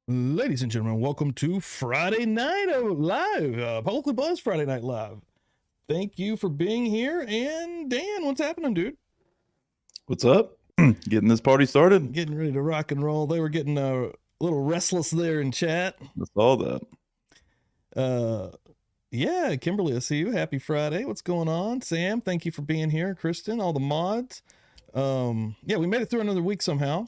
Ladies and gentlemen, welcome to Friday Night Live, Publicly Buzzed Friday Night Live. Thank you for being here. And Dan, what's happening, dude? What's up? Getting this party started. Getting ready to rock and roll. They were getting a little restless there in chat. I saw that. Yeah, Kimberly, I see you. Happy Friday. What's going on? Sam, thank you for being here. Kristen, all the mods. Yeah, we made it through another week somehow.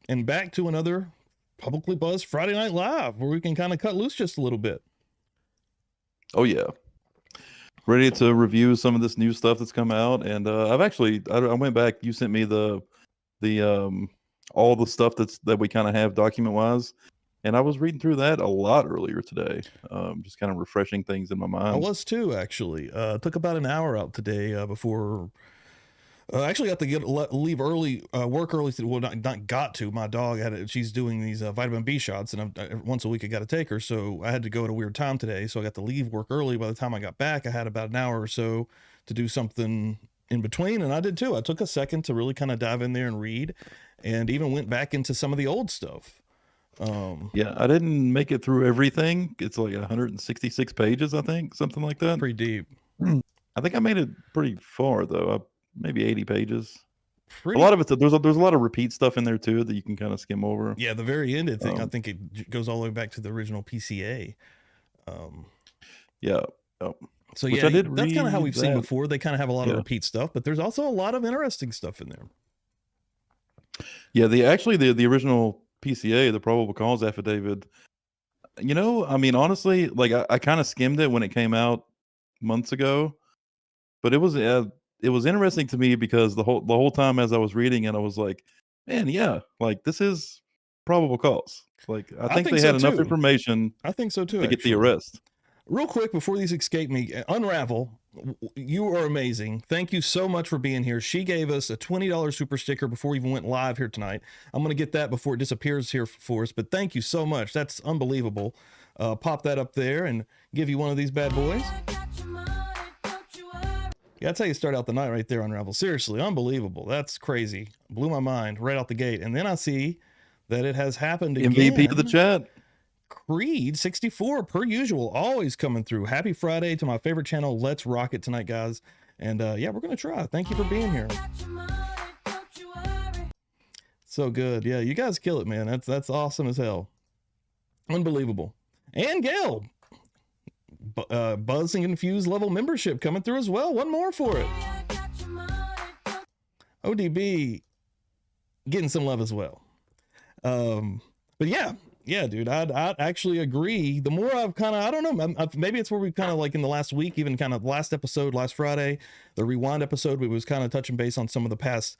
And back to another Publicly Buzzed Friday Night Live, where we can kind of cut loose just a little bit. Oh yeah, ready to review some of this new stuff that's come out. And I went back. You sent me the all the stuff that we kind of have document wise, and I was reading through that a lot earlier today. Just kind of refreshing things in my mind. I was too, actually. Took about an hour out today before. I actually got to leave early, work early. Well, not got to. My dog she's doing these vitamin B shots, and once a week I got to take her. So I had to go at a weird time today. So I got to leave work early. By the time I got back, I had about an hour or so to do something in between, and I did too. I took a second to really kind of dive in there and read, and even went back into some of the old stuff. Yeah, I didn't make it through everything. It's like 166 pages, I think, something like that. Pretty deep. I think I made it pretty far though. Maybe 80 pages. A lot of it, there's a lot of repeat stuff in there too that you can kind of skim over. Yeah, the very end, I think it goes all the way back to the original PCA. Yeah. Oh. So yeah, that's kind of how we've seen before. They kind of have a lot of repeat stuff, but there's also a lot of interesting stuff in there. Yeah, the original PCA, the probable cause affidavit. You know, I mean, honestly, like I kind of skimmed it when it came out months ago, but it was interesting to me because the whole time as I was reading it, I was like, man, yeah, like this is probable cause. Like I think they had enough information. I think so too. To get the arrest. Real quick before these escape me, Unravel, you are amazing. Thank you so much for being here. She gave us a $20 super sticker before we even went live here tonight. I'm going to get that before it disappears here for us, but thank you so much. That's unbelievable. Pop that up there and give you one of these bad boys. Yeah, that's how you start out the night right there, Unravel. Seriously, unbelievable. That's crazy. Blew my mind right out the gate. And then I see that it has happened again. MVP of the chat. Creed 64 per usual, always coming through. Happy Friday to my favorite channel. Let's rock it tonight, guys. And yeah, we're going to try. Thank you for being here. So good. Yeah, you guys kill it, man. That's awesome as hell. Unbelievable. And Gail, Buzz and Confused level membership coming through as well. One more for it. ODB getting some love as well. But yeah, dude, I'd actually agree. The more I've kind of, I don't know, maybe it's where we kind of like in the last week, even kind of last episode, last Friday, the rewind episode, we was kind of touching base on some of the past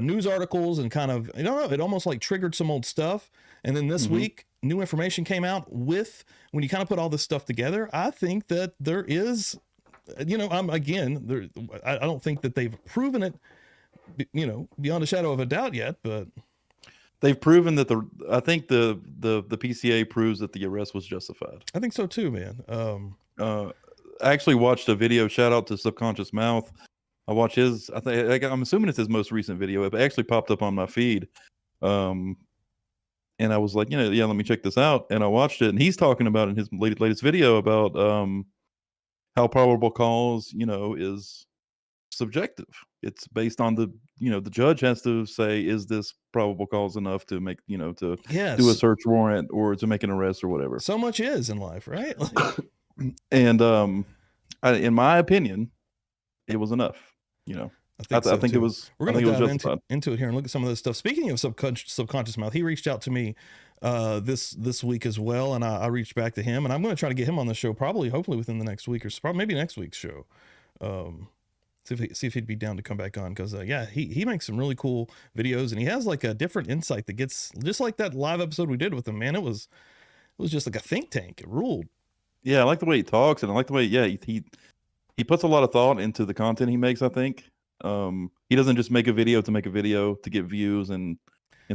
news articles and kind of, I don't know, it almost like triggered some old stuff. And then this week, new information came out with, when you kind of put all this stuff together, I think that there is, you know, I don't think that they've proven it, you know, beyond a shadow of a doubt yet, but they've proven that I think the PCA proves that the arrest was justified. I think so too, man. I actually watched a video. Shout out to Subconscious Mouth. I watched his. I'm assuming it's his most recent video. It actually popped up on my feed, and I was like, yeah, let me check this out. And I watched it, and he's talking about in his latest video about how probable cause, is subjective. It's based on the judge has to say, is this probable cause enough to make, to do a search warrant or to make an arrest or whatever. So much is in life, right? And in my opinion, it was enough. I think it was. We're going to dive into it here and look at some of this stuff. Speaking of Subconscious Mouth, he reached out to me this week as well, and I reached back to him, and I'm going to try to get him on the show hopefully within the next week, or probably maybe next week's show. See if he'd be down to come back on, because yeah, he makes some really cool videos, and he has like a different insight that gets just like that live episode we did with him. Man, it was just like a think tank. It ruled. Yeah, I like the way he talks, and I like the way he puts a lot of thought into the content he makes. I think he doesn't just make a video to make a video to get views and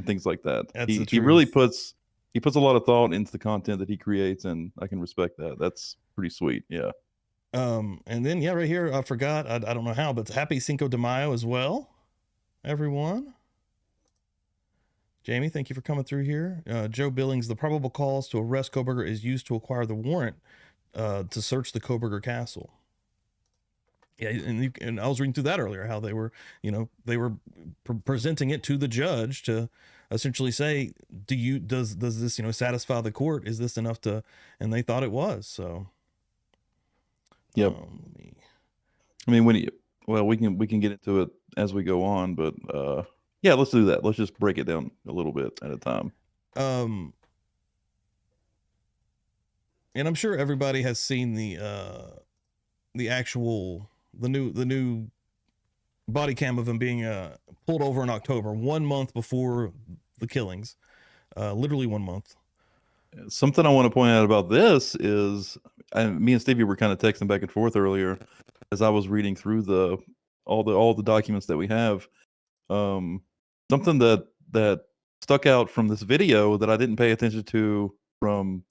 things like that. He really puts a lot of thought into the content that he creates, and I can respect that. That's pretty sweet. Yeah. And then yeah, right here, I forgot, I don't know how, but happy Cinco de Mayo as well, everyone. Jamie, thank you for coming through here. Joe Billings, the probable cause to arrest Kohberger is used to acquire the warrant to search the Kohberger castle. Yeah, and I was reading through that earlier, how they were, presenting it to the judge to essentially say, does this, satisfy the court? Is this enough to, and they thought it was. So, yep. I mean, we can get into it as we go on, but yeah, let's do that. Let's just break it down a little bit at a time. And I'm sure everybody has seen the new body cam of him being pulled over in October, 1 month before the killings, literally 1 month. Something I want to point out about this is, me and Stevie were kind of texting back and forth earlier as I was reading through all the documents that we have. Something that stuck out from this video that I didn't pay attention to from,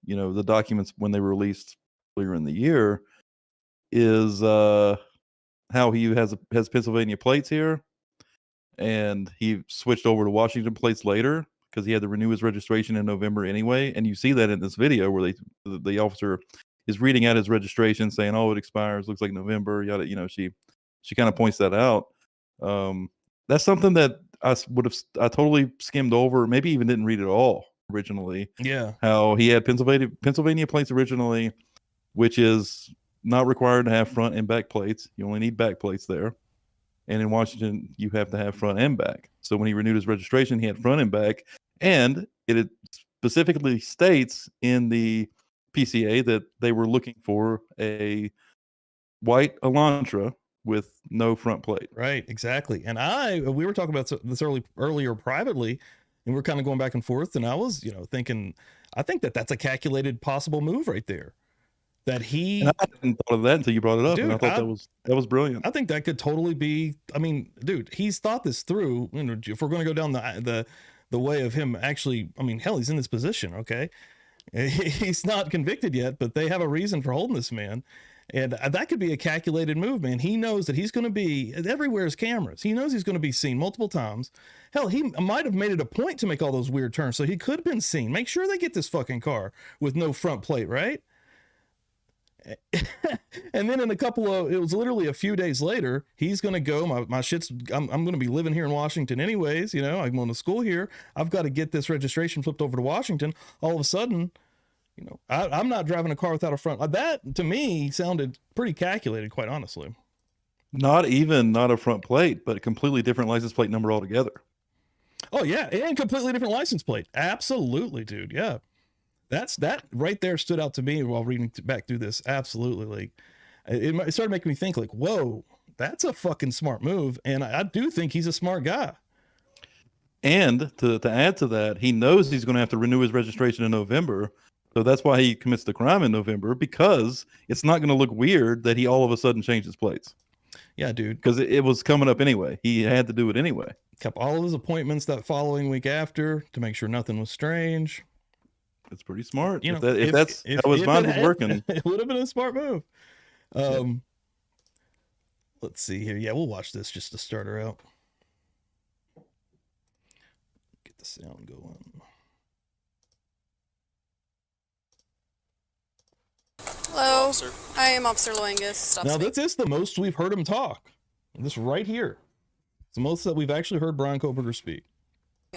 the documents when they were released earlier in the year is how he has Pennsylvania plates here, and he switched over to Washington plates later because he had to renew his registration in November anyway. And you see that in this video where the officer is reading out his registration saying, "Oh, it expires, looks like November." Yada, she kind of points that out. That's something that I totally skimmed over, maybe even didn't read at all originally. Yeah, how he had Pennsylvania plates originally, which is not required to have front and back plates. You only need back plates there. And in Washington, you have to have front and back. So when he renewed his registration, he had front and back. And it specifically states in the PCA that they were looking for a white Elantra with no front plate. Right, exactly. And we were talking about this earlier privately, and we're kind of going back and forth. And I was, thinking, I think that's a calculated possible move right there. That he, and I hadn't thought of that until you brought it up, dude, and I thought that was brilliant. I think that could totally be. I mean, dude, he's thought this through. If we're going to go down the way of him actually, I mean, hell, he's in this position. Okay, he's not convicted yet, but they have a reason for holding this man. And that could be a calculated move, man. He knows that he's going to be everywhere is cameras. He knows he's going to be seen multiple times. Hell, he might have made it a point to make all those weird turns, so he could have been seen. Make sure they get this fucking car with no front plate, right? And then it was literally a few days later, he's going to go, my shit's, I'm going to be living here in Washington anyways. I'm going to school here. I've got to get this registration flipped over to Washington. All of a sudden, I'm not driving a car without a front. That to me sounded pretty calculated, quite honestly. Not a front plate, but a completely different license plate number altogether. Oh yeah. And completely different license plate. Absolutely, dude. Yeah. That right there stood out to me while reading back through this. Absolutely. Like it started making me think like, whoa, that's a fucking smart move. And I do think he's a smart guy. And to add to that, he knows he's going to have to renew his registration in November. So that's why he commits the crime in November, because it's not going to look weird that he all of a sudden changed his plates. Yeah, dude. Because it was coming up anyway. He had to do it anyway. Kept all of his appointments that following week after to make sure nothing was strange. It's pretty smart. If that's how his mind was working. It would have been a smart move. Let's see here. Yeah, we'll watch this just to start her out. Get the sound going. Hello, officer. I am Officer Loangus. Now, this is the most we've heard him talk. This right here. It's the most that we've actually heard Bryan Kohberger speak.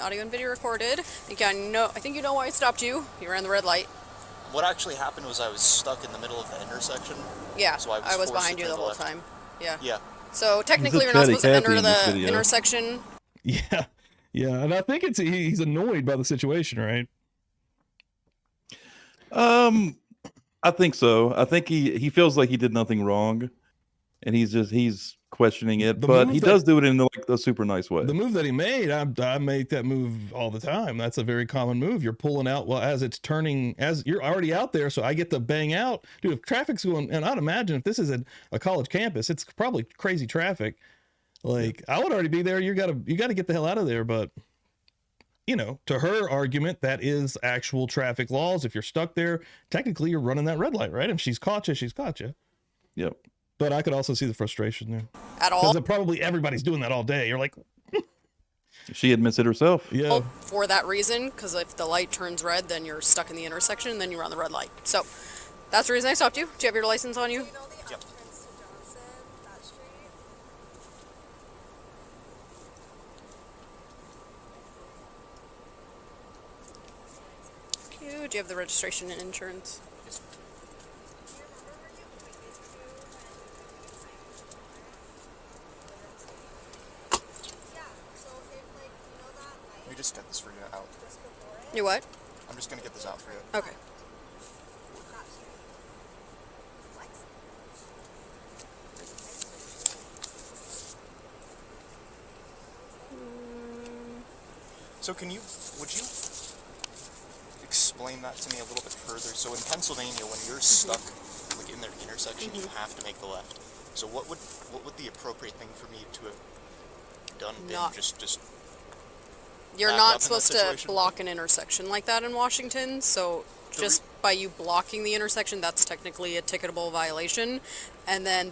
Audio and video recorded. I think you know why I stopped you. You ran the red light. What actually happened was I was stuck in the middle of the intersection. Yeah, so I was behind you the whole time. Yeah. Yeah. So technically you're not supposed to enter the intersection. Yeah. Yeah, and I think he's annoyed by the situation, right? I think so. I think he feels like he did nothing wrong, and he's questioning it, but he does do it in like a super nice way. The move that he made, I make that move all the time. That's a very common move. You're pulling out as it's turning, as you're already out there, so I get to bang out. Dude, if traffic's going, and I'd imagine if this is a college campus, it's probably crazy traffic. Like I would already be there. You gotta get the hell out of there. But to her argument, that is actual traffic laws. If you're stuck there, technically you're running that red light, right? If she's caught you, she's caught you. Yep. But I could also see the frustration there. At all? Because probably everybody's doing that all day. You're like, She admits it herself. Yeah. Well, for that reason, because if the light turns red, then you're stuck in the intersection, and then you run the red light. So that's the reason I stopped you. Do you have your license on you? Yep. Do you have the registration and insurance? Yes. Let me just get this for you out. You what? I'm just gonna get this out for you. Okay. So would you explain that to me a little bit further? So in Pennsylvania, when you're stuck like in the intersection, you have to make the left. So what would the appropriate thing for me to have done been? Not- Just You're back up in not that supposed to situation? block an intersection like that in Washington, so just by you blocking the intersection, that's technically a ticketable violation, and then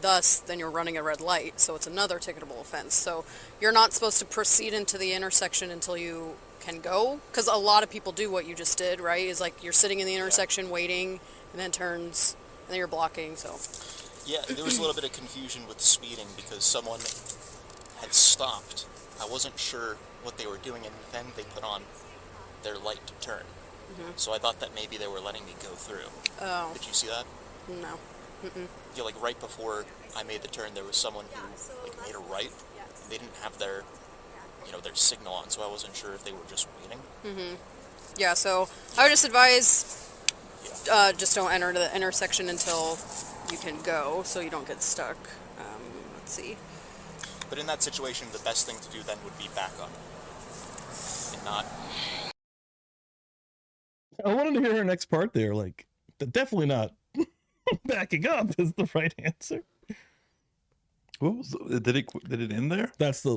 you're running a red light, so it's another ticketable offense. So you're not supposed to proceed into the intersection until you can go, because a lot of people do what you just did, right? Is like you're sitting in the intersection waiting, and then turns, and then you're blocking, so. Yeah, there was a little bit of confusion with speeding because someone had stopped. I wasn't sure what they were doing, and then they put on their light to turn. So I thought that maybe they were letting me go through. Oh, Did you see that? no. Yeah, like right before I made the turn, there was someone who like made a right. They didn't have their signal on, so I wasn't sure if they were just waiting. Yeah, so I would just advise, just don't enter the intersection until you can go, so you don't get stuck. Let's see. But in that situation, the best thing to do then would be back up and not. I wanted to hear her next part there. Like, definitely not backing up is the right answer. What was did it end there? That's the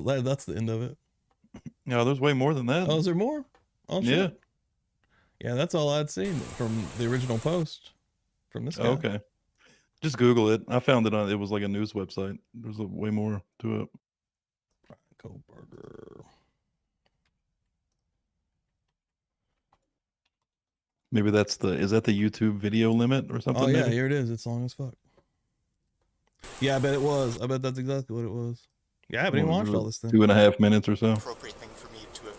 end of it. No, there's way more than that. Oh, is there more? Oh, yeah. shit. Yeah, that's all I'd seen from the original post from this guy. Okay. Just Google it. I found it on. It was like a news website. There's way more to it. Bryan Kohberger. Maybe that's is that the YouTube video limit or something? Oh yeah, maybe? here it is. It's long as fuck. Yeah, I bet it was. I bet that's exactly what it was. Yeah, I haven't even watched all this thing. 2.5 minutes or so. Appropriate thing for me to have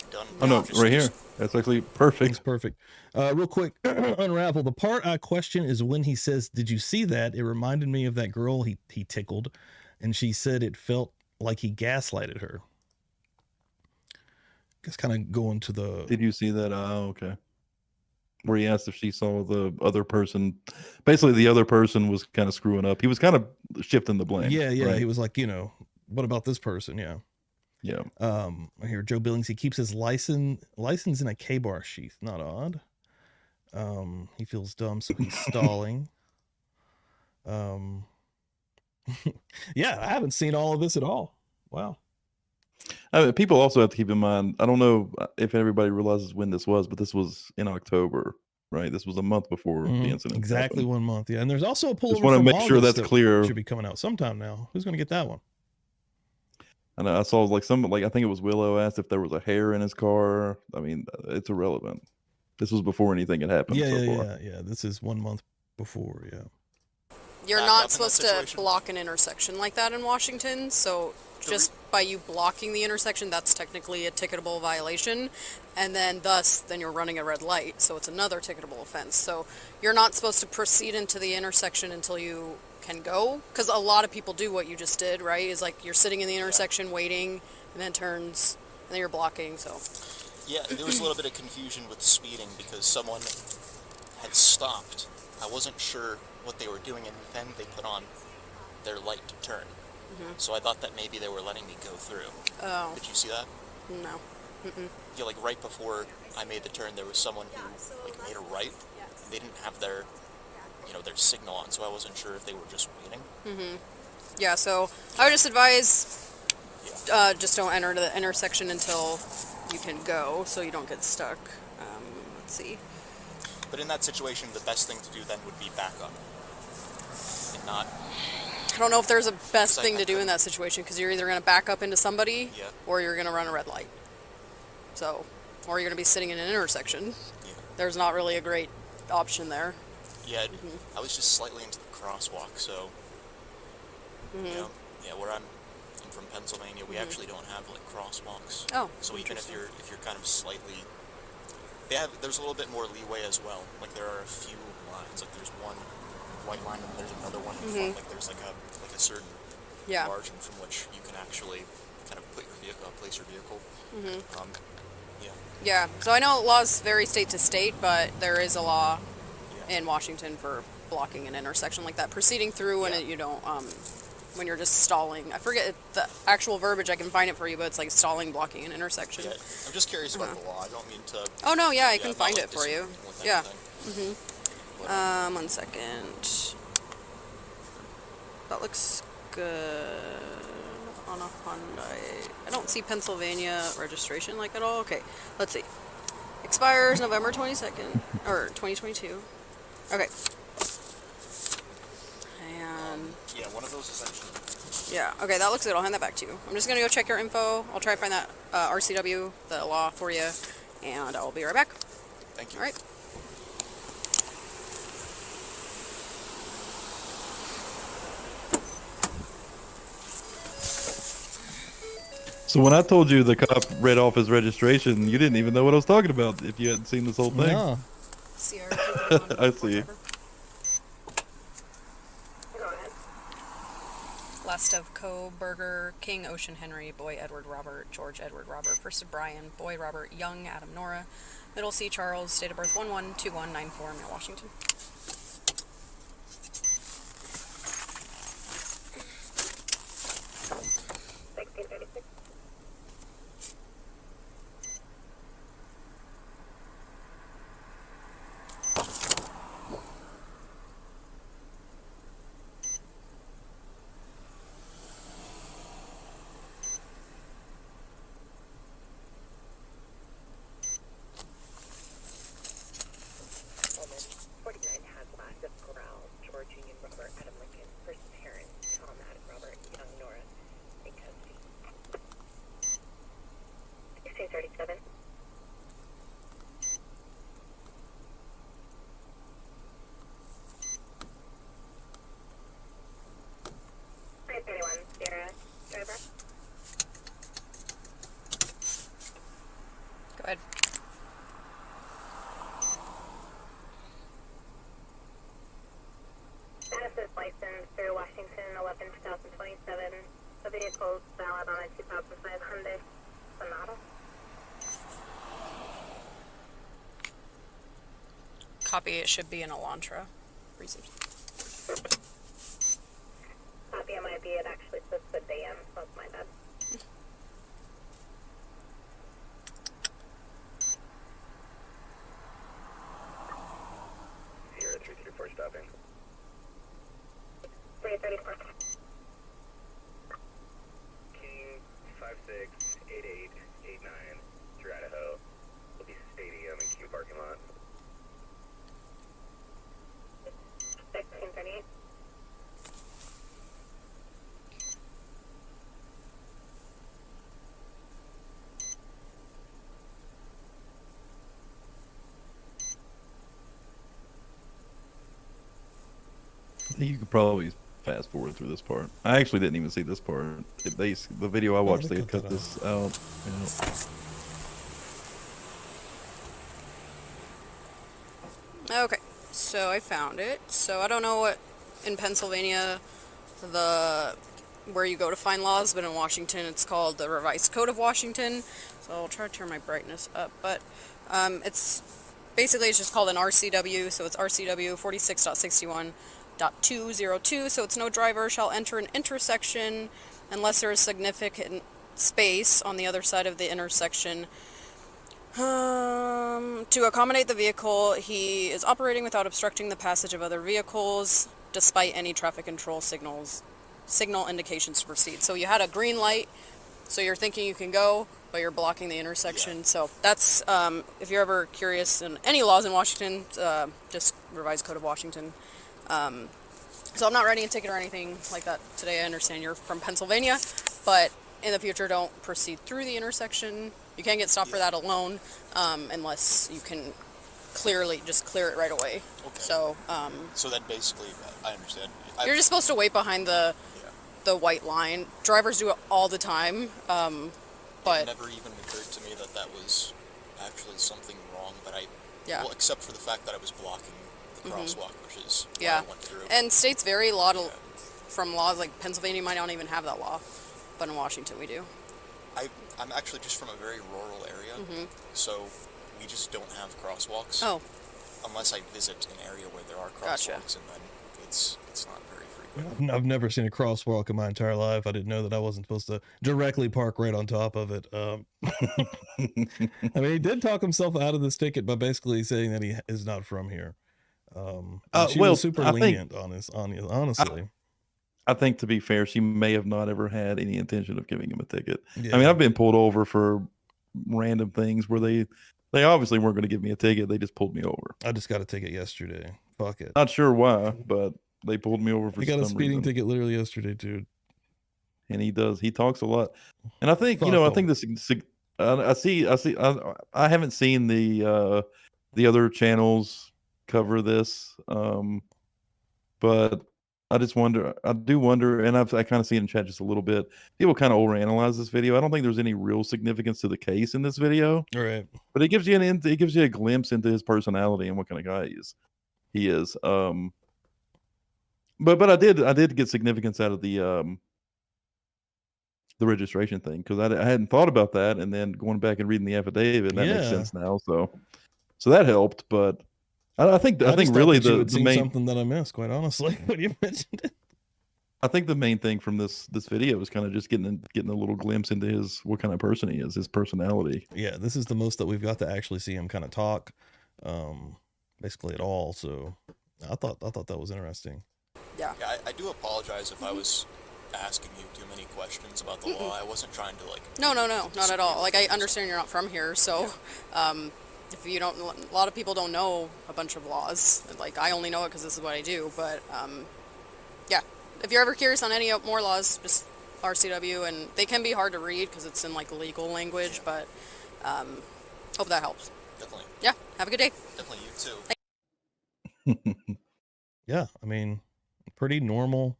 done. Oh no, Just- right here. That's actually perfect. It's perfect. Real quick, unravel. The part I question is when he says, "Did you see that?" It reminded me of that girl he tickled, and she said it felt like he gaslighted her. Just kind of going to the. Did you see that? Oh, okay. Where he asked if she saw the other person. Basically, the other person was kind of screwing up. He was kind of shifting the blame. Yeah. right? He was like, what about this person? Yeah. Yeah. Here, Joe Billings. He keeps his license in a K-bar sheath. Not odd. He feels dumb, so he's stalling. Yeah, I haven't seen all of this at all. Wow. I mean, people also have to keep in mind. I don't know if everybody realizes when this was, but this was in October, right? This was a month before the incident. Exactly happened. 1 month. Yeah, and there's also a pullover. Just want to from make sure August that's that clear. Should be coming out sometime now. Who's going to get that one? And I saw I think it was Willow asked if there was a hair in his car. I mean, it's irrelevant. This was before anything had happened. Yeah. This is 1 month before. Yeah. You're Back up in not that supposed to situation. block an intersection like that in Washington, so just by you blocking the intersection, that's technically a ticketable violation, and then you're running a red light, so it's another ticketable offense. So you're not supposed to proceed into the intersection until you can go, because a lot of people do what you just did, right? Is like you're sitting in the intersection waiting, and then turns, and then you're blocking, so. Yeah, there was a little bit of confusion with speeding because someone had stopped. I wasn't sure what they were doing, and then they put on their light to turn. So I thought that maybe they were letting me go through. Oh, Did you see that? no. Yeah, like right before I made the turn, there was someone who like made a right. They didn't have their signal on, so I wasn't sure if they were just waiting. Yeah, so I would just advise, just don't enter the intersection until you can go, so you don't get stuck. Let's see. But in that situation, the best thing to do then would be back up and not. I don't know if there's a best I- thing I to do in couldn't- that situation, because you're either going to back up into somebody, Yeah. or you're going to run a red light. So, or you're going to be sitting in an intersection. Yeah. There's not really a great option there. Yeah, I was just slightly into the crosswalk, so you know, yeah, where I'm from Pennsylvania, we actually don't have like crosswalks. Oh, So even if interesting. you're kind of slightly, there's a little bit more leeway as well. Like there are a few lines, like there's one white line and there's another one in front. Like there's like a certain Yeah. margin from which you can actually kind of put your vehicle, place your vehicle. Yeah. Yeah. So I know laws vary state to state, but there is a law Yeah. in Washington for blocking an intersection like that, proceeding through when Yeah. you don't, when you're just stalling. I forget the actual verbiage. I can find it for you, but it's like stalling, blocking an intersection. Yeah. I'm just curious about the law. I don't mean to. Oh no, yeah, I yeah, can I'm not, find like, it for you. disagreeing with Yeah. anything. But, 1 second. That looks good on a Hyundai. I don't see Pennsylvania registration like at all. Okay, let's see. Expires November 22nd, or 2022. Okay. And, yeah, one of those is actually. yeah, okay, that looks good. I'll hand that back to you. I'm just going to go check your info. I'll try to find that RCW, the law for you, and I'll be right back. Thank you. All right. So when I told you the cop read off his registration, you didn't even know what I was talking about if you hadn't seen this whole thing. No. I see. Last of Kohberger, King, Ocean, Henry, Boy, Edward, Robert, George, Edward, Robert. First of Brian, Boy, Robert, Young, Adam, Nora. Middle C, Charles. Date of birth 112194, Mount Washington. Go ahead. Genesis license through Washington 11/2027. The vehicle is valid on a 2005 Hyundai Sonata. Copy, it should be an Elantra. Recent. Copy, it might be. It actually says the DM, so it's my bad. Here at 334 stopping. 334. King 568889 through Idaho. Will be stadium and Q parking lot. 1638. You could probably fast forward through this part. I actually didn't even see this part. The video I watched, they they cut cut that this out. Yeah. Okay, so I found it. So I don't know what in Pennsylvania where you go to find laws, but in Washington it's called the Revised Code of Washington. So I'll try to turn my brightness up, but it's basically it's just called an RCW. So it's RCW 46.61.202. So it's no driver shall enter an intersection unless there is significant space on the other side of the intersection. To accommodate the vehicle, he is operating without obstructing the passage of other vehicles, despite any traffic control signal indications to proceed. So you had a green light, so you're thinking you can go, but you're blocking the intersection. Yeah. So that's, if you're ever curious in any laws in Washington, just Revised Code of Washington. So I'm not writing a ticket or anything like that today. I understand you're from Pennsylvania, but in the future, don't proceed through the intersection. You can't get stopped for that alone, unless you can clearly just clear it right away. Okay. So So then basically, I understand. you're just supposed to wait behind the white line. Drivers do it all the time, but it never even occurred to me that that was actually something wrong. But yeah. well, except for the fact that I was blocking the crosswalk, which is why Yeah. I went through. And states vary a lot from laws. Like Pennsylvania might not even have that law, but in Washington we do. I'm actually just from a very rural area, so we just don't have crosswalks. Oh, Unless I visit an area where there are Gotcha. crosswalks, and then it's not very frequent. I've never seen a crosswalk in my entire life. I didn't know that I wasn't supposed to directly park right on top of it. I mean, he did talk himself out of this ticket by basically saying that he is not from here. She well, was super I think- lenient on this, honestly. I think, to be fair, she may have not ever had any intention of giving him a ticket. Yeah. I mean, I've been pulled over for random things where they obviously weren't going to give me a ticket. They just pulled me over. I just got a ticket yesterday. Fuck it. Not sure why, but they pulled me over for I got a some speeding reason. ticket literally yesterday, dude. And he talks a lot. And I think, Fuck I him. think this, I haven't seen the other channels cover this. But I do wonder, and I kind of see it in chat just a little bit. People kind of overanalyze this video. I don't think there's any real significance to the case in this video, All right. but it gives you a glimpse into his personality and what kind of guy he is. But I did get significance out of the registration thing, because I hadn't thought about that, and then going back and reading the affidavit, that makes Yeah. sense now. So that helped. But I think just thought really that you had the seen main something that I missed, quite honestly, when you mentioned it. I think the main thing from this video is kind of just getting a little glimpse into what kind of person he is, his personality. Yeah, this is the most that we've got to actually see him kind of talk, basically at all. So I thought that was interesting. Yeah. Yeah, I do apologize if I was asking you too many questions about the law. I wasn't trying to No, not at all. Like, I understand you're not from here, so if you don't, a lot of people don't know a bunch of laws. Like, I only know it because this is what I do. But yeah, if you're ever curious on any more laws, just RCW, and they can be hard to read because it's in like legal language. But hope that helps. Definitely. Yeah. Have a good day. Definitely you too. Yeah, I mean, pretty normal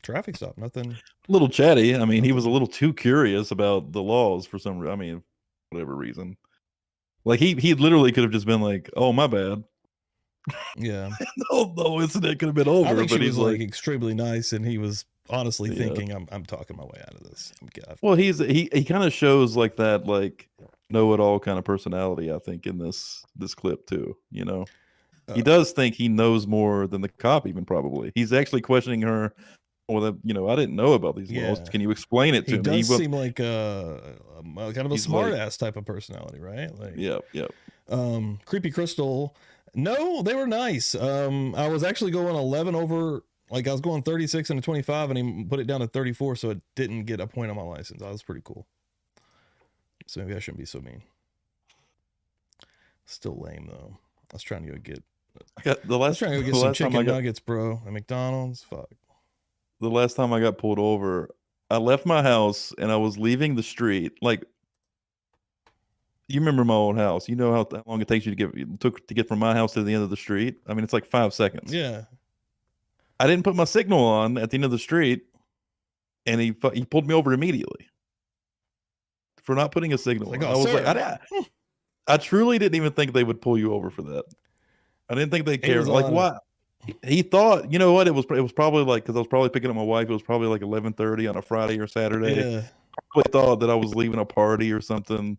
traffic stop. Nothing. A little chatty. I mean, he was a little too curious about the laws for some. I mean, whatever reason. Like he literally could have just been like, "Oh, my bad." Yeah. No incident could have been over. I think but she he's was like extremely nice, and he was honestly Yeah. thinking, "I'm talking my way out of this." well, he kind of shows like that, like know-it-all kind of personality. I think in this clip too. He does think he knows more than the cop even probably. He's actually questioning her. Well, I didn't know about these laws. Yeah. Can you explain it to He me? does seem like kind of a He's smart like- ass type of personality, right? Like, Yep. Creepy Crystal. No, they were nice. I was actually going 11 over, like I was going 36 and a 25, and he put it down to 34, so it didn't get a point on my license. That was pretty cool. So maybe I shouldn't be so mean. Still lame though. I was trying to go get. I got the I was last. trying to go get the some last time chicken I got- nuggets, bro, at McDonald's. Fuck. The last time I got pulled over, I left my house and I was leaving the street. Like, you remember my old house? You know how long it takes you to get from my house to the end of the street? I mean, it's like 5 seconds. Yeah. I didn't put my signal on at the end of the street, and he pulled me over immediately for not putting a signal. Like, on. oh, I was sir. like, I truly didn't even think they would pull you over for that. I didn't think they He cared. was Like, on it. why? He thought, you know what? It was probably like, because I was probably picking up my wife. It was probably like 11:30 on a Friday or Saturday. Yeah. Probably thought that I was leaving a party or something.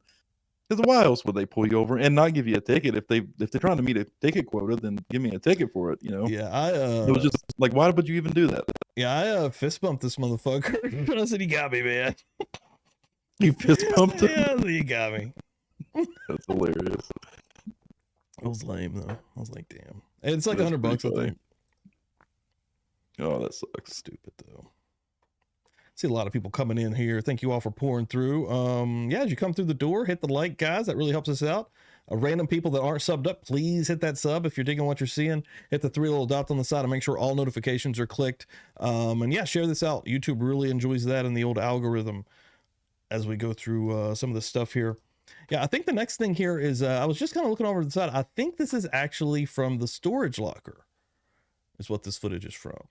Because why else would they pull you over and not give you a ticket? If they're trying to meet a ticket quota, then give me a ticket for it. Yeah. It was just like, why would you even do that? I fist bumped this motherfucker. I said, "You got me, man." You fist bumped him. Yeah, you got me. That's hilarious. It was lame though. I was like, damn. It's like That's $100, I pretty funny. think. Oh, that sucks. Stupid though. See a lot of people coming in here. Thank you all for pouring through. Yeah, as you come through the door, hit the like, guys. That really helps us out. Random people that aren't subbed up, please hit that sub. If you're digging what you're seeing, hit the 3 little dots on the side and make sure all notifications are clicked. And yeah, share this out. YouTube really enjoys that in the old algorithm as we go through some of the stuff here. Yeah, I think the next thing here is, I was just kind of looking over to the side. I think this is actually from the storage locker is what this footage is from.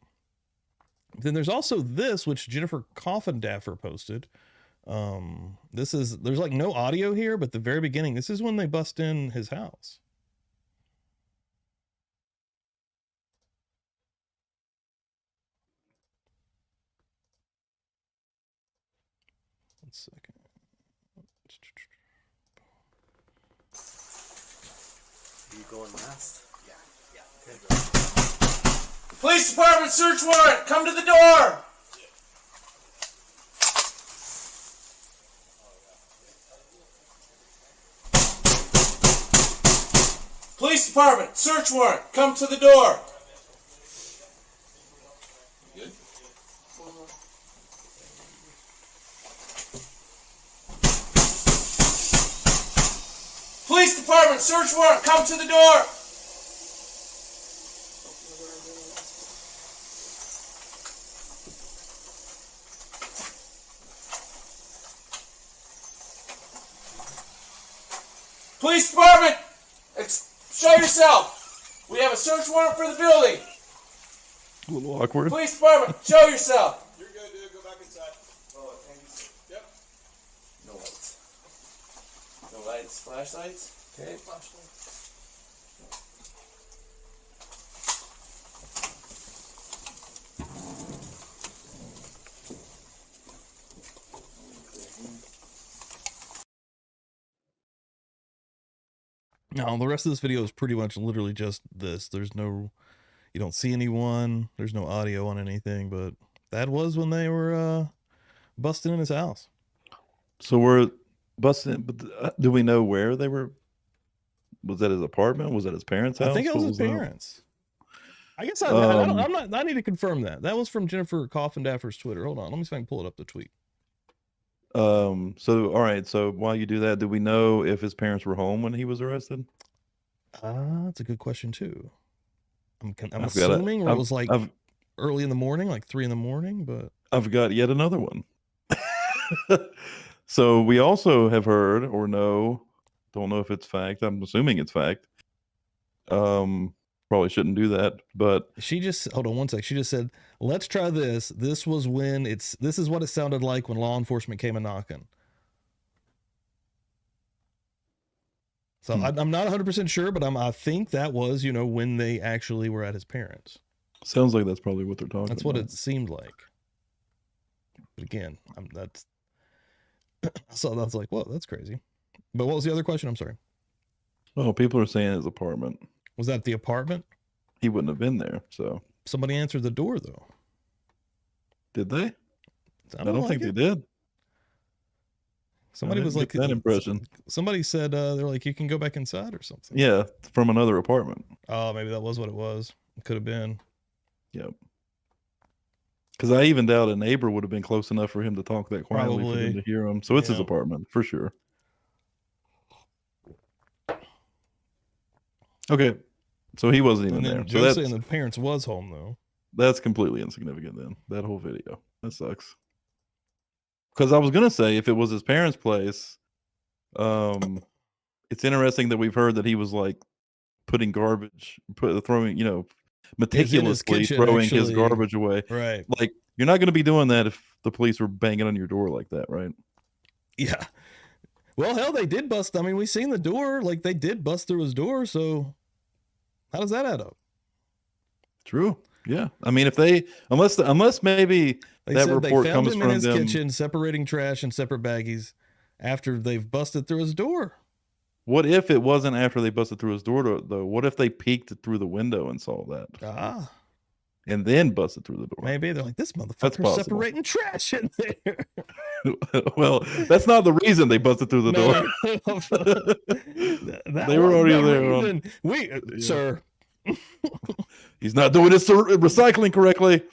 Then there's also this, which Jennifer Coffindaffer posted. There's like no audio here, but the very beginning, this is when they bust in his house. One second. You going last? Yeah. Police department search warrant! Come to the door! Police department search warrant! Come to the door! Good? Police department search warrant! Come to the door! Police department, show yourself. We have a search warrant for the building. A little awkward. Police department, show yourself. You're good, dude. Go back inside. Oh, thank you. Yep. No lights. No lights, flashlights. Okay, flashlights. No, the rest of this video is pretty much literally just this. There's no, you don't see anyone. There's no audio on anything, but that was when they were busting in his house. So we're busting, but do we know where they were? Was that his apartment? Was that his parents' house? I think it was What his that? parents. I guess I need to confirm that. That was from Jennifer Coffindaffer's Twitter. Hold on, let me see if I can pull it up the tweet. So all right, so while you do that, do we know if his parents were home when he was arrested? That's a good question too. I'm assuming it was like early in the morning, like 3 a.m, but I've got yet another one. So we also have heard or know, don't know if it's fact. I'm assuming it's fact. Probably shouldn't do that, but she just, hold on one sec. She just said, let's try this. This was when this is what it sounded like when law enforcement came a knocking. So I'm not 100% sure, but I think that was, when they actually were at his parents. Sounds like that's probably what they're talking about. That's what it seemed like. But again, so that's like, whoa, that's crazy. But what was the other question? I'm sorry. Oh, people are saying his apartment. Was that the apartment? He wouldn't have been there, so. Somebody answered the door, though. Did they? I don't like think it. they did. Somebody was like that impression. Somebody said they're like, you can go back inside or something. Yeah, from another apartment. Oh, maybe that was what it was. It could have been. Yep. Because I even doubt a neighbor would have been close enough for him to talk that quietly for them to hear him. So it's his apartment for sure. Okay, so he wasn't even there. So Joe saying the parents was home though. That's completely insignificant then. That whole video. That sucks. Because I was gonna say if it was his parents' place, it's interesting that we've heard that he was like putting garbage, throwing, meticulously throwing his garbage away. Right. Like you're not gonna be doing that if the police were banging on your door like that, right? Yeah. Well, hell, they did bust. I mean, we seen the door. Like they did bust through his door. So how does that add up? True. Yeah. I mean, if they, unless maybe that report comes from them in his kitchen, separating trash in separate baggies after they've busted through his door. What if it wasn't after they busted through his door though? What if they peeked through the window and saw that? And then busted through the door. Maybe they're like, this motherfucker's separating trash in there. Well, that's not the reason they busted through the door. They were already there. Sir. He's not doing his recycling correctly.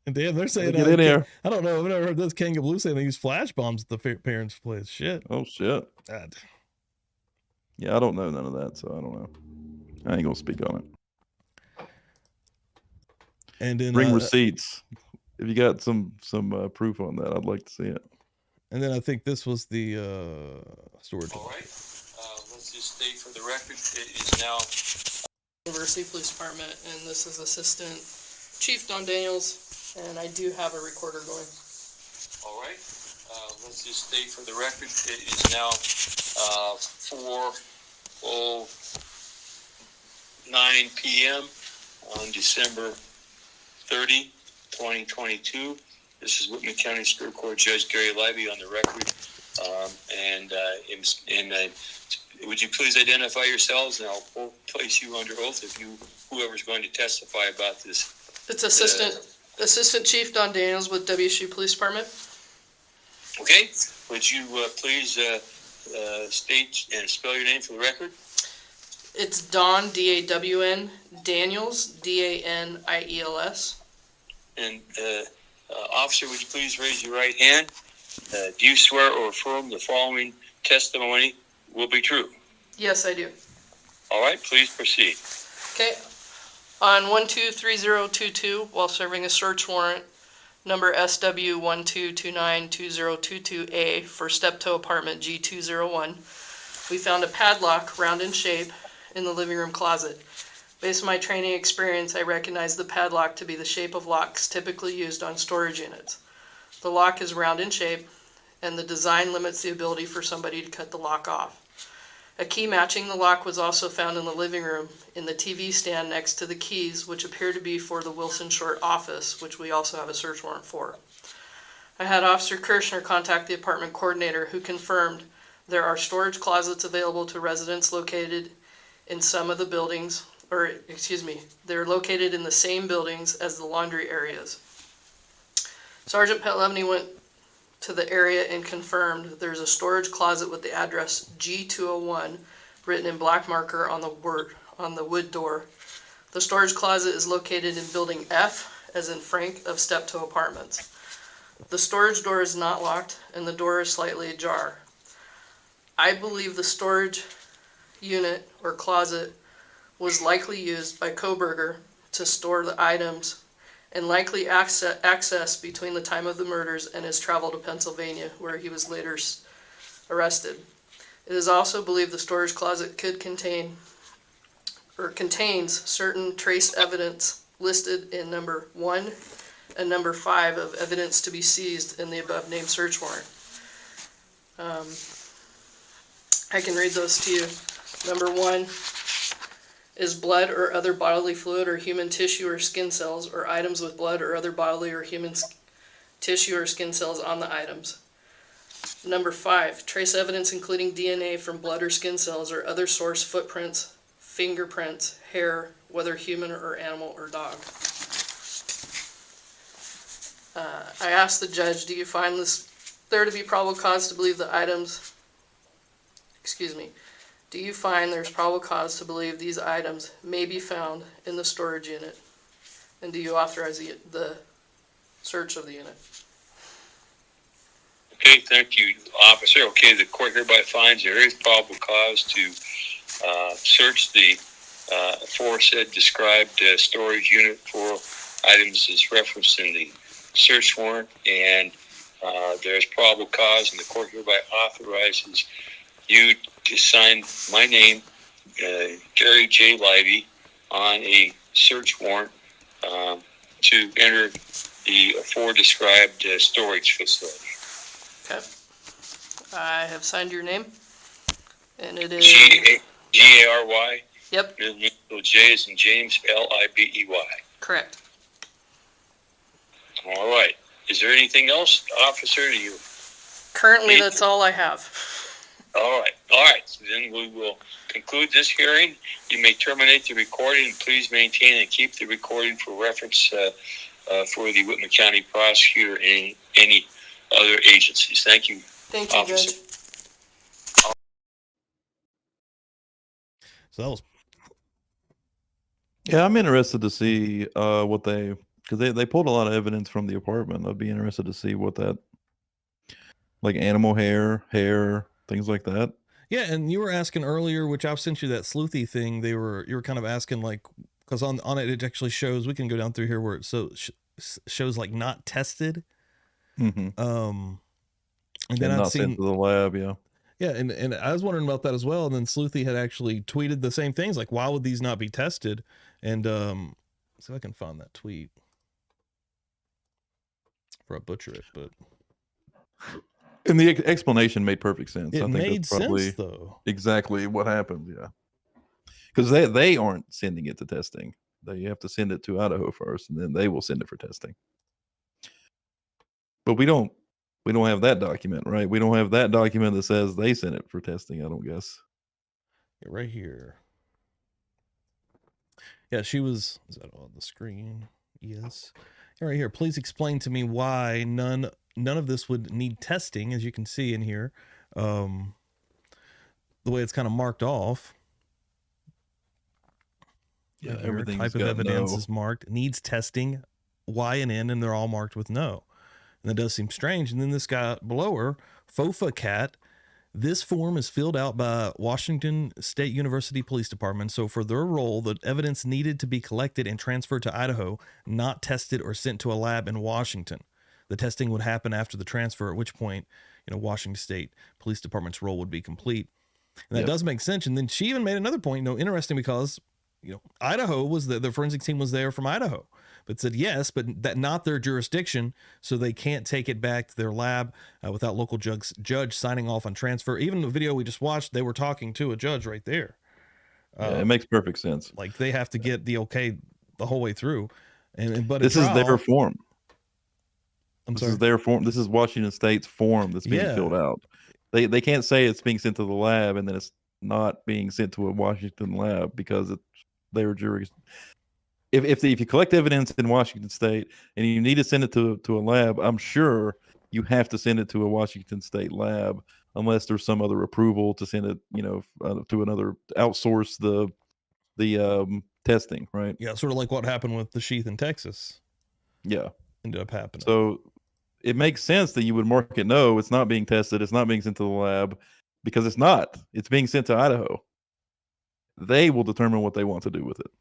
And damn, they're saying Get in here. I don't know. I've never heard this Kanga Blue saying they use flash bombs at the parents' place. Shit. Oh shit. God. Yeah, I don't know none of that, so I don't know. I ain't gonna speak on it. And then Bring receipts. If you got some proof on that, I'd like to see it. And then I think this was the storage. All right. Let's just state for the record, it is now University Police Department, and this is Assistant Chief Don Daniels, and I do have a recorder going. All right. Let's just state for the record, it is now 4:09 p.m. on December 30, 2022. This is Whitman County Superior Court Judge Gary Libey on the record. Would you please identify yourselves, and I'll place you under oath if whoever's going to testify about this. It's Assistant Chief Don Daniels with WSU Police Department. Okay. Would you please state and spell your name for the record? It's Don, D-A-W-N, Daniels, D-A-N-I-E-L-S. And officer, would you please raise your right hand? Do you swear or affirm the following testimony will be true? Yes, I do. All right, please proceed. Okay. On 123022, while serving a search warrant, number SW12292022A for Steptoe Apartment G201, we found a padlock round in shape in the living room closet. Based on my training experience, I recognize the padlock to be the shape of locks typically used on storage units. The lock is round in shape, and the design limits the ability for somebody to cut the lock off. A key matching the lock was also found in the living room in the TV stand next to the keys, which appear to be for the Wilson Short office, which we also have a search warrant for. I had Officer Kirshner contact the apartment coordinator, who confirmed there are storage closets available to residents located in some of the buildings, they're located in the same buildings as the laundry areas. Sergeant Petlevny went to the area and confirmed there's a storage closet with the address G201 written in black marker on the wood door. The storage closet is located in building F, as in Frank, of Steptoe Apartments. The storage door is not locked and the door is slightly ajar. I believe the storage unit or closet was likely used by Kohberger to store the items and likely access between the time of the murders and his travel to Pennsylvania, where he was later arrested. It is also believed the storage closet could contain or contains certain trace evidence listed in number 1 and number 5 of evidence to be seized in the above named search warrant. I can read those to you. Number 1 is blood or other bodily fluid or human tissue or skin cells, or items with blood or other bodily or human tissue or skin cells on the items. Number 5, trace evidence including DNA from blood or skin cells or other source footprints, fingerprints, hair, whether human or animal or dog. I asked the judge, do you find there to be probable cause to believe the items, do you find there's probable cause to believe these items may be found in the storage unit? And do you authorize the search of the unit? Okay, thank you, officer. Okay, the court hereby finds there is probable cause to search the aforesaid described storage unit for items as referenced in the search warrant, and there's probable cause, and the court hereby authorizes you to sign my name, Gary J. Libey, on a search warrant to enter the aforedescribed storage facility. Okay. I have signed your name, and it is G-A-R-Y. Yep. J as in James, L-I-B-E-Y. Correct. All right. Is there anything else, officer? Do you? Currently, that's all I have. All right. All right. So then we will conclude this hearing. You may terminate the recording. Please maintain and keep the recording for reference for the Whitman County prosecutor and any other agencies. Thank you. Thank you, officer. Judge. So that was. Yeah, I'm interested to see what they because they pulled a lot of evidence from the apartment. I'd be interested to see what that, like animal hair, things like that. Yeah, and you were asking earlier, which I've sent you that sleuthy thing. You were kind of asking like, because on it actually shows. We can go down through here where it shows like not tested. Mm-hmm. And then not sent to the lab. Yeah. Yeah, and I was wondering about that as well. And then Sleuthy had actually tweeted the same things, like, why would these not be tested? And see if I can find that tweet before I butcher it. But and the explanation made perfect sense. It I think made that's probably sense, though. Exactly what happened. Yeah, because they aren't sending it to testing. They have to send it to Idaho first, and then they will send it for testing. But we don't have that document, right? We don't have that document that says they sent it for testing, I don't guess. Yeah, right here. Yeah, is that on the screen? Yes. Yeah, right here. Please explain to me why none of this would need testing, as you can see in here. The way it's kind of marked off. Yeah, right everything type of evidence is marked. Needs testing, Y and N, and they're all marked with no. And that does seem strange. And then this guy below her, Fofa Cat, this form is filled out by Washington State University Police Department. So for their role, the evidence needed to be collected and transferred to Idaho, not tested or sent to a lab in Washington. The testing would happen after the transfer, at which point, Washington State Police Department's role would be complete. And that does make sense. And then she even made another point, interesting, because, Idaho was the forensic team was there from Idaho, but said yes, but that not their jurisdiction, so they can't take it back to their lab without local judge signing off on transfer. Even the video we just watched, they were talking to a judge right there. It makes perfect sense. Like they have to get the okay the whole way through, but this is their form. This is their form. This is Washington State's form that's being filled out. They can't say it's being sent to the lab and then it's not being sent to a Washington lab because it's their jury. If you collect evidence in Washington State and you need to send it to a lab, I'm sure you have to send it to a Washington State lab unless there's some other approval to send it, to another, outsource the testing, right? Yeah, sort of like what happened with the sheath in Texas. Yeah, ended up happening. So it makes sense that you would mark it no, it's not being tested, it's not being sent to the lab, because it's not. It's being sent to Idaho. They will determine what they want to do with it.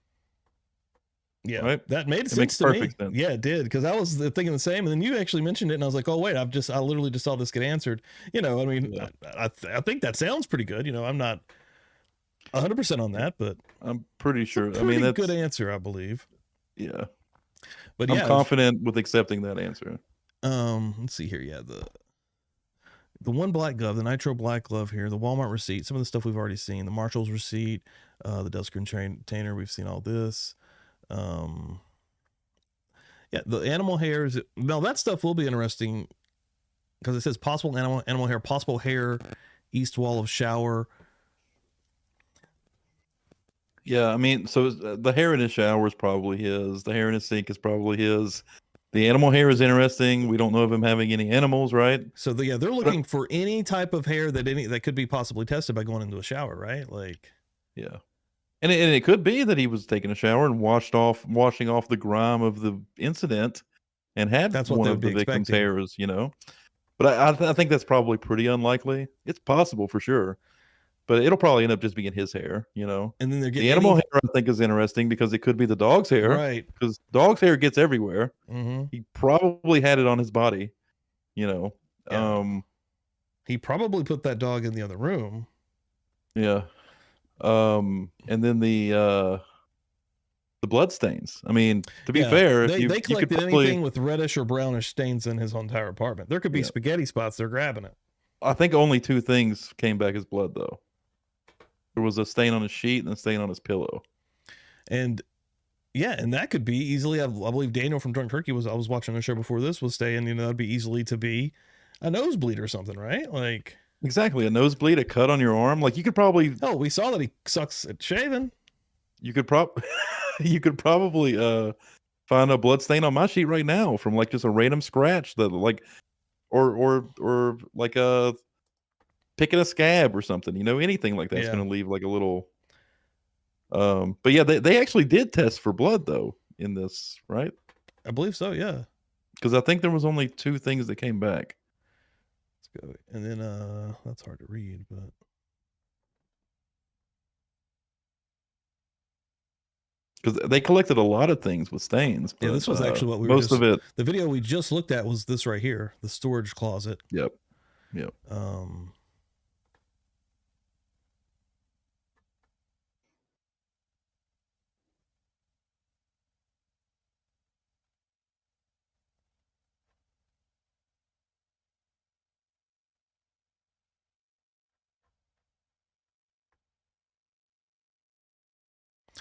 Yeah, right? That made sense to me. Sense. Yeah, it did, because I was thinking the same, and then you actually mentioned it, and I was like, "Oh wait, I literally just saw this get answered." I think that sounds pretty good. I'm not 100% on that, but I'm pretty sure. That's a good answer, I believe. Yeah, but I'm confident with accepting that answer. Let's see here. Yeah, the one black glove, the nitro black glove here, the Walmart receipt, some of the stuff we've already seen, the Marshall's receipt, the dust container, we've seen all this. Yeah, the animal hairs. Now that stuff will be interesting because it says possible animal hair, possible hair, east wall of shower. Yeah, so the hair in his shower is probably his. The hair in his sink is probably his. The animal hair is interesting. We don't know of him having any animals, right? So they're looking for any type of hair that could be possibly tested by going into a shower, right? Like, yeah. And it could be that he was taking a shower and washing off the grime of the incident and had one of the victim's hairs, But I think that's probably pretty unlikely. It's possible for sure, but it'll probably end up just being his hair, And then they're getting the animal hair. I think is interesting because it could be the dog's hair, right? Because dog's hair gets everywhere. Mm-hmm. He probably had it on his body, Yeah. He probably put that dog in the other room. Yeah. And then the blood stains. To be fair, they collected anything with reddish or brownish stains in his entire apartment. There could be spaghetti spots. They're grabbing it. I think only two things came back as blood, though. There was a stain on his sheet and a stain on his pillow. And that could be easily. I believe Daniel from Drunk Turkey I was watching a show before this, was saying, that'd be easily to be a nosebleed or something, right? Like. Exactly, a nosebleed, a cut on your arm. Like you could probably. Oh, we saw that he sucks at shaving. You could probably find a blood stain on my sheet right now from like just a random scratch that or like a picking a scab or something. Anything like that's going to leave like a little. But yeah, they actually did test for blood though in this, right? I believe so. Yeah. Because I think there was only 2 things that came back. Let's go. And then that's hard to read, but Because they collected a lot of things with stains. yeah, but, this was actually what we were most of it. The video we just looked at was this right here, the storage closet. Yep.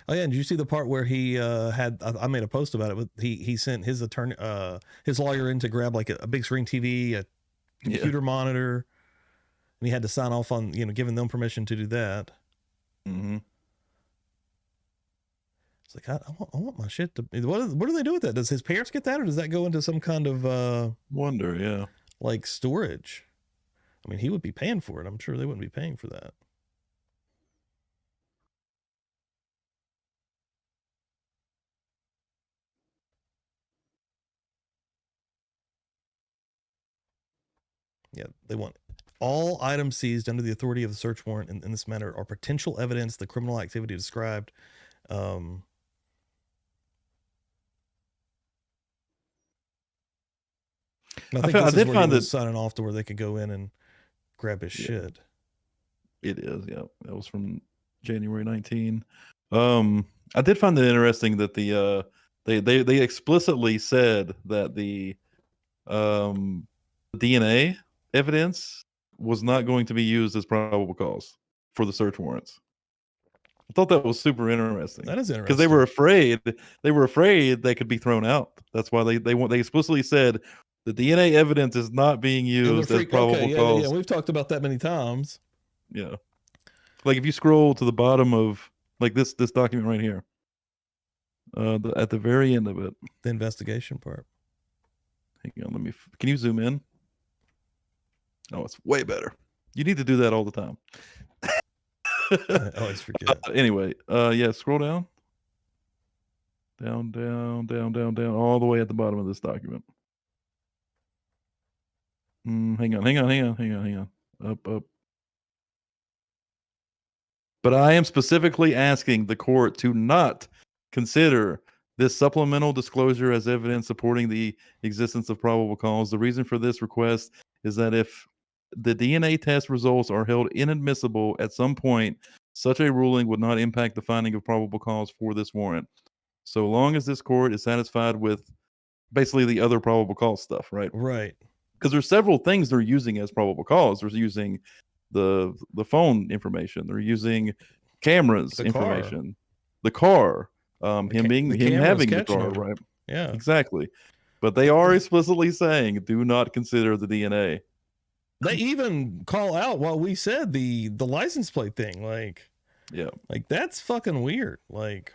Oh yeah, and did you see the part where he had? I made a post about it. But he sent his attorney, his lawyer, in to grab like a big screen TV, a computer monitor, and he had to sign off on giving them permission to do that. Mm-hmm. It's like I want my shit to. What do they do with that? Does his parents get that, or does that go into some kind of wonder? Yeah, like storage. I mean, he would be paying for it. I'm sure they wouldn't be paying for that. Yeah, they want all items seized under the authority of the search warrant in this manner are potential evidence the criminal activity described. I did find that signing off to where they could go in and grab his shit. It is, yeah. That was from January 19. I did find it interesting that the they explicitly said that the DNA evidence was not going to be used as probable cause for the search warrants. I thought that was super interesting. That is interesting. Because they were afraid they could be thrown out. That's why they explicitly said the DNA evidence is not being used as probable cause. Yeah, we've talked about that many times. Yeah. Like if you scroll to the bottom of like this document right here, at the very end of it, the investigation part. Hang on, can you zoom in? Oh, it's way better. You need to do that all the time. I always forget. Anyway, yeah, scroll down. Down, all the way at the bottom of this document. Hang on. Up. But I am specifically asking the court to not consider this supplemental disclosure as evidence supporting the existence of probable cause. The reason for this request is that if the DNA test results are held inadmissible at some point, such a ruling would not impact the finding of probable cause for this warrant. So long as this court is satisfied with basically the other probable cause stuff, right? Right. Because there's several things they're using as probable cause. They're using the phone information. They're using cameras information. The car. Him having the car, right? Yeah. Exactly. But they are explicitly saying do not consider the DNA. They even call out what we said, the license plate thing. Like, yeah. Like that's fucking weird. Like,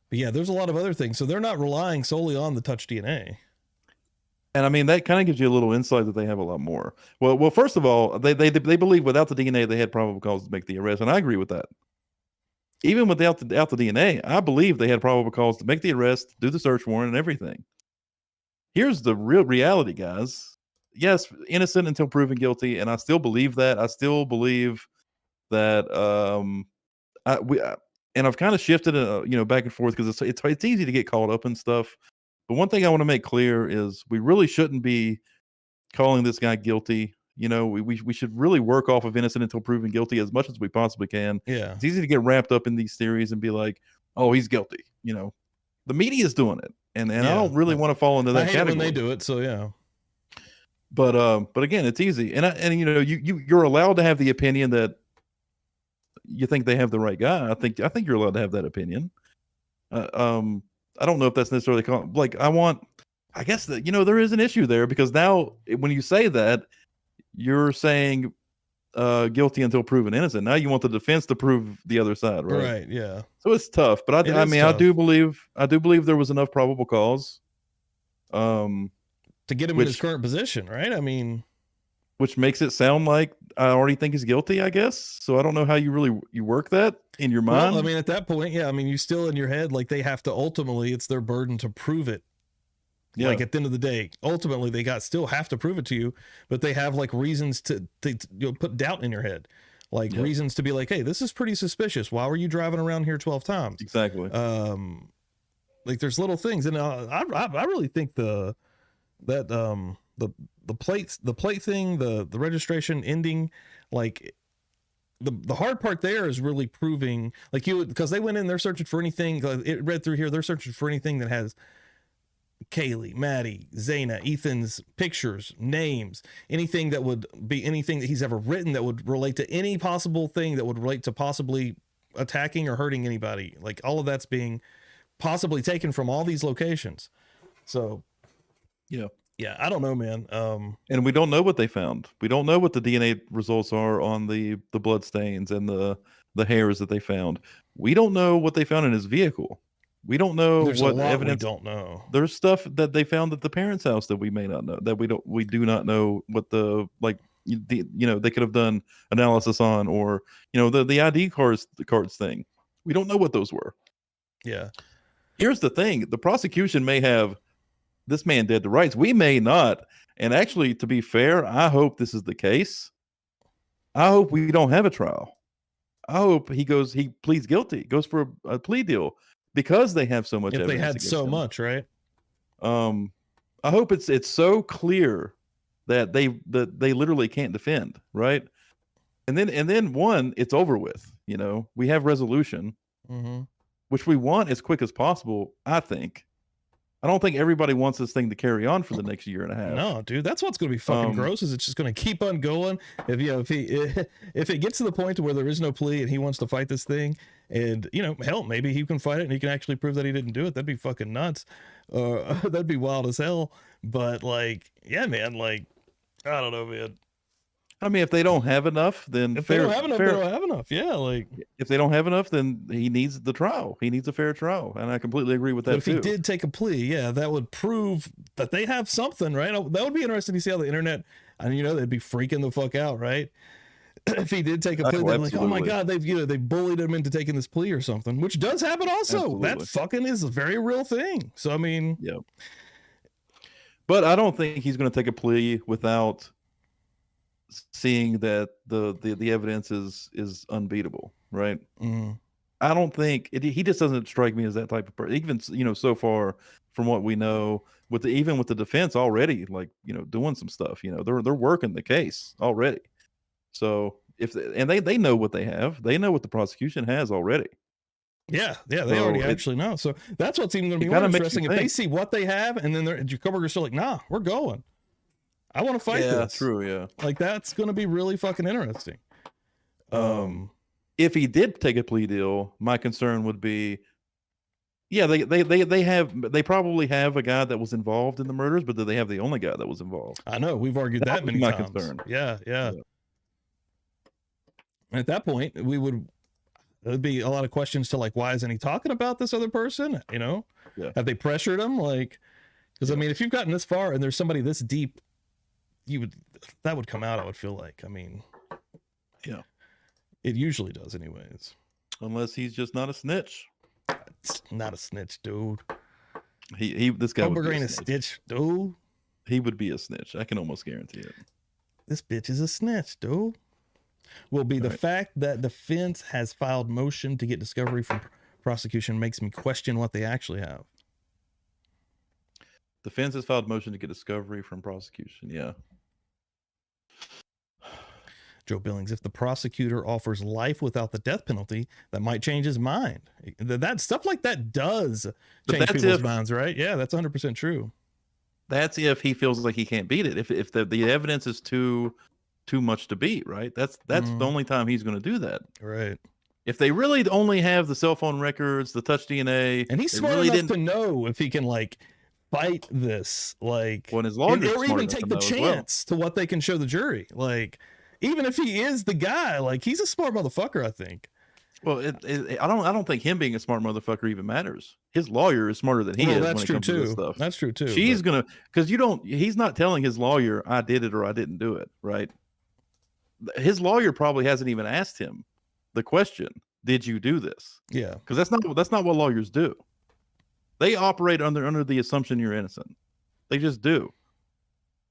but yeah, there's a lot of other things. So they're not relying solely on the touch DNA. And I mean, that kind of gives you a little insight that they have a lot more. Well, first of all, they believe without the DNA, they had probable cause to make the arrest. And I agree with that. Even without the DNA, I believe they had probable cause to make the arrest, do the search warrant and everything. Here's the real reality, guys. Yes, innocent until proven guilty. And I still believe that. I still believe that, and I've kind of shifted, back and forth because it's easy to get caught up in stuff. But one thing I want to make clear is we really shouldn't be calling this guy guilty. We should really work off of innocent until proven guilty as much as we possibly can. Yeah. It's easy to get wrapped up in these theories and be like, oh, he's guilty. The media is doing it. And I don't really want to fall into that category. When they do it, so yeah. But again, it's easy. And you're allowed to have the opinion that you think they have the right guy. I think you're allowed to have that opinion. I don't know if that's necessarily I guess that there is an issue there because now when you say that, you're saying guilty until proven innocent. Now you want the defense to prove the other side, right? Right. Yeah. So it's tough, but I do believe there was enough probable cause to get him in his current position, right? I mean, which makes it sound like I already think he's guilty, I guess. So I don't know how you work that in your mind. Well, I mean, at that point, yeah, I mean, you still in your head, like they have to ultimately, it's their burden to prove it. Yeah. Like at the end of the day, ultimately they still have to prove it to you, but they have like reasons to put doubt in your head, like reasons to be like, hey, this is pretty suspicious. Why were you driving around here 12 times? Exactly. Like there's little things, and I really think the plate thing, the registration ending, like the hard part there is really proving, like because they went in, they're searching for anything. It read through here, they're searching for anything that has Kaylee, Maddie, Zayna, Ethan's pictures, names, anything that would be anything that he's ever written that would relate to any possible thing that would relate to possibly attacking or hurting anybody. Like all of that's being possibly taken from all these locations. So yeah, I don't know, man. And we don't know what they found. We don't know what the DNA results are on the blood stains and the hairs that they found. We don't know what they found in his vehicle. We don't know what evidence. We don't know. There's stuff that they found at the parents' house that we may not know, that we do not know what they could have done analysis on, or the ID cards thing. We don't know what those were. Yeah. Here's the thing: the prosecution may have this man dead to rights. We may not. And actually, to be fair, I hope this is the case. I hope we don't have a trial. I hope he pleads guilty, goes for a plea deal, because they have so much evidence. If they had so much, right? I hope it's so clear that they literally can't defend, right? And then it's over with. We have resolution, which we want as quick as possible. I think. I don't think everybody wants this thing to carry on for the next year and a half. No, dude, that's what's going to be fucking gross. Is it's just going to keep on going. If it gets to the point to where there is no plea and he wants to fight this thing, and hell, maybe he can fight it and he can actually prove that he didn't do it. That'd be fucking nuts. That'd be wild as hell. But like, yeah, man, like, I don't know, man. I mean, if they don't have enough, then they don't have enough. Yeah, like if they don't have enough, then he needs the trial. He needs a fair trial, and I completely agree with that. But if he did take a plea, yeah, that would prove that they have something, right? That would be interesting to see how the internet, and they'd be freaking the fuck out, right? If he did take a plea, they'd be like, oh my god, they bullied him into taking this plea or something, which does happen also. Absolutely. That fucking is a very real thing. So I mean, yeah. But I don't think he's going to take a plea without seeing that the evidence is unbeatable, right? I don't think he just doesn't strike me as that type of person. Even so far from what we know, even with the defense already, like doing some stuff, they're working the case already. So they know what they have, they know what the prosecution has already. Yeah, they already actually know. So that's what's even going to be more interesting if they see what they have, and then Kohberger's still like, nah, we're going. I want to fight this. Yeah, true. Yeah, like that's going to be really fucking interesting. If he did take a plea deal, my concern would be, yeah, they probably have a guy that was involved in the murders, but do they have the only guy that was involved? I know we've argued that many times. Concern. Yeah. At that point, there'd be a lot of questions to like, why isn't he talking about this other person? Have they pressured him? Like, because I mean, if you've gotten this far and there's somebody this deep, that would come out. I would feel like. I mean, yeah, it usually does, anyways. Unless he's just not a snitch. It's not a snitch, dude. This guy Kohberger ain't a snitch, dude. He would be a snitch. I can almost guarantee it. This bitch is a snitch, dude. Will be the fact that defense has filed motion to get discovery from prosecution makes me question what they actually have. Defense has filed motion to get discovery from prosecution. Yeah. Joe Billings, if the prosecutor offers life without the death penalty, that might change his mind. That stuff like that does change people's minds, right? Yeah, that's 100% true. That's if he feels like he can't beat it. If the evidence is too much to beat, right? That's the only time he's going to do that. Right. If they really only have the cell phone records, the touch DNA, and he's smart enough to know if he can like fight this, like, well, his lawyer, or even take the chance to what they can show the jury, like. Even if he is the guy, like he's a smart motherfucker, I think. Well, I don't think him being a smart motherfucker even matters. His lawyer is smarter than he is that's when it true comes to this too. stuff. That's true too. She's gonna, because he's not telling his lawyer I did it or I didn't do it, right? His lawyer probably hasn't even asked him the question, did you do this? Yeah, because that's not what lawyers do. They operate under the assumption you're innocent. They just do.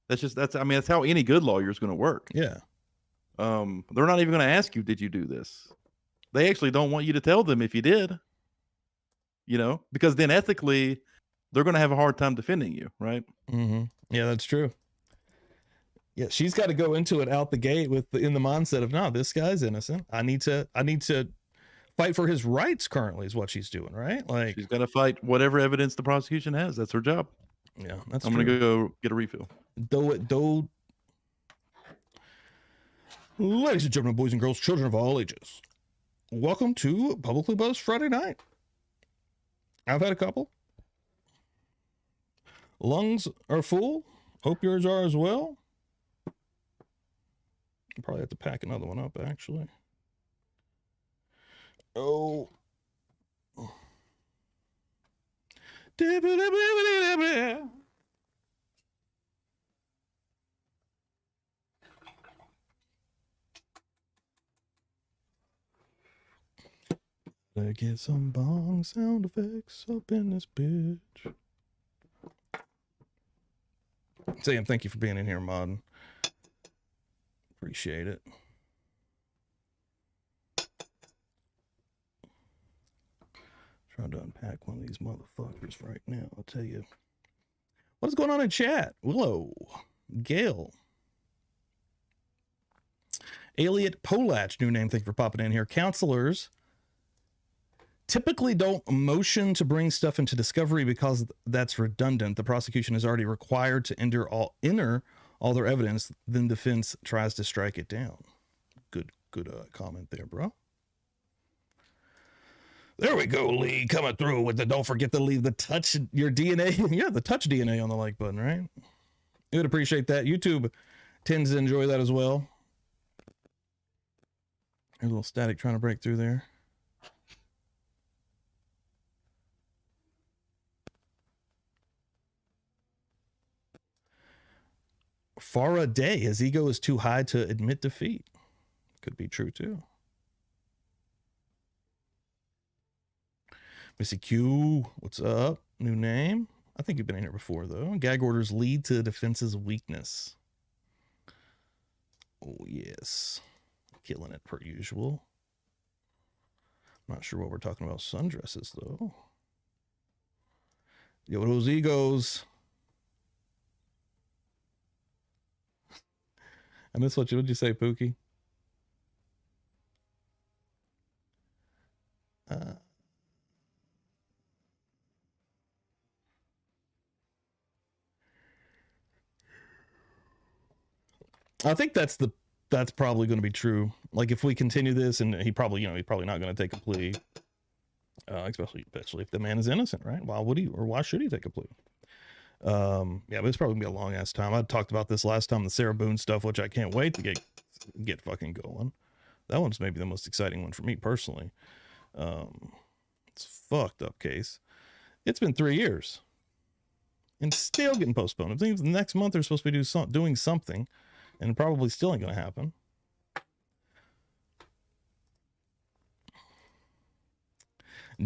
That's how any good lawyer is going to work. Yeah. They're not even going to ask you, did you do this? They actually don't want you to tell them if you did, because then ethically they're going to have a hard time defending you. Right. Mm-hmm. Yeah, that's true. Yeah. She's got to go into it out the gate in the mindset of, no, this guy's innocent. I need to fight for his rights currently is what she's doing. Right. Like she's got to fight whatever evidence the prosecution has. That's her job. Yeah. That's I'm going to go get a refill. Ladies and gentlemen, boys and girls, children of all ages, welcome to Publicly Buzzed Friday night. I've had a couple. Lungs are full. Hope yours are as well. I'll probably have to pack another one up, actually. Oh. Let's get some bong sound effects up in this bitch. Sam, thank you for being in here, Mod. Appreciate it. Trying to unpack one of these motherfuckers right now. I'll tell you. What is going on in chat? Willow, Gail, Elliot Polach, new name. Thank you for popping in here. Counselors typically don't motion to bring stuff into discovery because that's redundant. The prosecution is already required to enter all their evidence. Then defense tries to strike it down. Good comment there, bro. There we go, Lee, coming through with the don't forget to leave the touch your DNA. Yeah, the touch DNA on the like button, right? You would appreciate that. YouTube tends to enjoy that as well. A little static trying to break through there. Farah Day, his ego is too high to admit defeat. Could be true too. Missy Q, what's up? New name. I think you've been in here before though. Gag orders lead to defense's weakness. Oh yes. Killing it per usual. Not sure what we're talking about sundresses though. Yo, those egos. I miss what'd you say, Pookie? I think that's probably going to be true. Like if we continue this, and he probably not going to take a plea, especially if the man is innocent, right? Why would he, or why should he take a plea? Yeah, but it's probably gonna be a long ass time. I talked about this last time, the Sarah Boone stuff, which I can't wait to get fucking going. That one's maybe the most exciting one for me personally. It's a fucked up case. It's been 3 years and still getting postponed. I think the next month they're supposed to be doing something, and it probably still ain't gonna happen.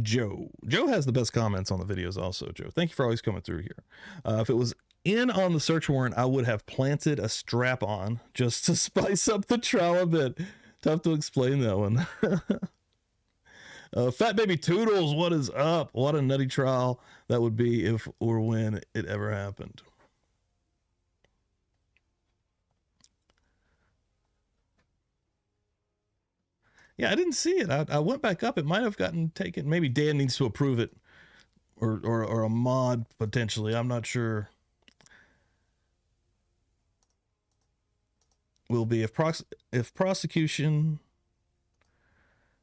Joe has the best comments on the videos also. Joe, thank you for always coming through here. If it was in on the search warrant, I would have planted a strap on just to spice up the trial a bit. Tough to explain that one. Fat Baby Toodles, what is up? What a nutty trial that would be if or when it ever happened. Yeah, I didn't see it. I went back up. It might have gotten taken. Maybe Dan needs to approve it, or a mod potentially. I'm not sure. Will be if prosecution.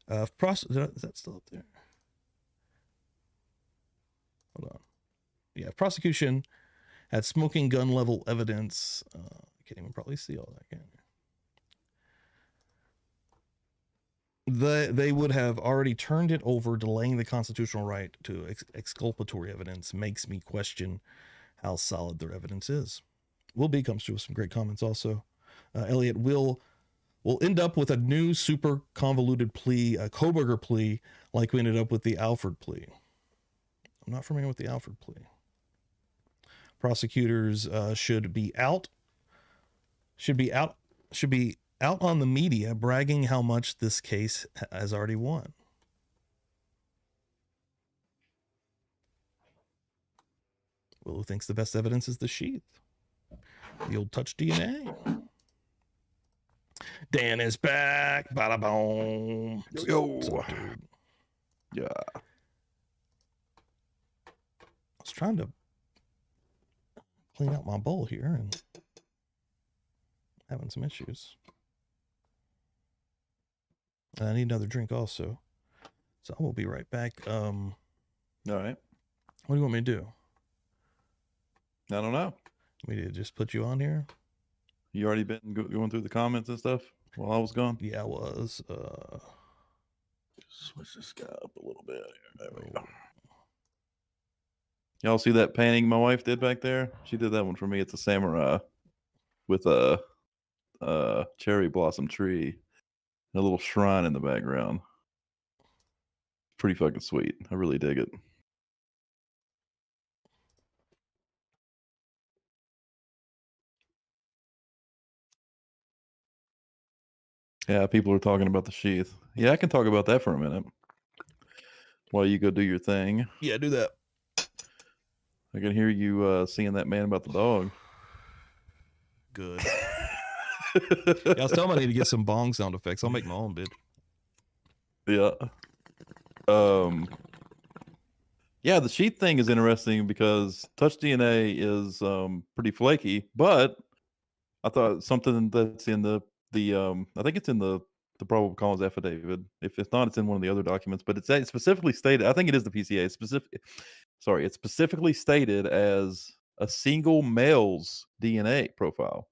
Is that still up there? Hold on. Yeah, if prosecution had smoking gun level evidence. I can't even probably see all that, can you? they would have already turned it over, delaying the constitutional right to exculpatory evidence makes me question how solid their evidence is. Will B comes through with some great comments also. Elliot, we'll end up with a new super convoluted plea, a Kohberger plea, like we ended up with the Alford plea. I'm not familiar with the Alford plea. Prosecutors should be out on the media bragging how much this case has already won. Willow thinks the best evidence is the sheath. The old touch DNA. Dan is back. Bada boom. Yo. Yeah. I was trying to clean out my bowl here and having some issues. I need another drink also. So I will be right back. All right. What do you want me to do? I don't know. Me to just put you on here? You already been going through the comments and stuff while I was gone? Yeah, I was. Switch this guy up a little bit. There we go. Y'all see that painting my wife did back there? She did that one for me. It's a samurai with a cherry blossom tree and a little shrine in the background. Pretty fucking sweet. I really dig it. Yeah, people are talking about the sheath. Yeah, I can talk about that for a minute while you go do your thing. Yeah, do that. I can hear you seeing that man about the dog. Good. Yeah, I was telling him I need to get some bong sound effects. I'll make my own, dude. Yeah. Yeah, the sheath thing is interesting because touch DNA is pretty flaky, but I thought something that's in the I think it's in the probable cause affidavit. If it's not, it's in one of the other documents, but it's specifically stated, I think it is the PCA, it's specifically stated as a single male's DNA profile.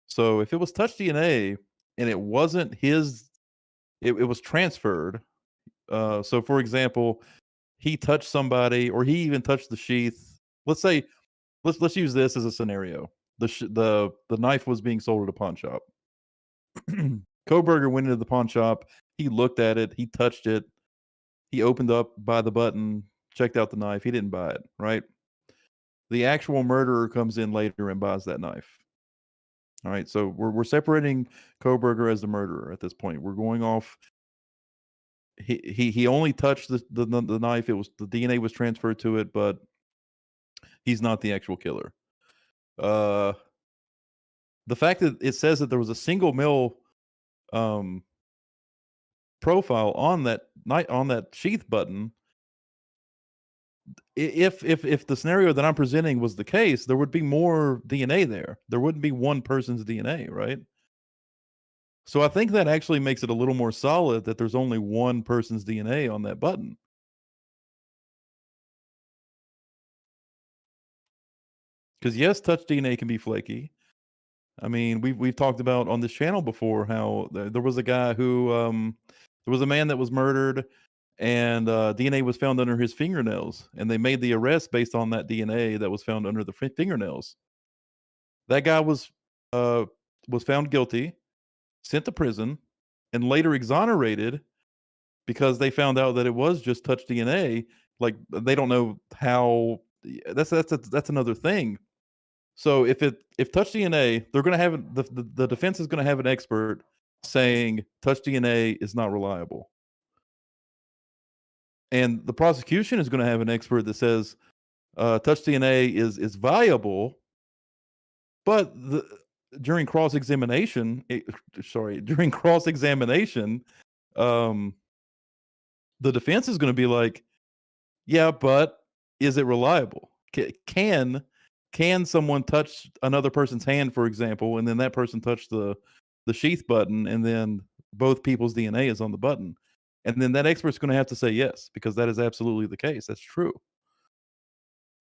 So if it was touch DNA and it wasn't his, it was transferred. So for example, he touched somebody or he even touched the sheath. Let's say, let's use this as a scenario. The knife was being sold at a pawn shop. Kohberger went into the pawn shop. He looked at it. He touched it. He opened up by the button, checked out the knife. He didn't buy it, right? The actual murderer comes in later and buys that knife. All right, so we're separating Kohberger as the murderer at this point. We're going off. He only touched the knife. It was the DNA was transferred to it, but he's not the actual killer. The fact that it says that there was a single male profile on that sheath button, if the scenario that I'm presenting was the case, there would be more DNA there. There wouldn't be one person's DNA, right? So I think that actually makes it a little more solid that there's only one person's DNA on that button. Because yes, touch DNA can be flaky. I mean, we've talked about on this channel before how there was a guy who there was a man that was murdered, and DNA was found under his fingernails, and they made the arrest based on that DNA that was found under the fingernails. That guy was found guilty, sent to prison, and later exonerated because they found out that it was just touch DNA. Like they don't know how. That's another thing. So if touch DNA, they're going to have the defense is going to have an expert saying touch DNA is not reliable, and the prosecution is going to have an expert that says touch DNA is viable, but during cross examination, the defense is going to be like, yeah, but is it reliable? Can someone touch another person's hand, for example, and then that person touched the sheath button, and then both people's DNA is on the button? And then that expert's going to have to say yes, because that is absolutely the case. That's true.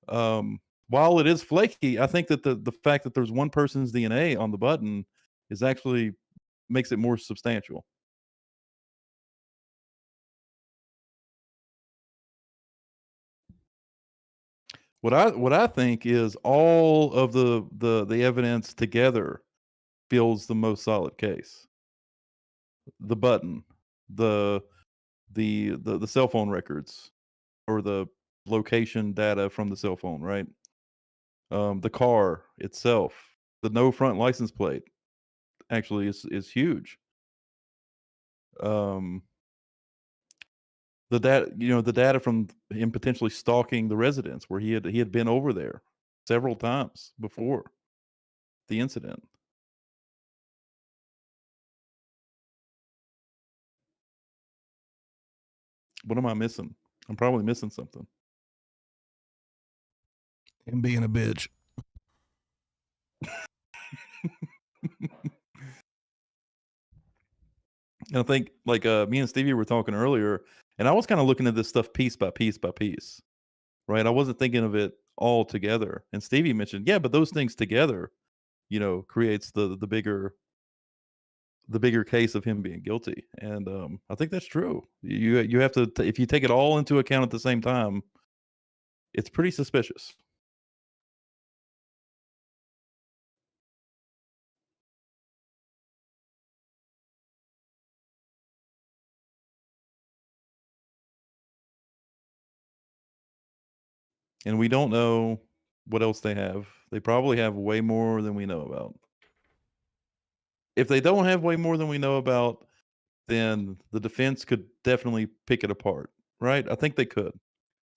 While it is flaky, I think that the fact that there's one person's DNA on the button is actually makes it more substantial. What I think is all of the evidence together builds the most solid case. The button, the cell phone records, or the location data from the cell phone, right? The car itself, the no front license plate, actually is huge. The data from him potentially stalking the residence where he had been over there several times before the incident. What am I missing? I'm probably missing something. Him being a bitch. And I think, like, me and Stevie were talking earlier, and I was kind of looking at this stuff piece by piece by piece, right? I wasn't thinking of it all together. And Stevie mentioned, yeah, but those things together, creates the bigger case of him being guilty. And I think that's true. You have to, if you take it all into account at the same time, it's pretty suspicious. And we don't know what else they have. They probably have way more than we know about. If they don't have way more than we know about, then the defense could definitely pick it apart, right? I think they could.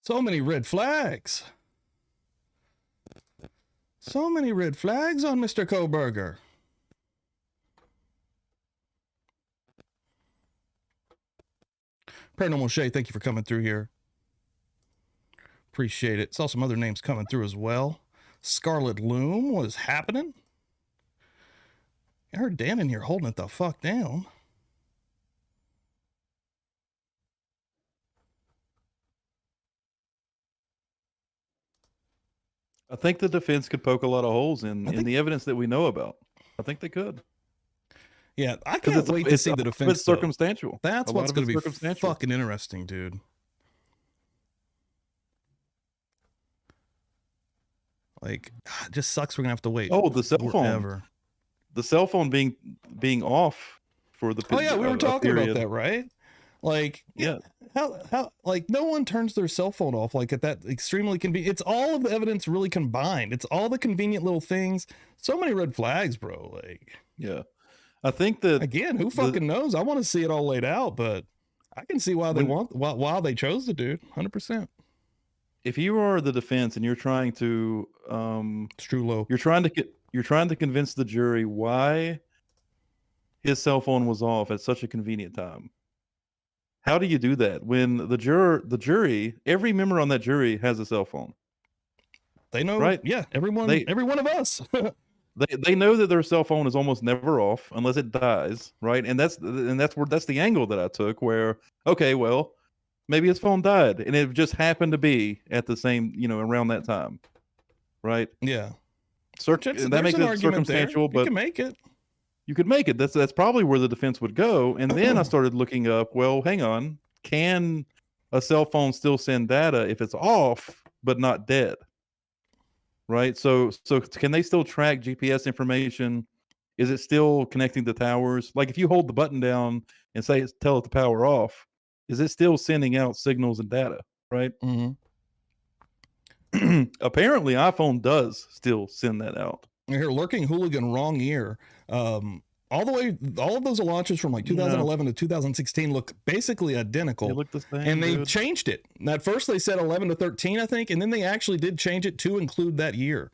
So many red flags. So many red flags on Mr. Kohberger. Paranormal Shay, thank you for coming through here. Appreciate it. Saw some other names coming through as well. Scarlet Loom, what is happening? I heard Dan in here holding it the fuck down. I think the defense could poke a lot of holes in the evidence that we know about. I think they could. Yeah, I can't wait to see the defense. It's circumstantial. That's what's going to be fucking interesting, dude. Like, it just sucks we're going to have to wait. Oh, the cell phone. The cell phone being off for the period. Oh, yeah, we were talking about that, right? Like, yeah, how like no one turns their cell phone off like at that extremely convenient. It's all of the evidence really combined. It's all the convenient little things. So many red flags, bro. Like, yeah, I think that again, who fucking knows? I want to see it all laid out, but I can see why why they chose to do 100%. If you are the defense and you're trying to, it's true low. You're trying to convince the jury why his cell phone was off at such a convenient time. How do you do that when the jury, every member on that jury has a cell phone? They know, right? Yeah, every one of us. they know that their cell phone is almost never off unless it dies, right? And that's the angle that I took. Where, okay, well, maybe his phone died and it just happened to be at the same, around that time, right? Yeah, that makes it circumstantial, but you can make it. You could make it. That's probably where the defense would go. And then I started looking up, well, hang on, can a cell phone still send data if it's off but not dead? Right? So can they still track GPS information? Is it still connecting to towers? Like if you hold the button down and tell it to power off, is it still sending out signals and data? Right? Mm-hmm. Apparently iPhone does still send that out. Here, Lurking Hooligan, wrong year. All of those launches from like 2011 to 2016 look basically identical. They look the same, and they changed it. At first they said 11 to 13, I think, and then they actually did change it to include that year.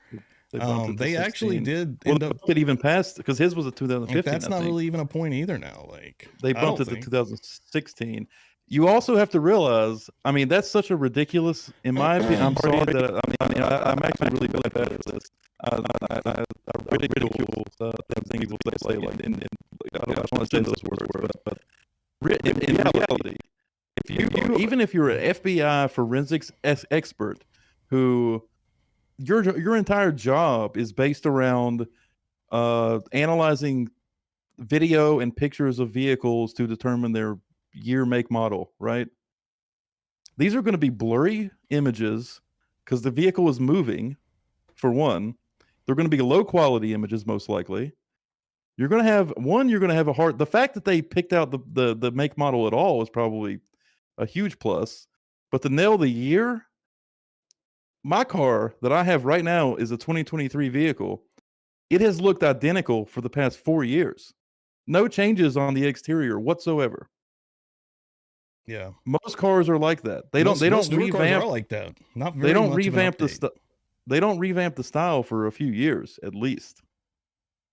They actually did. Well, it even passed because his was a 2015. That's not really even a point either now. Like they bumped it to 2016. You also have to realize, I mean, that's such a ridiculous, in my opinion. I'm sorry that I'm actually really bad at this. I ridicule things people say like, and I don't want to say those words, but in reality, even if you're an FBI forensics expert, who your entire job is based around analyzing video and pictures of vehicles to determine their year, make, model, right? These are going to be blurry images because the vehicle is moving. For one, they're going to be low quality images most likely. You're going to have a hard. The fact that they picked out the make model at all is probably a huge plus. But to nail the year, my car that I have right now is a 2023 vehicle. It has looked identical for the past 4 years. No changes on the exterior whatsoever. Yeah. Most cars are like that. They don't newer cars revamp are like that. Not very they don't much of an revamp the update. they don't revamp the style for a few years at least.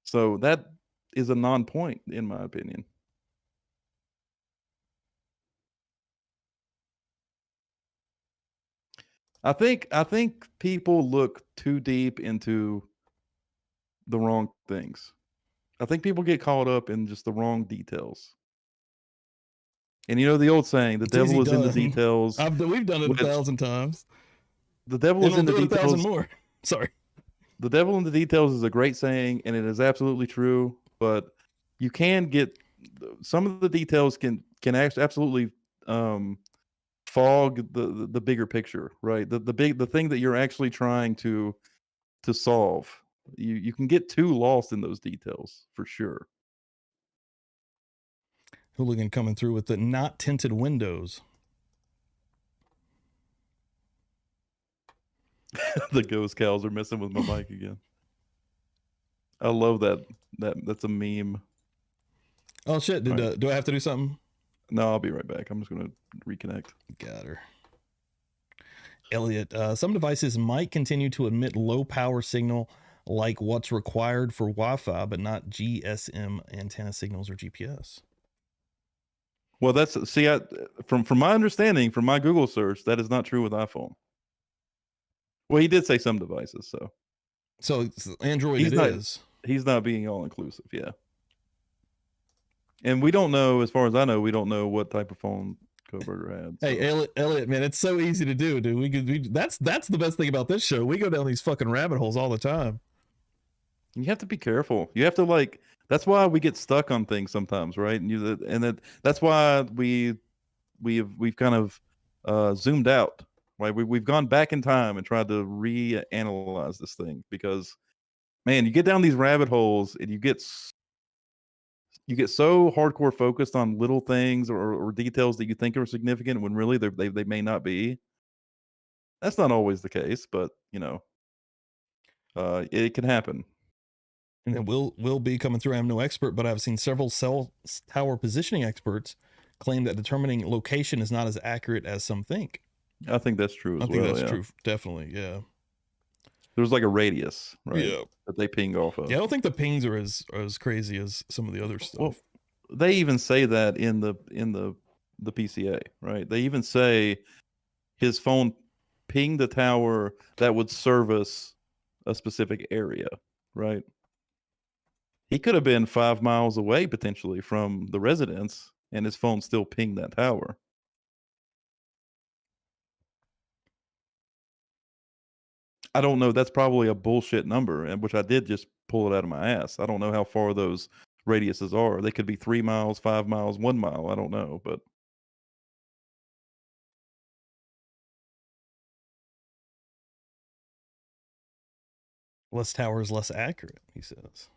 So that is a non-point in my opinion. I think people look too deep into the wrong things. I think people get caught up in just the wrong details. And you know the old saying, the It's easy devil is in the done. details. We've done it 1,000 times. The devil And is in the we'll do it 1,000 details. more. Sorry. The devil in the details is a great saying, and it is absolutely true. But you can get some of the details can absolutely fog the bigger picture, right? The thing that you're actually trying to solve. You can get too lost in those details for sure. Hooligan coming through with the not tinted windows. The ghost cows are messing with my mic again. I love that. That's a meme. Oh shit! Do I have to do something? No, I'll be right back. I'm just gonna reconnect. Got her. Elliot, some devices might continue to emit low power signal like what's required for Wi-Fi, but not GSM antenna signals or GPS. Well, from my understanding, from my Google search, that is not true with iPhone. Well, he did say some devices, so Android he's not being all inclusive, yeah. And we don't know, as far as I know, we don't know what type of phone Kohberger had. So. Hey, Elliot, man, it's so easy to do, dude. That's the best thing about this show. We go down these fucking rabbit holes all the time. You have to be careful. You have to that's why we get stuck on things sometimes, right? And that's why we've kind of zoomed out. Right? We've gone back in time and tried to reanalyze this thing because, man, you get down these rabbit holes and you get so hardcore focused on little things or details that you think are significant when really they may not be. That's not always the case, but it can happen. And then will be coming through. I'm no expert, but I've seen several cell tower positioning experts claim that determining location is not as accurate as some think. I think that's true as well. I think that's true. Definitely. Yeah. There's like a radius, right? Yeah. That they ping off of. Yeah. I don't think the pings are as crazy as some of the other stuff. Well, they even say that in the PCA, right? They even say his phone pinged the tower that would service a specific area, right? He could have been 5 miles away potentially from the residence and his phone still pinged that tower. I don't know. That's probably a bullshit number, and which I did just pull it out of my ass. I don't know how far those radiuses are. They could be 3 miles, 5 miles, 1 mile. I don't know, but less towers, less accurate, he says.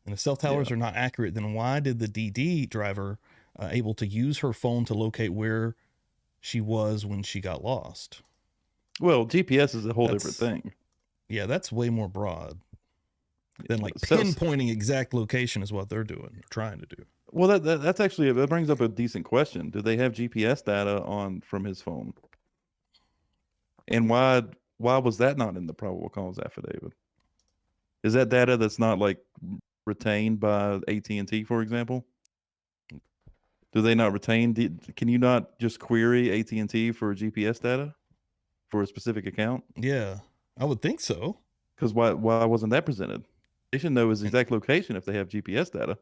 And if cell towers are not accurate, then why did the DD driver able to use her phone to locate where she was when she got lost? Well, GPS is a whole different thing. Yeah, that's way more broad than pinpointing exact location is what they're doing, or trying to do. Well, that's actually, that brings up a decent question. Do they have GPS data from his phone? And why was that not in the probable cause affidavit? Is that data that's not retained by AT&T, for example? Do they not retain? Can you not just query AT&T for GPS data for a specific account? Yeah, I would think so. Because why wasn't that presented? They should know his exact location if they have GPS data.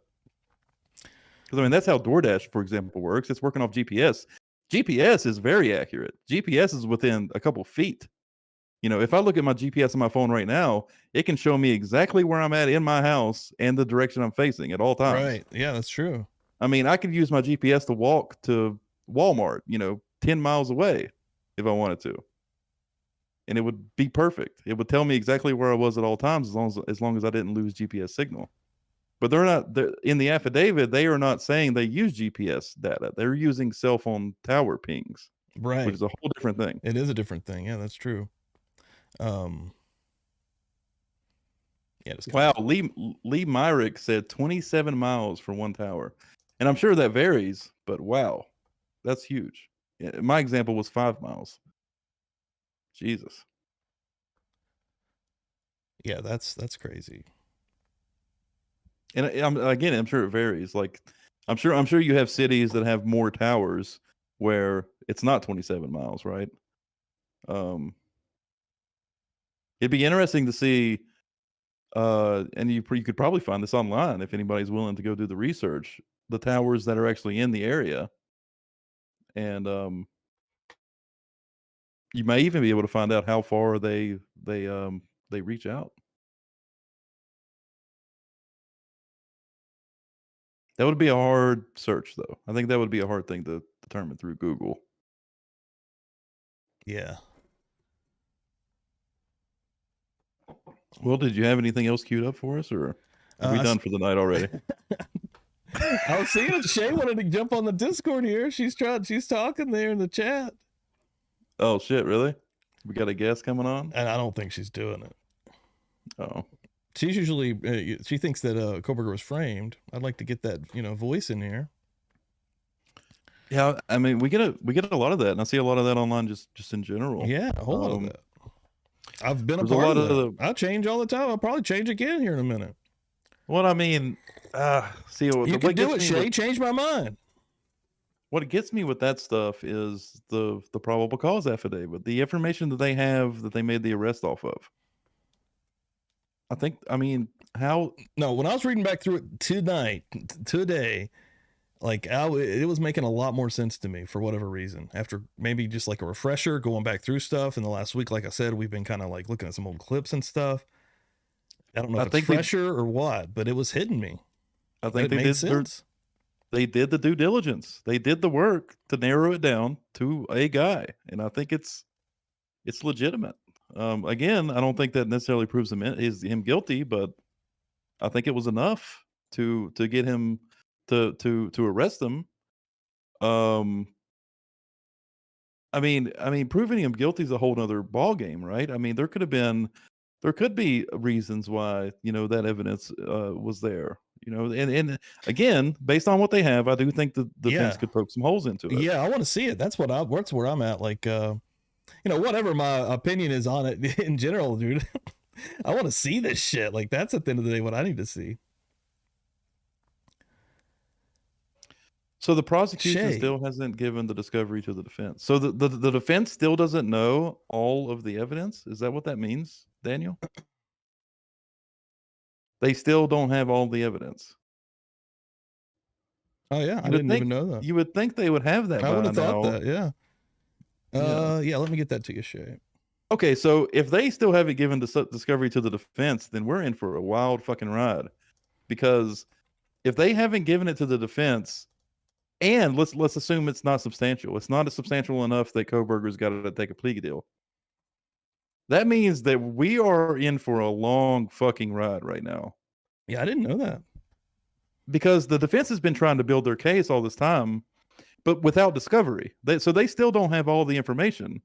Because that's how DoorDash, for example, works. It's working off GPS. GPS is very accurate. GPS is within a couple feet. If I look at my GPS on my phone right now, it can show me exactly where I'm at in my house and the direction I'm facing at all times. Right. Yeah, that's true. I could use my GPS to walk to Walmart, 10 miles away if I wanted to. and it would be perfect. It would tell me exactly where I was at all times, as long as I didn't lose GPS signal. But they're in the affidavit. They are not saying they use GPS data. They're using cell phone tower pings, Right. which is a whole different thing. It is a different thing. Yeah, that's true. Yeah. Wow. Lee Myrick said 27 miles for one tower, and I'm sure that varies. But wow, that's huge. Yeah, my example was 5 miles. Jesus. Yeah, that's crazy. And I'm sure it varies. Like, I'm sure you have cities that have more towers where it's not 27 miles, right? It'd be interesting to see, and you could probably find this online if anybody's willing to go do the research. The towers that are actually in the area, and you may even be able to find out how far they reach out. That would be a hard search, though. I think that would be a hard thing to determine through Google. Yeah. Well, did you have anything else queued up for us, or are we done for the night already? I was seeing if Shay wanted to jump on the Discord here. She's talking there in the chat. Oh shit, really? We got a guest coming on? And I don't think she's doing it. Oh. She's usually she thinks that Kohberger was framed. I'd like to get that, voice in here. Yeah, I mean, we get a lot of that, and I see a lot of that online just in general. Yeah, a whole lot of that. I've been a there's a part lot of that. I change all the time. I'll probably change again here in a minute. Well, I mean, see, you can do it, Shay. Change my mind. What gets me with that stuff is the probable cause affidavit, the information that they have that they made the arrest off of. How? No, when I was reading back through it today, like it was making a lot more sense to me for whatever reason. After maybe just like a refresher, going back through stuff in the last week, like I said, we've been kind of like looking at some old clips and stuff. I don't know if it's fresher or what, but it was hitting me. I think they made sense. They did the due diligence. They did the work to narrow it down to a guy, and I think it's legitimate. Again, I don't think that necessarily proves him guilty, but I think it was enough to get him to arrest him. I mean, proving him guilty is a whole nother ball game, right? I mean, there could be reasons why that evidence was there. And again, based on what they have, I do think the defense could poke some holes into it. Yeah, I want to see it. That's where I'm at. Like, whatever my opinion is on it in general, dude, I want to see this shit. Like, that's at the end of the day what I need to see. So the prosecution still hasn't given the discovery to the defense. So the defense still doesn't know all of the evidence. Is that what that means, Daniel? They still don't have all the evidence. Oh yeah, I didn't even know that. You would think they would have that. I would have thought that. Yeah. Yeah. Let me get that to you, Shay. Okay, so if they still haven't given the discovery to the defense, then we're in for a wild fucking ride. Because if they haven't given it to the defense, and let's assume it's not substantial. It's not substantial enough that Kohberger's got to take a plea deal. That means that we are in for a long fucking ride right now. Yeah, I didn't know that. Because the defense has been trying to build their case all this time, but without discovery. So they still don't have all the information.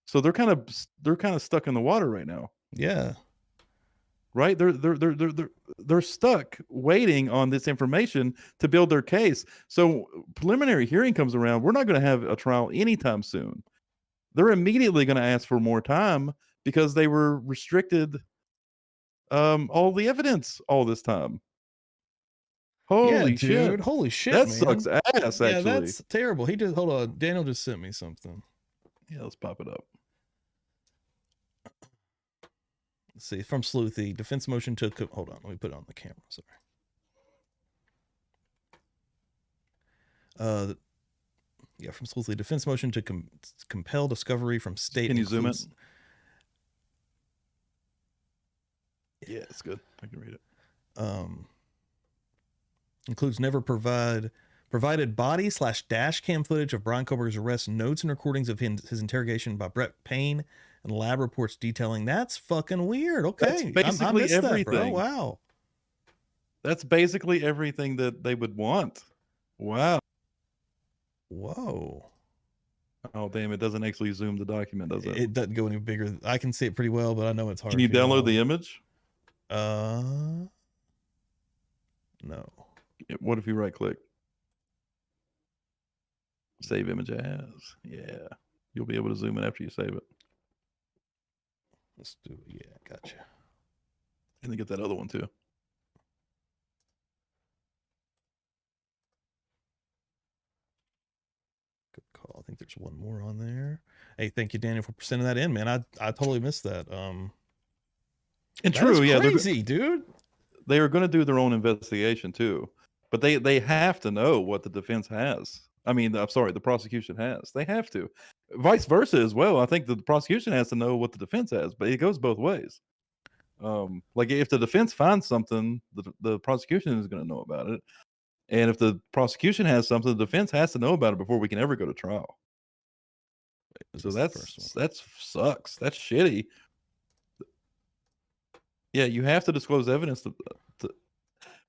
So they're kind of stuck in the water right now. Yeah. Right? They're stuck waiting on this information to build their case. So preliminary hearing comes around. We're not going to have a trial anytime soon. They're immediately going to ask for more time because they were restricted all the evidence all this time. Holy shit. Dude. Holy shit, that man. Sucks ass, actually. Yeah, that's terrible. Hold on. Daniel just sent me something. Yeah, let's pop it up. Let's see. From Sleuthy. Defense motion to... Hold on. Let me put it on the camera. Sorry. Yeah, from Sleuthy. Defense motion to compel discovery from state... Can you zoom it? Yeah, it's good. I can read it. Includes never provided body/dash cam footage of Bryan Kohberger's arrest, notes and recordings of his interrogation by Brett Payne, and lab reports detailing. That's fucking weird. Okay. That's I missed basically that, bro. everything. Wow. That's basically everything that they would want. Wow. Whoa. Oh, damn. It doesn't actually zoom the document, does it? It doesn't go any bigger. I can see it pretty well, but I know it's hard. Can you to download the image? No. What if you right click? Save image as. Yeah. You'll be able to zoom in after you save it. Let's do it. Yeah, gotcha. And then get that other one too. Good call. I think there's one more on there. Hey, thank you, Daniel, for sending that in, man. I totally missed that. And that true, is yeah. crazy, dude. They are going to do their own investigation too, but they have to know what the defense has. I mean, I'm sorry, the prosecution has. They have to. Vice versa as well. I think the prosecution has to know what the defense has, but it goes both ways. Like if the defense finds something, the prosecution is going to know about it. And if the prosecution has something, the defense has to know about it before we can ever go to trial. So that sucks. That's shitty. Yeah, you have to disclose evidence.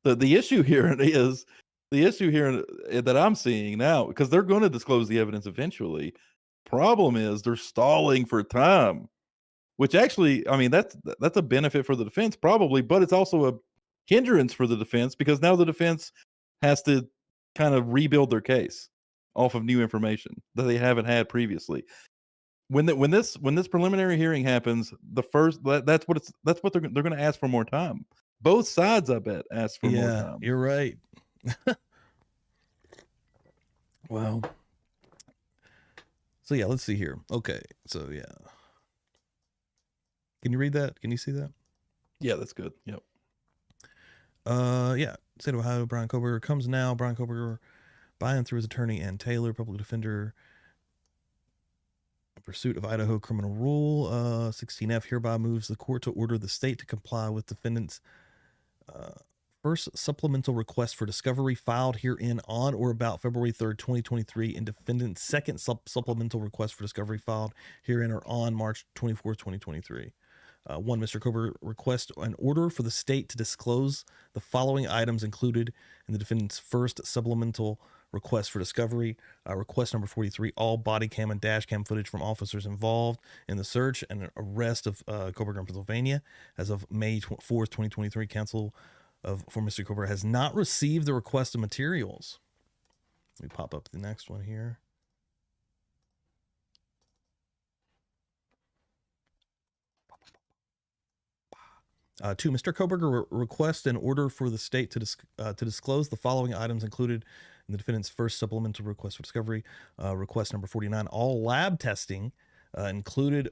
The issue here is that I'm seeing now, because they're going to disclose the evidence eventually. Problem is they're stalling for time, which actually, I mean, that's a benefit for the defense probably, but it's also a hindrance for the defense because now the defense has to kind of rebuild their case off of new information that they haven't had previously. When this preliminary hearing happens, that's what they're going to ask for more time. Both sides, I bet, ask for more time. You're right. Wow. So yeah, let's see here. Okay, so yeah. Can you read that? Can you see that? Yeah, that's good. Yep. Yeah. State of Ohio, Bryan Kohberger comes now. Bryan Kohberger, by and through his attorney and Taylor, public defender, in pursuit of Idaho criminal rule 16F, hereby moves the court to order the state to comply with defendant's first supplemental request for discovery filed herein on or about February 3rd, 2023, and defendant's second supplemental request for discovery filed herein or on March 24th, 2023. One, Mr. Kohberger requests an order for the state to disclose the following items included in the defendant's first supplemental request for discovery. Request number 43, all body cam and dash cam footage from officers involved in the search and arrest of Kohberger in Pennsylvania. As of May 4th, 2023, counsel for Mr. Kohberger has not received the requested materials. Let me pop up the next one here. 2, Mr. Kohberger requests an order for the state to disclose the following items included in the defendant's first supplemental request for discovery. Request number 49, all lab testing included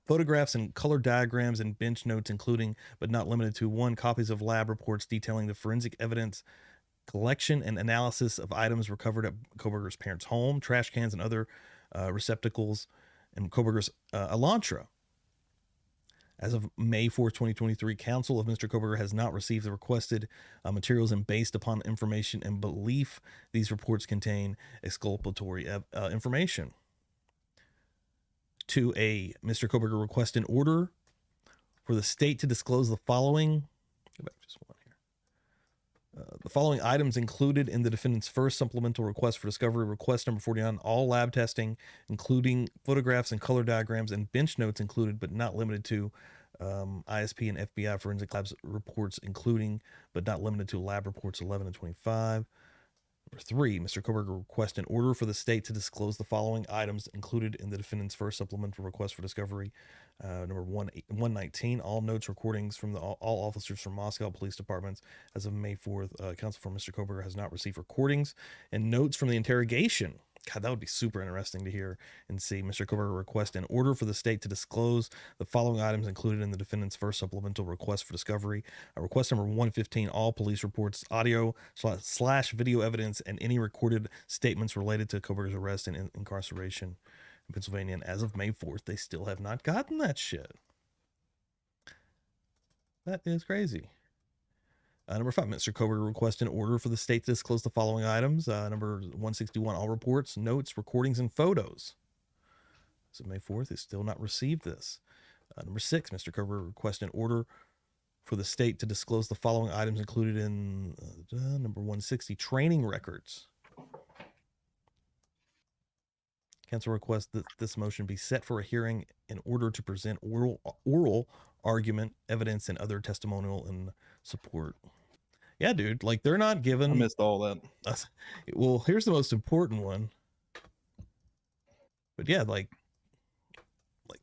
photographs and color diagrams and bench notes, including but not limited to 1, copies of lab reports detailing the forensic evidence collection and analysis of items recovered at Kohberger's parents' home, trash cans and other receptacles, and Kohberger's Elantra. As of May 4th, 2023, counsel of Mr. Kohberger has not received the requested materials, and based upon information and belief, these reports contain exculpatory information. 2A, Mr. Kohberger requests an order for the state to disclose the following. Go back just one here. The following items included in the defendant's first supplemental request for discovery. Request number 49, all lab testing, including photographs and color diagrams and bench notes included, but not limited to ISP and FBI forensic labs reports, including, but not limited to lab reports 11 and 25. Number 3, Mr. Kohberger requests an order for the state to disclose the following items included in the defendant's first supplemental request for discovery. Number 119, all notes, recordings from all officers from Moscow police departments. As of May 4th, counsel for Mr. Kohberger has not received recordings and notes from the interrogation. God, that would be super interesting to hear and see. Mr. Kohberger requests an order for the state to disclose the following items included in the defendant's first supplemental request for discovery. Request number 115, all police reports, audio / video evidence, and any recorded statements related to Kohberger's arrest and incarceration in Pennsylvania. And as of May 4th, they still have not gotten that shit. That is crazy. Number 5, Mr. Kohberger requests an order for the state to disclose the following items. Number 161, all reports, notes, recordings, and photos. So May 4th, has still not received this. Number 6, Mr. Kohberger requests an order for the state to disclose the following items included in number 160, training records. Council requests that this motion be set for a hearing in order to present oral argument, evidence, and other testimonial and support. Yeah, dude, like they're not given. I missed all that. Well, here's the most important one. But yeah, like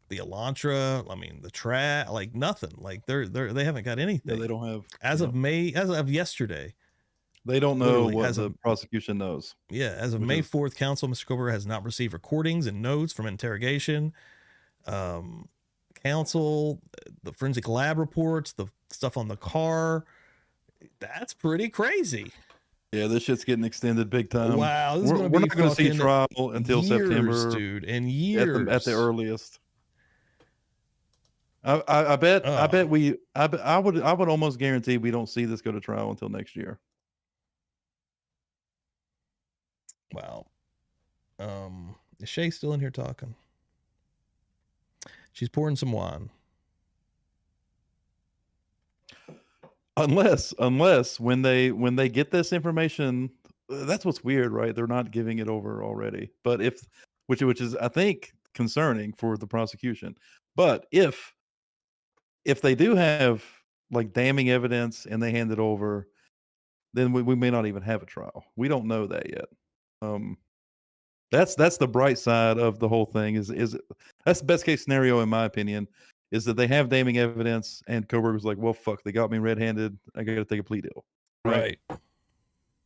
the Elantra, I mean the track, like nothing. Like they haven't got anything. Yeah, they don't have as of yesterday. They don't know Literally, what the prosecution knows. Yeah, as of May 4th, counsel, Mr. Kohberger has not received recordings and notes from interrogation. Counsel, the forensic lab reports, the stuff on the car. That's pretty crazy. Yeah, this shit's getting extended big time. Wow, this is we're not going to see trial until September, dude, and years at the earliest. I bet I would almost guarantee we don't see this go to trial until next year. Wow. Is Shay still in here talking? She's pouring some wine. Unless when they get this information, that's what's weird, right? They're not giving it over already. But which is I think concerning for the prosecution. But if they do have like damning evidence and they hand it over, then we may not even have a trial. We don't know that yet. That's the bright side of the whole thing. Is that's the best case scenario in my opinion. Is that they have damning evidence and Kohberger was like, well, fuck, they got me red-handed. I got to take a plea deal. Right.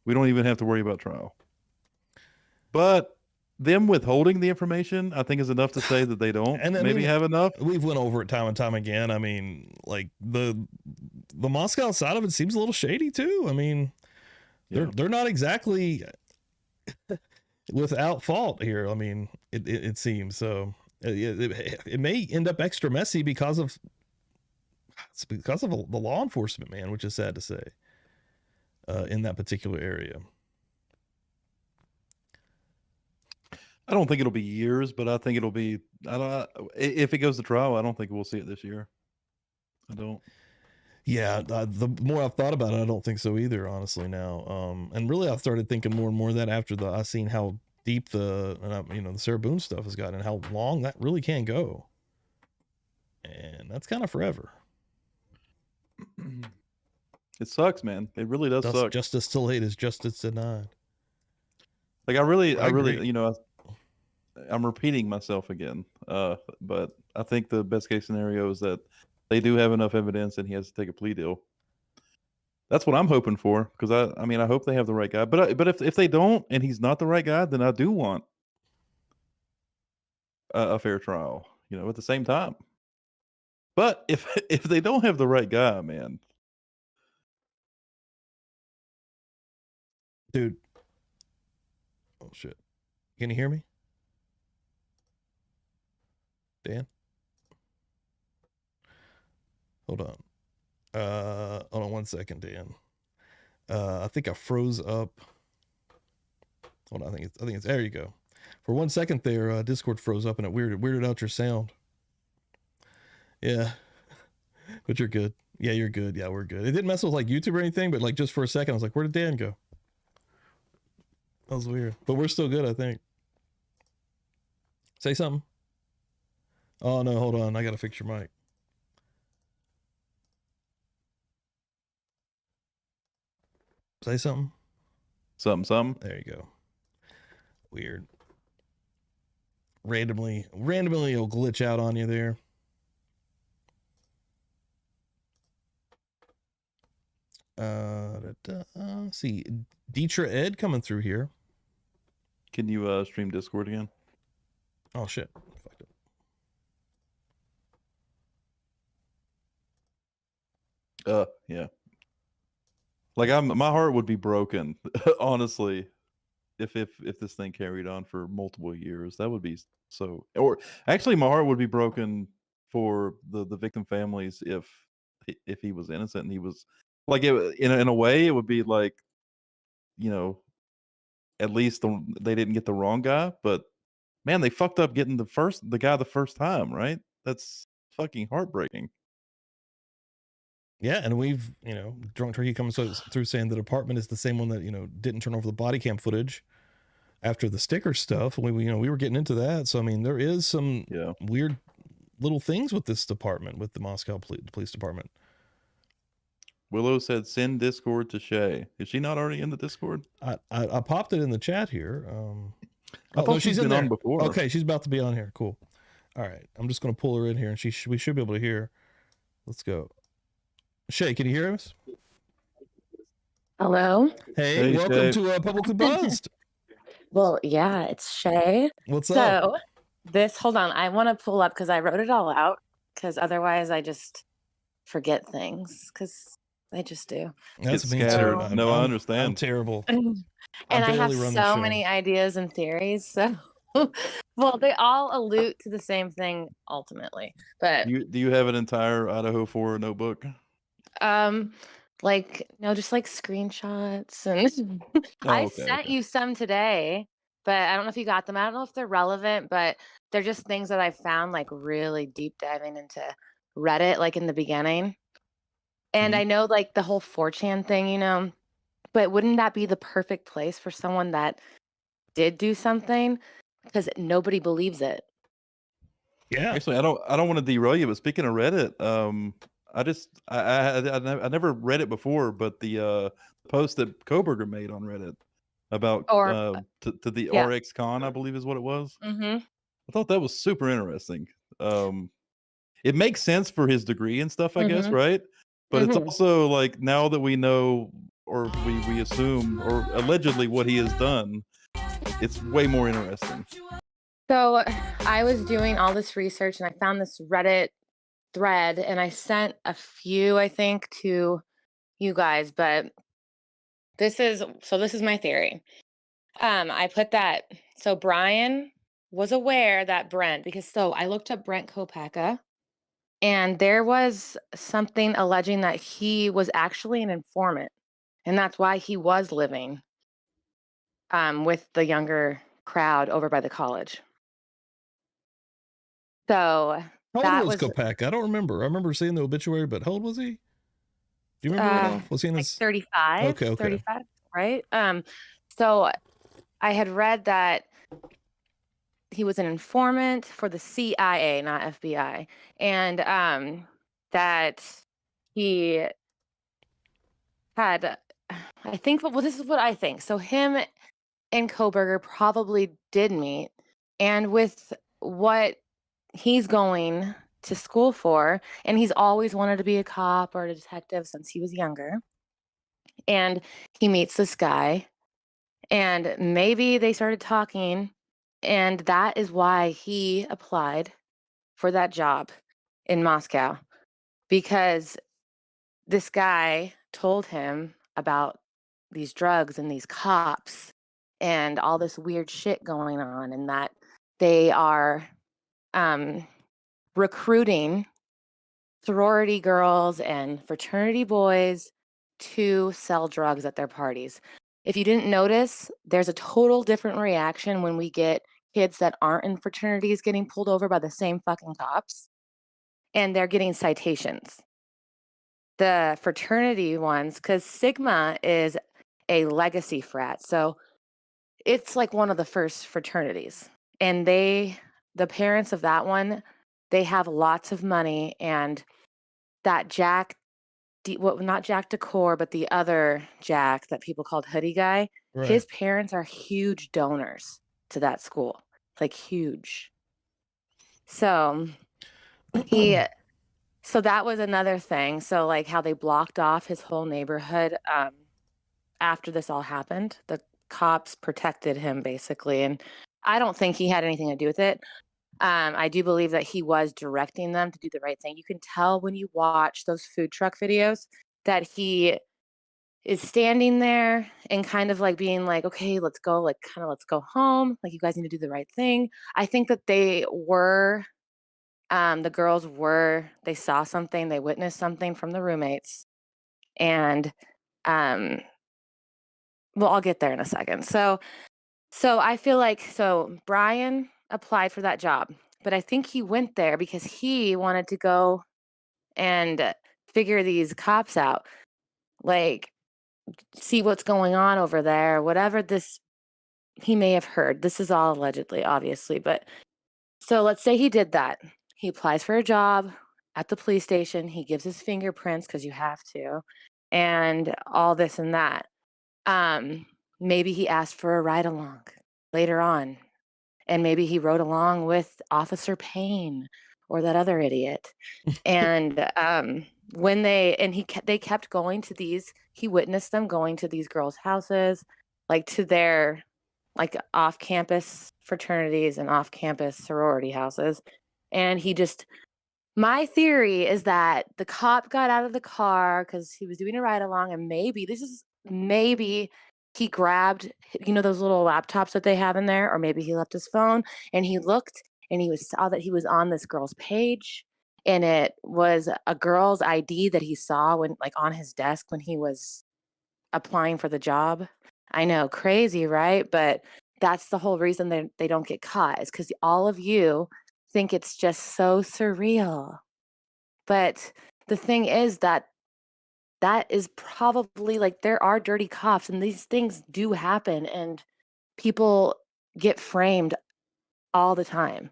We don't even have to worry about trial. But them withholding the information, I think, is enough to say that they don't have enough. We've went over it time and time again. I mean, like the Moscow side of it seems a little shady too. I mean, they're not exactly without fault here. I mean, it seems so. It may end up extra messy because of the law enforcement, man, which is sad to say, in that particular area. I don't think it'll be years, but I think it'll be. If it goes to trial, I don't think we'll see it this year. I don't. Yeah, the more I've thought about it, I don't think so either, honestly. Now, and really, I've started thinking more and more of that after I've seen how deep the Sarah Boone stuff has gotten and how long that really can go, and that's kind of forever. It sucks, man. It really does suck. Justice delayed is justice denied. Like I really, I'm repeating myself again. But I think the best case scenario is that they do have enough evidence and he has to take a plea deal. That's what I'm hoping for, because I hope they have the right guy. But if they don't and he's not the right guy, then I do want a fair trial, at the same time. But if they don't have the right guy, man, dude, oh shit, can you hear me, Dan? Hold on. Hold on 1 second, Dan. I think I froze up. Hold on, I think it's there you go. For 1 second there, Discord froze up and it weirded out your sound. Yeah. But you're good. Yeah, you're good. Yeah, we're good. It didn't mess with like YouTube or anything, but like just for a second, I was like, where did Dan go? That was weird. But we're still good, I think. Say something. Oh no, hold on. I gotta fix your mic. Say something. Something. There you go. Weird. Randomly it'll glitch out on you there. See, Deetra Ed coming through here. Can you stream Discord again? Oh shit. Fucked up. Yeah. Like my heart would be broken, honestly, if this thing carried on for multiple years. That would be so. Or actually, my heart would be broken for the victim families if he was innocent and he was like in a way it would be like, at least they didn't get the wrong guy, but man, they fucked up getting the guy the first time, right? That's fucking heartbreaking. Yeah, and we've, Drunk Turkey comes through saying the department is the same one that, didn't turn over the body cam footage after the sticker stuff. We were getting into that. So, I mean, there is some weird little things with this department, with the Moscow Police Department. Willow said, send Discord to Shay. Is she not already in the Discord? I popped it in the chat here. I thought she's been on before. Okay, she's about to be on here. Cool. All right, I'm just going to pull her in here, and we should be able to hear. Let's go. Shay, can you hear us? Hello. Hey, welcome to Publicly Buzzed. Well, yeah, it's Shay. What's up? So hold on, I want to pull up because I wrote it all out, because otherwise I just forget things, because I just do. That's me scattered. too. No, I understand. I'm terrible. And I have so many ideas and theories. So, well, they all allude to the same thing ultimately. But do you have an entire Idaho 4 notebook? Just like screenshots, and I sent you some today, but I don't know if you got them. I don't know if they're relevant, but they're just things that I found, like really deep diving into Reddit, like in the beginning. And I know, like, the whole 4chan thing, but wouldn't that be the perfect place for someone that did do something? Because nobody believes it. Yeah. Actually, I don't want to derail you, but speaking of Reddit, I never read it before, but the post that Kohberger made on Reddit about to the RX Con, I believe is what it was. Mm-hmm. I thought that was super interesting. It makes sense for his degree and stuff, I guess, right? But it's also like, now that we know, or we assume, or allegedly what he has done, it's way more interesting. So I was doing all this research and I found this Reddit thread, and I sent a few, I think, to you guys, but this is my theory. I put that, so Bryan was aware that I looked up Bryan Kohberger, and there was something alleging that he was actually an informant, and that's why he was living with the younger crowd over by the college. So how old was Kohberger? I don't remember. I remember seeing the obituary, but how old was he? Do you remember at all? Was he in his 35? Okay. 35, right? So I had read that he was an informant for the CIA, not FBI, and that he had, I think, well, this is what I think. So him and Kohberger probably did meet, and with what he's going to school for, and he's always wanted to be a cop or a detective since he was younger, and he meets this guy, and maybe they started talking, and that is why he applied for that job in Moscow, because this guy told him about these drugs and these cops and all this weird shit going on, and that they are recruiting sorority girls and fraternity boys to sell drugs at their parties. If you didn't notice, there's a total different reaction when we get kids that aren't in fraternities getting pulled over by the same fucking cops, and they're getting citations. The fraternity ones, because Sigma is a legacy frat, so it's like one of the first fraternities, and the parents of that one, they have lots of money, and that not Jack Decor, but the other Jack that people called Hoodie Guy, his parents are huge donors to that school, like huge. So so that was another thing. So like how they blocked off his whole neighborhood after this all happened, the cops protected him basically, and I don't think he had anything to do with it. I do believe that he was directing them to do the right thing. You can tell when you watch those food truck videos that he is standing there and kind of like being like, okay, let's go, like kind of let's go home. Like, you guys need to do the right thing. I think that they were, the girls were, they saw something, they witnessed something from the roommates. And, well, I'll get there in a second. So I feel like, so Bryan applied for that job, but I think he went there because he wanted to go and figure these cops out, like see what's going on over there, whatever this he may have heard. This is all allegedly, obviously, but so let's say he did that. He applies for a job at the police station. He gives his fingerprints because you have to, and all this and that. Maybe he asked for a ride along later on, and maybe he rode along with Officer Payne or that other idiot. And when they kept going to these, he witnessed them going to these girls' houses, like to their like off-campus fraternities and off-campus sorority houses. And my theory is that the cop got out of the car because he was doing a ride along, and maybe he grabbed, those little laptops that they have in there, or maybe he left his phone and he looked and saw that he was on this girl's page, and it was a girl's ID that he saw when like on his desk when he was applying for the job. I know, crazy, right? But that's the whole reason they don't get caught, is because all of you think it's just so surreal. But the thing is that is probably like there are dirty cops and these things do happen and people get framed all the time.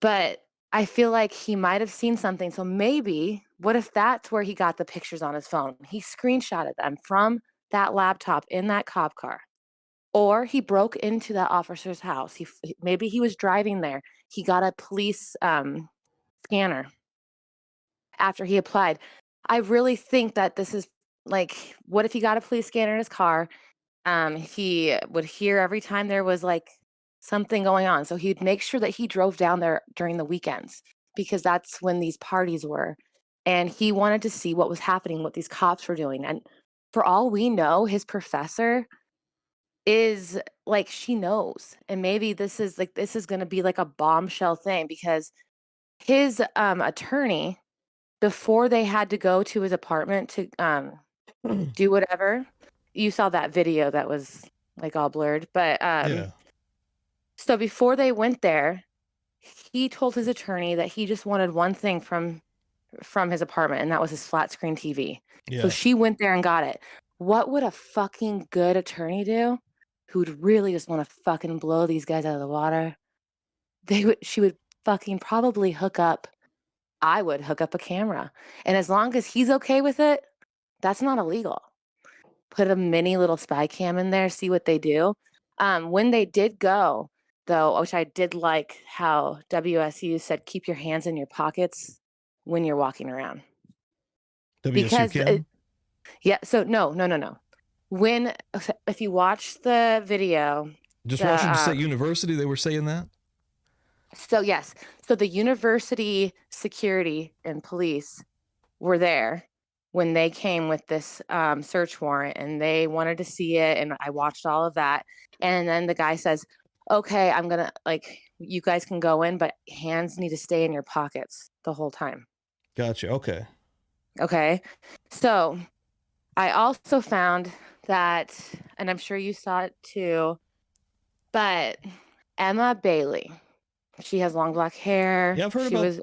But I feel like he might have seen something. So maybe, what if that's where he got the pictures on his phone? He screenshotted them from that laptop in that cop car. Or he broke into that officer's house. Maybe he was driving there. He got a police scanner after he applied. I really think that this is like, what if he got a police scanner in his car? He would hear every time there was like something going on. So he'd make sure that he drove down there during the weekends because that's when these parties were. And he wanted to see what was happening, what these cops were doing. And for all we know, his professor is like, she knows. And maybe this is going to be like a bombshell thing because his attorney, before they had to go to his apartment to do whatever, you saw that video that was like all blurred, but Yeah. so before they went there, he told his attorney that he just wanted one thing from his apartment, and that was his flat screen TV. Yeah. So she went there and got it. What would a fucking good attorney do who'd really just want to fucking blow these guys out of the water? She would fucking probably hook up a camera. And as long as he's okay with it, that's not illegal. Put a mini little spy cam in there, see what they do. When they did go, though, which I did like how WSU said, keep your hands in your pockets when you're walking around. WSU Because, Kim? yeah, so no. If you watch the video. Just Washington State University, they were saying that? So, yes. So the university security and police were there when they came with this search warrant, and they wanted to see it, and I watched all of that. And then the guy says, okay, I'm going to, like, you guys can go in, but hands need to stay in your pockets the whole time. Gotcha. Okay. Okay. So I also found that, and I'm sure you saw it too, but Emma Bailey, she has long black hair. Yeah, I've heard she about... was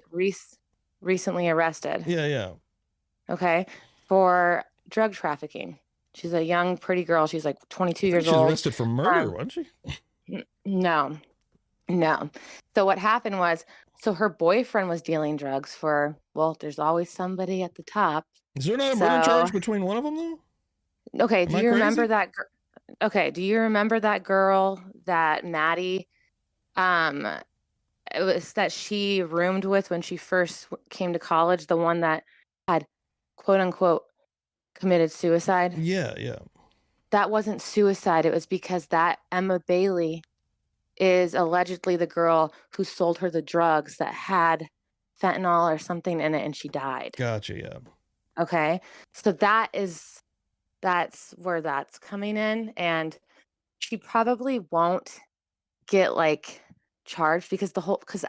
recently arrested. Yeah. Okay. For drug trafficking. She's a young, pretty girl. She's like 22 years old. She was arrested for murder, wasn't she? No. So what happened was, her boyfriend was dealing drugs for, well, there's always somebody at the top. Is there not a murder charge between one of them, though? Okay. Do you remember that? Okay. Do you remember that girl that Maddie, it was that she roomed with when she first came to college, the one that had quote unquote committed suicide? Yeah. That wasn't suicide. It was because that Emma Bailey is allegedly the girl who sold her the drugs that had fentanyl or something in it, and she died. Gotcha, yeah. Okay. So that's where that's coming in, and she probably won't get like charged because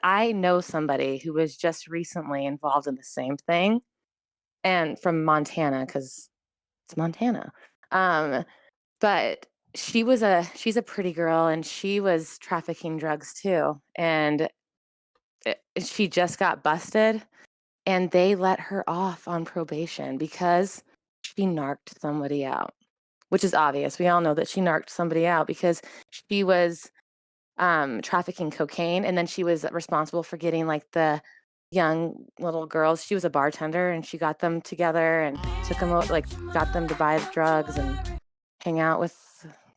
I know somebody who was just recently involved in the same thing, and from Montana, because it's Montana. But she's a pretty girl, and she was trafficking drugs too. And she just got busted, and they let her off on probation because she narked somebody out, which is obvious. We all know that she narked somebody out because she was trafficking cocaine, and then she was responsible for getting like the young little girls. She was a bartender, and she got them together and took them like got them to buy the drugs and hang out with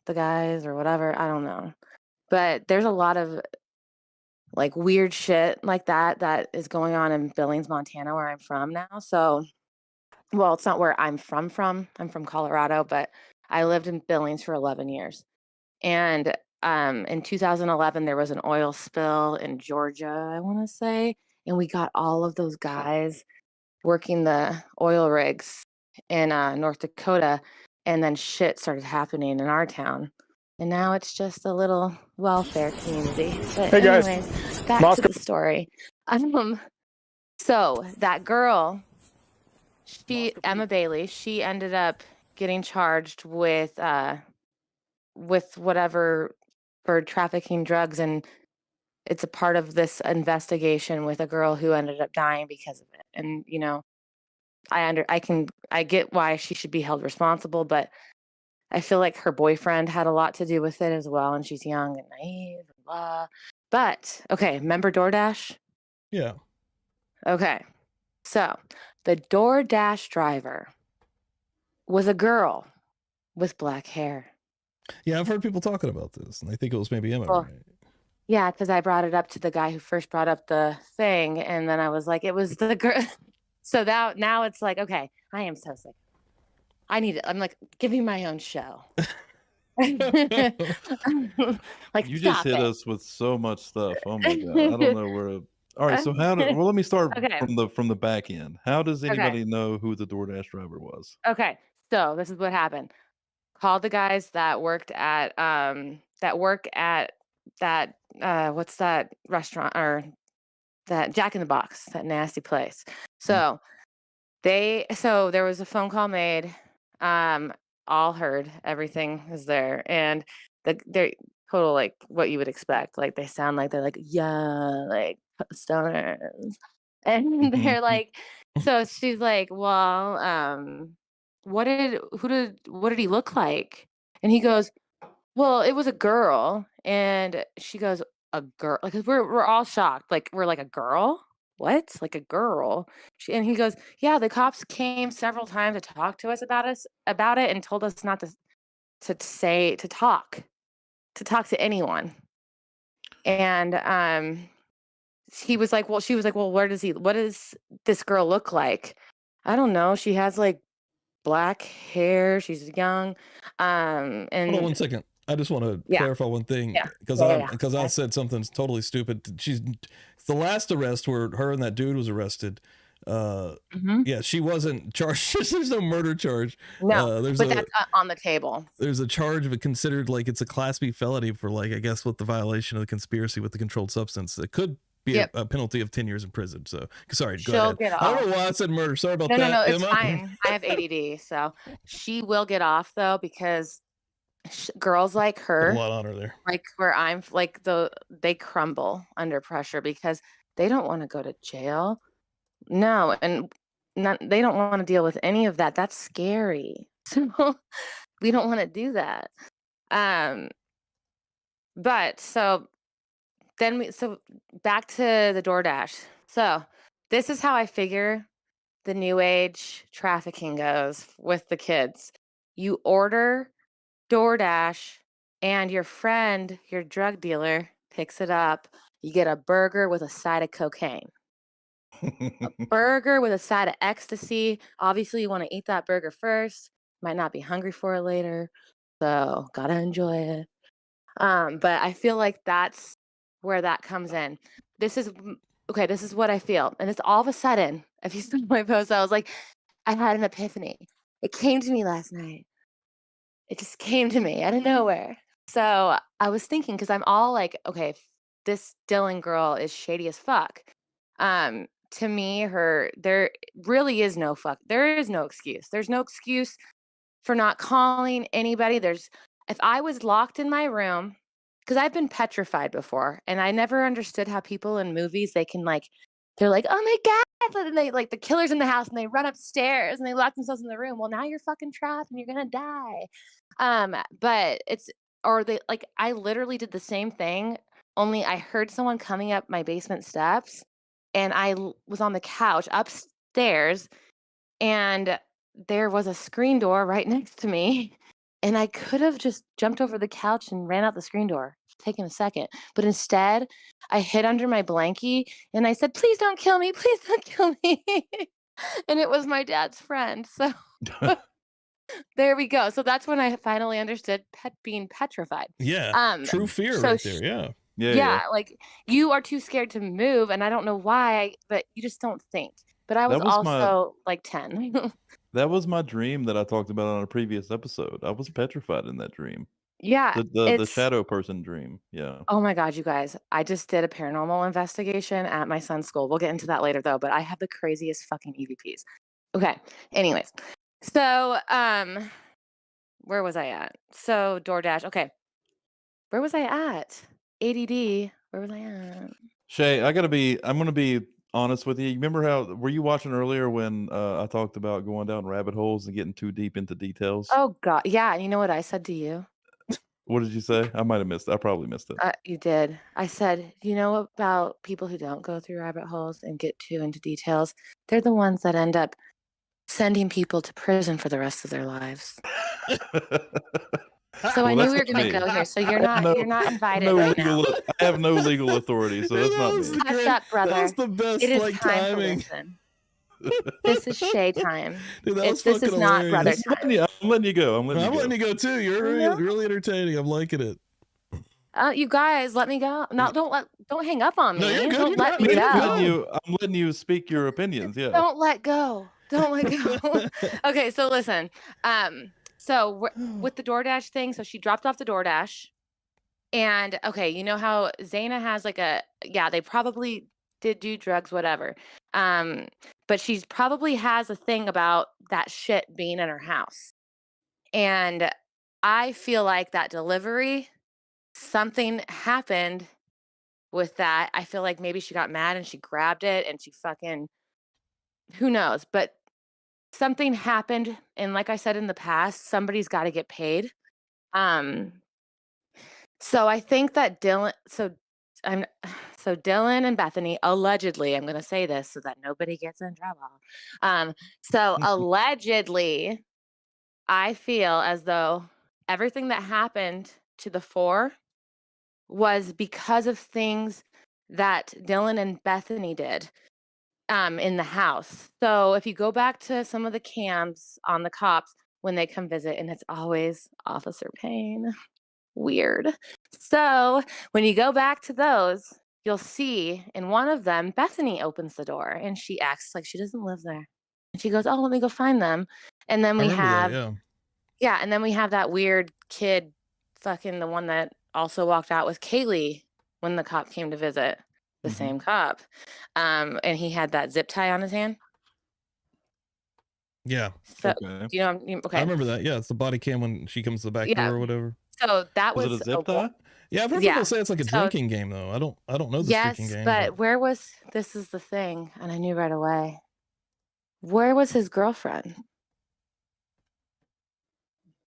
the guys or whatever. I don't know, but there's a lot of like weird shit like that is going on in Billings, Montana, where I'm from now. So, well, it's not where I'm from. I'm from Colorado, but I lived in Billings for 11 years. And in 2011, there was an oil spill in Georgia, I want to say, and we got all of those guys working the oil rigs in North Dakota, and then shit started happening in our town. And now it's just a little welfare community. But Hey, guys. anyways, back to the story. So that girl, Emma Bailey, she ended up getting charged with whatever for trafficking drugs, and it's a part of this investigation with a girl who ended up dying because of it. And you know, I get why she should be held responsible, but I feel like her boyfriend had a lot to do with it as well, and she's young and naive and blah. But okay, remember DoorDash? Yeah. Okay. So the DoorDash driver was a girl with black hair. Yeah, I've heard people talking about this, and I think it was maybe Emma. Well, right? yeah, because I brought it up to the guy who first brought up the thing, and then I was like, it was the girl. So now it's like, okay, I am so sick. I'm like, give me my own show. Like, You just hit us with so much stuff. Oh my god, I don't know where. All right, so well, let me start from the back end. How does anybody know who the DoorDash driver was? Okay, so this is what happened. Called the guys that work at that what's that restaurant, or that Jack in the Box, that nasty place. So there was a phone call made. All heard, everything is there, and they're total like what you would expect. Like they sound like they're like, yeah, like stoners, and they're like, so she's like, well, what did he look like? And he goes, well, it was a girl. And she goes, a girl? Like, 'cause we're all shocked. Like, we're like, a girl? What? Like a girl? And he goes, yeah, the cops came several times to talk to us about it, and told us not to talk to anyone. And she was like, well, what does this girl look like? I don't know. She has like black hair. She's young. And hold on 1 second. I just want to clarify one thing, because I said something totally stupid. It's the last arrest where her and that dude was arrested. Yeah, she wasn't charged. There's no murder charge. No, but that's on the table. There's a charge of it considered like it's a Class B felony for like, I guess, with the violation of the conspiracy with the controlled substance. It could be a penalty of 10 years in prison. So sorry, go ahead. I don't know why I said murder. Sorry about that. No, it's fine. I have ADD, so she will get off though, because girls like her, a lot on her there, like where I'm like, they crumble under pressure because they don't want to go to jail. No, and they don't want to deal with any of that. That's scary. So we don't want to do that. But so back to the DoorDash. So this is how I figure the new age trafficking goes with the kids. You order DoorDash, and your friend, your drug dealer, picks it up. You get a burger with a side of cocaine. A burger with a side of ecstasy. Obviously, you want to eat that burger first. Might not be hungry for it later, so gotta enjoy it. But I feel like that's where that comes in. This is what I feel. And it's all of a sudden, if you saw my post, I was like, I had an epiphany. It came to me last night. It just came to me out of nowhere. So I was thinking, because I'm all like, okay, this Dylan girl is shady as fuck. To me, there really is no fuck. There is no excuse. There's no excuse for not calling anybody. if I was locked in my room, because I've been petrified before, and I never understood how people in movies, they can like, they're like, oh my God, and they like the killer's in the house and they run upstairs and they lock themselves in the room. Well, now you're fucking trapped and you're gonna die. But it's, or they like, I literally did the same thing, only I heard someone coming up my basement steps, and was on the couch upstairs, and there was a screen door right next to me. And I could have just jumped over the couch and ran out the screen door, taken a second. But instead, I hid under my blankie and I said, please don't kill me. Please don't kill me. And it was my dad's friend. So there we go. So that's when I finally understood being petrified. Yeah. True fear so right there. Yeah. Yeah, like you are too scared to move, and I don't know why, but you just don't think. But I was That was also like 10. That was my dream that I talked about on a previous episode. I was petrified in that dream. Yeah, The shadow person dream. Yeah. oh my God, you guys. I just did a paranormal investigation at my son's school. We'll get into that later though, but I have the craziest fucking EVPs. Okay. Anyways. So, where was I at? So DoorDash. Okay. Where was I at? ADD. Where was I at? Shay, I'm gonna be honest with you. Were you watching earlier when I talked about going down rabbit holes and getting too deep into details? Oh God. Yeah. And you know what I said to you? What did you say? I might have missed it. I probably missed it. You did. I said, you know about people who don't go through rabbit holes and get too into details? They're the ones that end up sending people to prison for the rest of their lives. So I knew we were going to go here. So you're not invited right now. I have no legal authority, so that's not me. Hush up, brother. That was the best It is like time timing. to listen. This is Shay time. Dude, that was This is fucking not brother hilarious. time. I'm letting you go. I'm letting you go too. You're really entertaining. I'm liking it. You guys, let me go. No, don't hang up on me. No, you're good. Don't let me go. I'm letting you speak your opinions. Yeah. Don't let go. Don't let go. Okay, so listen. So with the DoorDash thing, so she dropped off the DoorDash, and okay, you know how Zaina has like they probably did do drugs, whatever. But she probably has a thing about that shit being in her house, and I feel like that delivery, something happened with that. I feel like maybe she got mad and she grabbed it and she fucking, who knows, but something happened. And like I said in the past, somebody's got to get paid. So I think that Dylan and Bethany, allegedly, I'm going to say this so that nobody gets in trouble. So allegedly, I feel as though everything that happened to the four was because of things that Dylan and Bethany did in the house. So if you go back to some of the cams on the cops when they come visit, and it's always Officer Payne. Weird. So when you go back to those, you'll see in one of them, Bethany opens the door and she acts like she doesn't live there. And she goes, oh, let me go find them. And then we have, and then we have that weird kid, fucking the one that also walked out with Kaylee when the cop came to visit, the same cop. And he had that zip tie on his hand. Yeah. So, you know, okay. I remember that. Yeah, it's the body cam when she comes to the back door or whatever. So that was it a zip tie? Yeah, I've heard people say it's like a drinking game though. I don't know the drinking game. But where was, this is the thing, and I knew right away. Where was his girlfriend?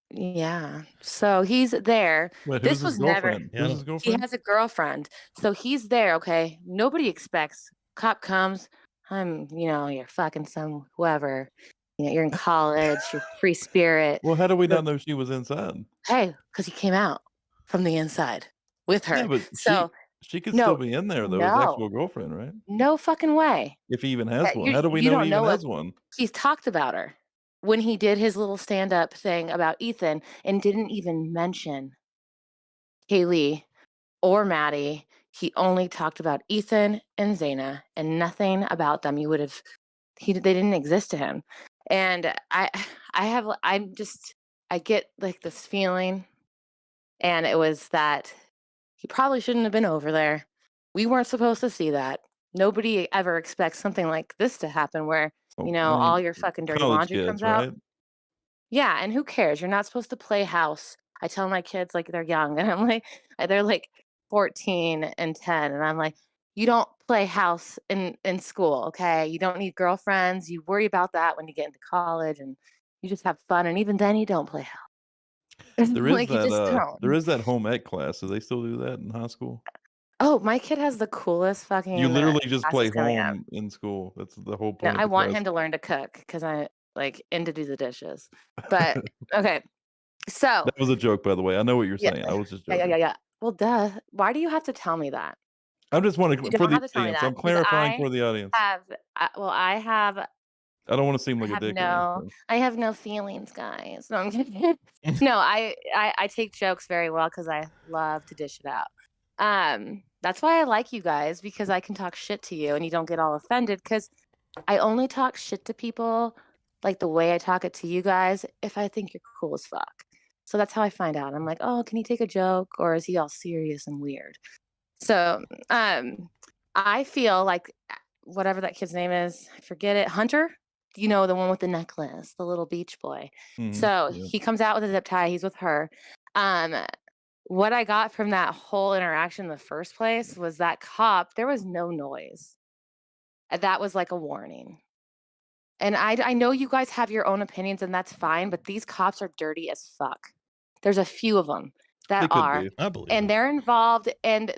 Yeah. So he's there. Wait, this was never. Who's his girlfriend? He has a girlfriend. So he's there. Okay. Nobody expects. Cop comes. You're fucking some whoever. You're in college. You're free spirit. Well, how do we not know she was inside? Hey, because he came out from the inside with her. Yeah, but so she could still be in there though. His actual girlfriend, right? No fucking way. If he even has one, how do we know he even has one? He's talked about her when he did his little stand-up thing about Ethan and didn't even mention Kaylee or Maddie. He only talked about Ethan and Zaina and nothing about them. They didn't exist to him. And I get like this feeling, and it was that he probably shouldn't have been over there. We weren't supposed to see that. Nobody ever expects something like this to happen where, all your fucking dirty laundry comes out. Yeah, and who cares? You're not supposed to play house I tell my kids like they're young, and I'm like, they're like 14 and 10, and I'm like, you don't play house in school, okay? You don't need girlfriends. You worry about that when you get into college, and you just have fun. And even then, you don't play house. There is Like you that just there don't. is that home ec class. Do they still do that in high school? Oh, my kid has the coolest You fucking literally just play classes coming up. home in school. That's the whole No, point of I the want class. him to learn to cook because I like to do the dishes. But okay, so That was a joke, by the way. I know what you're yeah, saying. I was just yeah, yeah, joking. yeah, yeah. Well, duh. Why do you have to tell me that? I'm just You wondering for don't the have to tell me audience. I'm that because clarifying for the audience. well, I have I don't want to seem like a dick or anything. I have no feelings, guys. No, I'm kidding. No, I take jokes very well because I love to dish it out. That's why I like you guys because I can talk shit to you and you don't get all offended because I only talk shit to people like the way I talk it to you guys if I think you're cool as fuck. So that's how I find out. I'm like, oh, can he take a joke or is he all serious and weird? So I feel like whatever that kid's name is, I forget it, Hunter, you know, the one with the necklace, the little beach boy. So Yeah. he comes out with a zip tie, he's with her. Um, what I got from that whole interaction in the first place was that cop, there was no noise. That was like a warning. And I know you guys have your own opinions and that's fine, but these cops are dirty as fuck. There's a few of them They that could are, be. I believe and it. they're involved, and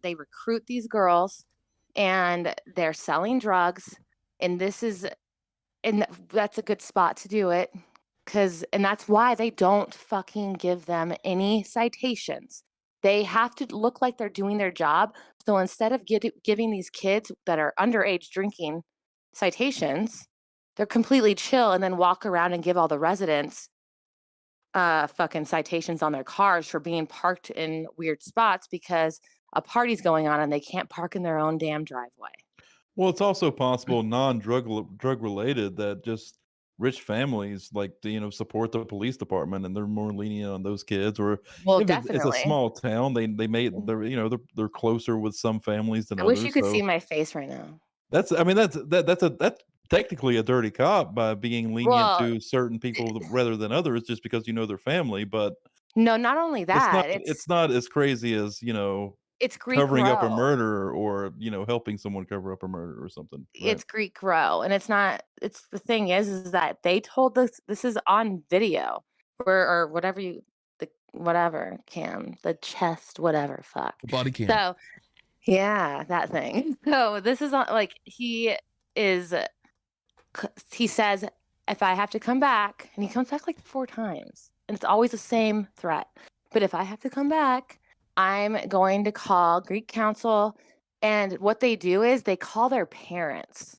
they recruit these girls, and they're selling drugs, and that's a good spot to do it, and that's why they don't fucking give them any citations. They have to look like they're doing their job. So instead of giving these kids that are underage drinking citations, they're completely chill and then walk around and give all the residents fucking citations on their cars for being parked in weird spots because a party's going on and they can't park in their own damn driveway. Well, it's also possible drug related that just rich families like to, support the police department and they're more lenient on those kids. Or Well, if it's a definitely. small town, they're closer with some families than I wish you others. could see So my face right now. that's that's technically a dirty cop by being lenient Well, to certain people rather than others just because their family. But no, not only it's not that, it's not as crazy as it's Greek covering up a row. murder or helping someone cover up a murder or something, right? It's Greek row, and it's not. It's the thing is that they told us this is on video, or whatever whatever cam, the chest, whatever, fuck. Body cam. So yeah, that thing. So this is on like he says if I have to come back, and he comes back like 4 times, and it's always the same threat. But if I have to come back, I'm going to call Greek council. And what they do is they call their parents.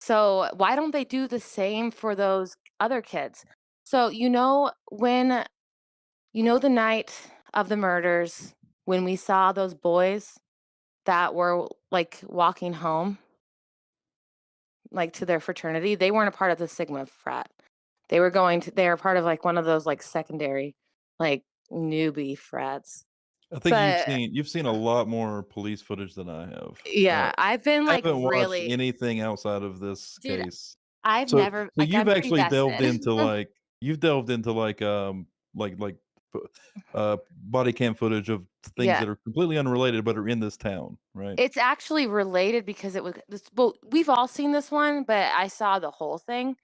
So why don't they do the same for those other kids? So the night of the murders when we saw those boys that were like walking home like to their fraternity, they weren't a part of the Sigma frat. They were part of like one of those like secondary like newbie frats. I think But you've seen a lot more police footage than I have. yeah, I've been I like haven't watched really, anything outside of this dude, case. I've So never so like you've I'm pretty actually delved vested. into like body cam footage of things Yeah. that are completely unrelated but are in this town, right? It's actually related because we've all seen this one, but I saw the whole thing.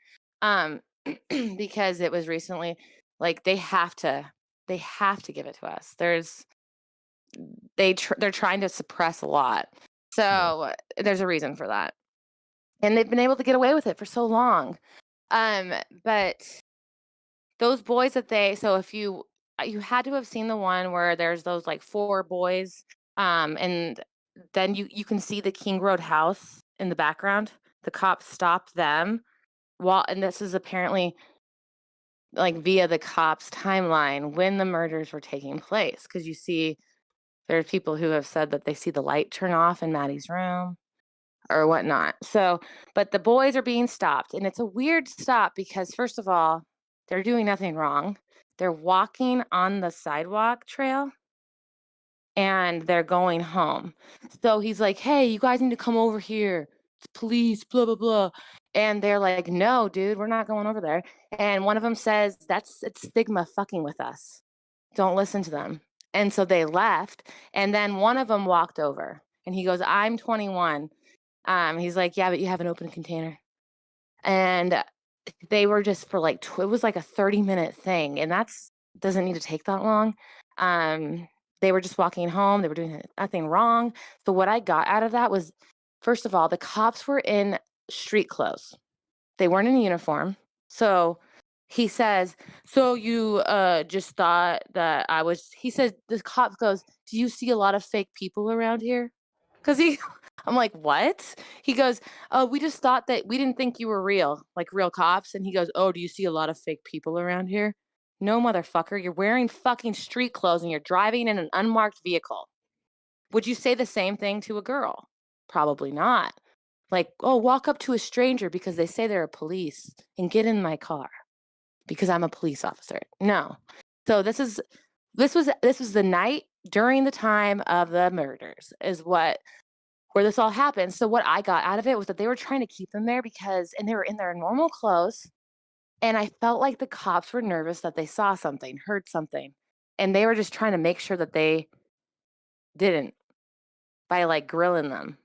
Because it was recently like they have to give it to us. They're trying to suppress a lot. So there's a reason for that. And they've been able to get away with it for so long. But those boys so if you had to have seen the one where there's those like 4 boys, and then you can see the King Road house in the background. The cops stopped them and this is apparently like via the cops' timeline when the murders were taking place. Because you see, there are people who have said that they see the light turn off in Maddie's room or whatnot. So, but the boys are being stopped, and it's a weird stop because first of all, they're doing nothing wrong. They're walking on the sidewalk trail and they're going home. So he's like, hey, you guys need to come over here. It's police, blah, blah, blah. And they're like, no, dude, we're not going over there. And one of them says, it's stigma fucking with us. Don't listen to them. And so they left. And then one of them walked over and he goes, I'm 21. He's like, yeah, but you have an open container. And they were just for like, it was like a 30-minute thing. And doesn't need to take that long. They were just walking home. They were doing nothing wrong. So what I got out of that was, first of all, the cops were in street clothes. They weren't in uniform. So he says, so you just thought that he says, the cop goes, do you see a lot of fake people around here? Because I'm like, what? He goes, oh, we just thought that we didn't think you were real, like real cops. And he goes, oh, do you see a lot of fake people around here? No, motherfucker, you're wearing fucking street clothes and you're driving in an unmarked vehicle. Would you say the same thing to a girl? Probably not. Like, oh, walk up to a stranger because they say they're a police and get in my car because I'm a police officer. No. So this was the night during the time of the murders is where this all happened. So what I got out of it was that they were trying to keep them there and they were in their normal clothes. And I felt like the cops were nervous that they saw something, heard something, and they were just trying to make sure that they didn't by like grilling them.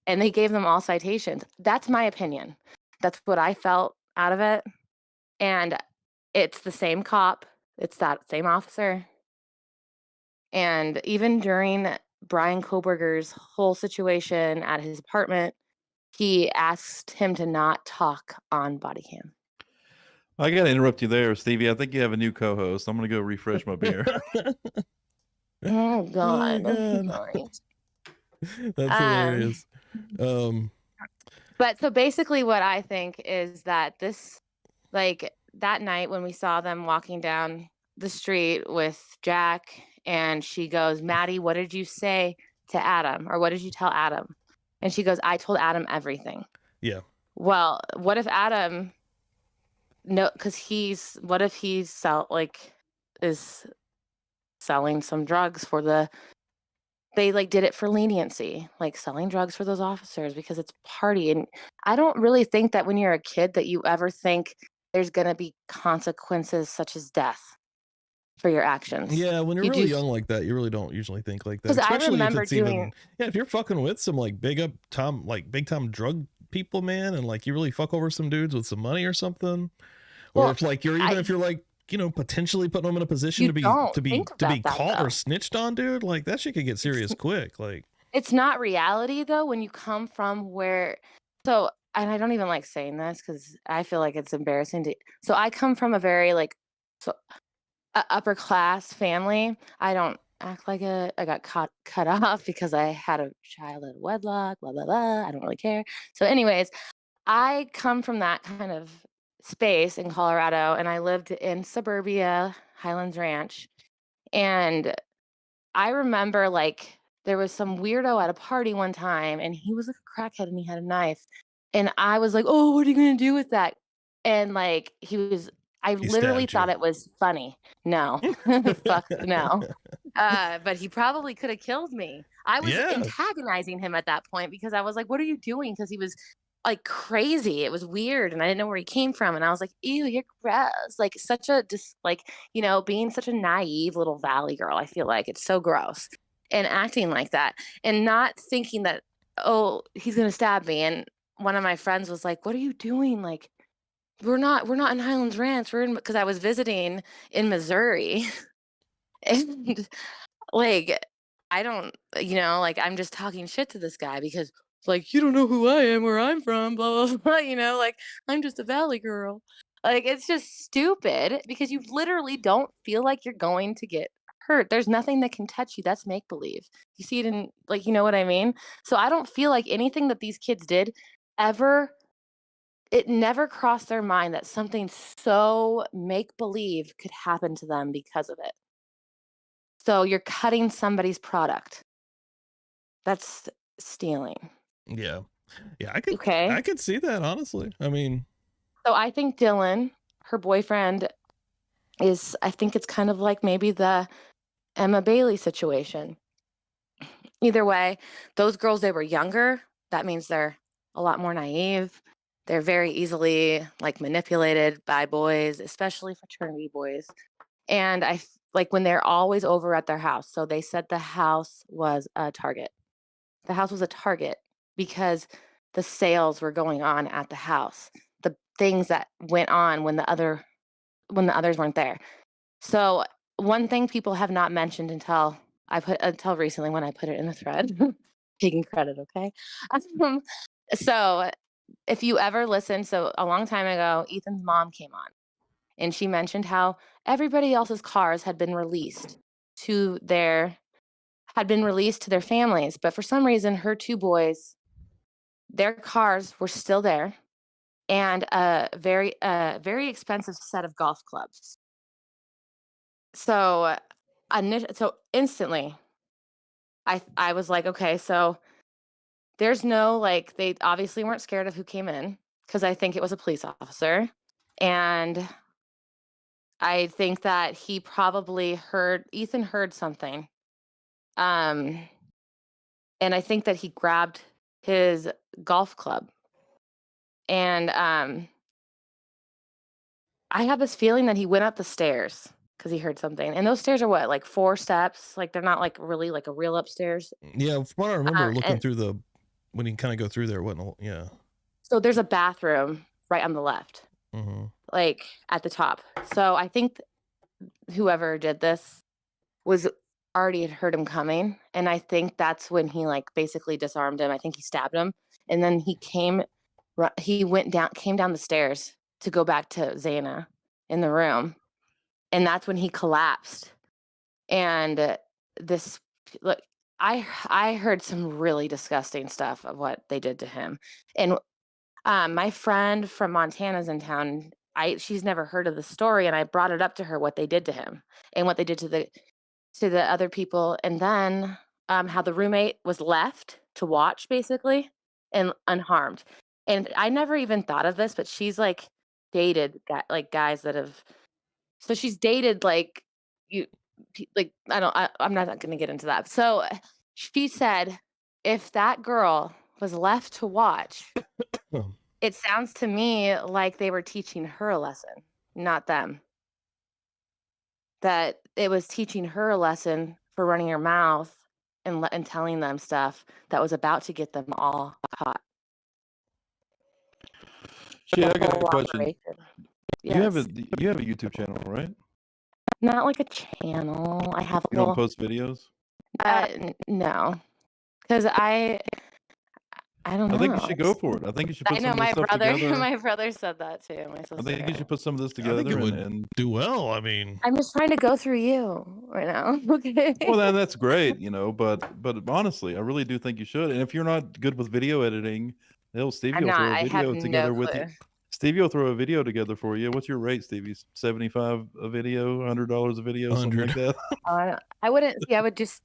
And they gave them all citations. That's my opinion. That's what I felt out of it. And it's the same cop. It's that same officer. And even during Bryan Kohberger's whole situation at his apartment, he asked him to not talk on body cam. I got to interrupt you there, Stevie. I think you have a new co-host. I'm going to go refresh my beer. Oh, God. Oh, God. Sorry. That's hilarious. But so basically what I think is that that night when we saw them walking down the street with Jack and she goes, Maddie, what did you say to Adam? Or what did you tell Adam? And she goes, I told Adam everything. Yeah. Well, what if Adam, because what if he is selling some drugs they did it for leniency, like selling drugs for those officers because it's party. And I don't really think that when you're a kid that you ever think there's going to be consequences such as death for your actions. Yeah, when you're really young like that, you really don't usually think like that. Especially I remember if it's if you're fucking with some like big time drug people, man, and like you really fuck over some dudes with some money or something. Or if like if you're like, potentially putting them in a position to be caught or snitched on, dude, like that shit could get serious quick. Like it's not reality though when you come from and I don't even like saying this because I feel like it's embarrassing so I come from a very upper class family. I don't act like it. I got cut off because I had a child at wedlock, blah blah blah. I don't really care. So anyways, I come from that kind of space in Colorado, and I lived in suburbia, Highlands Ranch. And I remember there was some weirdo at a party one time, and he was a crackhead and he had a knife. And I was like, oh, what are you going to do with that? And I literally thought it was funny. No, fuck no. But he probably could have killed me. I was antagonizing him at that point because I was like, what are you doing? Because he was like crazy. It was weird and I didn't know where he came from. And I was like, ew, you're gross. Like such a being such a naive little valley girl. I feel like it's so gross and acting like that and not thinking that, oh, he's going to stab me. And one of my friends was like, what are you doing? Like, we're not in Highlands Ranch. Because I was visiting in Missouri and I don't, I'm just talking shit to this guy because you don't know who I am, where I'm from, blah, blah, blah, I'm just a valley girl. It's just stupid because you literally don't feel like you're going to get hurt. There's nothing that can touch you. That's make-believe. You see it in, you know what I mean? So I don't feel like anything that these kids did it never crossed their mind that something so make-believe could happen to them because of it. So you're cutting somebody's product. That's stealing. Yeah. I could see that, honestly. I mean, so I think Dylan, her boyfriend, I think it's kind of like maybe the Emma Bailey situation. Either way, those girls, they were younger. That means they're a lot more naive. They're very easily like manipulated by boys, especially fraternity boys. And like when they're always over at their house. So they said the house was a target. The house was a target because the sales were going on at the house. The things that went on when the others weren't there. So one thing people have not mentioned until recently when I put it in the thread, taking credit, okay? So if you ever listen, so a long time ago, Ethan's mom came on and she mentioned how everybody else's cars had been released to their families, but for some reason her two boys, their cars were still there and a very expensive set of golf clubs. So instantly I was like, okay, so there's no like they obviously weren't scared of who came in because I think it was a police officer. And I think that Ethan heard something. And I think that he grabbed his golf club. And I have this feeling that he went up the stairs because he heard something. And those stairs are what, like 4 steps? Like they're not like really like a real upstairs. Yeah, from what I remember looking And through when you kind of go through there, wasn't it? Yeah. so there's a bathroom right on the left, like at the top. So I think whoever did this was already had heard him coming. And I think that's when he like basically disarmed him. I think he stabbed him. And then he came down the stairs to go back to Xana in the room. And that's when he collapsed. And I heard some really disgusting stuff of what they did to him. And my friend from Montana's in town. She's never heard of the story, and I brought it up to her what they did to him and what they did to the other people, and then how the roommate was left to watch basically and unharmed. And I never even thought of this, but she's like dated guys that have. So she's dated like you, like I'm not going to get into that. So she said, if that girl was left to watch. It sounds to me like they were teaching her a lesson, not them. That it was teaching her a lesson for running her mouth and telling them stuff that was about to get them all caught. Yeah, I got a question. Operation. You have a YouTube channel, right? Not like a channel. I have. You don't post videos? No, because I don't know. I think you should go for it. I think you should put some of this stuff together. My brother said that too. I think you should put some of this together. I think it would do well. I mean, I'm just trying to go through you right now. Okay. Well, that's great, but honestly, I really do think you should. And if you're not good with video editing, Stevie will throw a video together with you. Stevie will throw a video together for you. What's your rate, Stevie? $75 a video, $100 a video, something like that? I wouldn't. Yeah, I would just.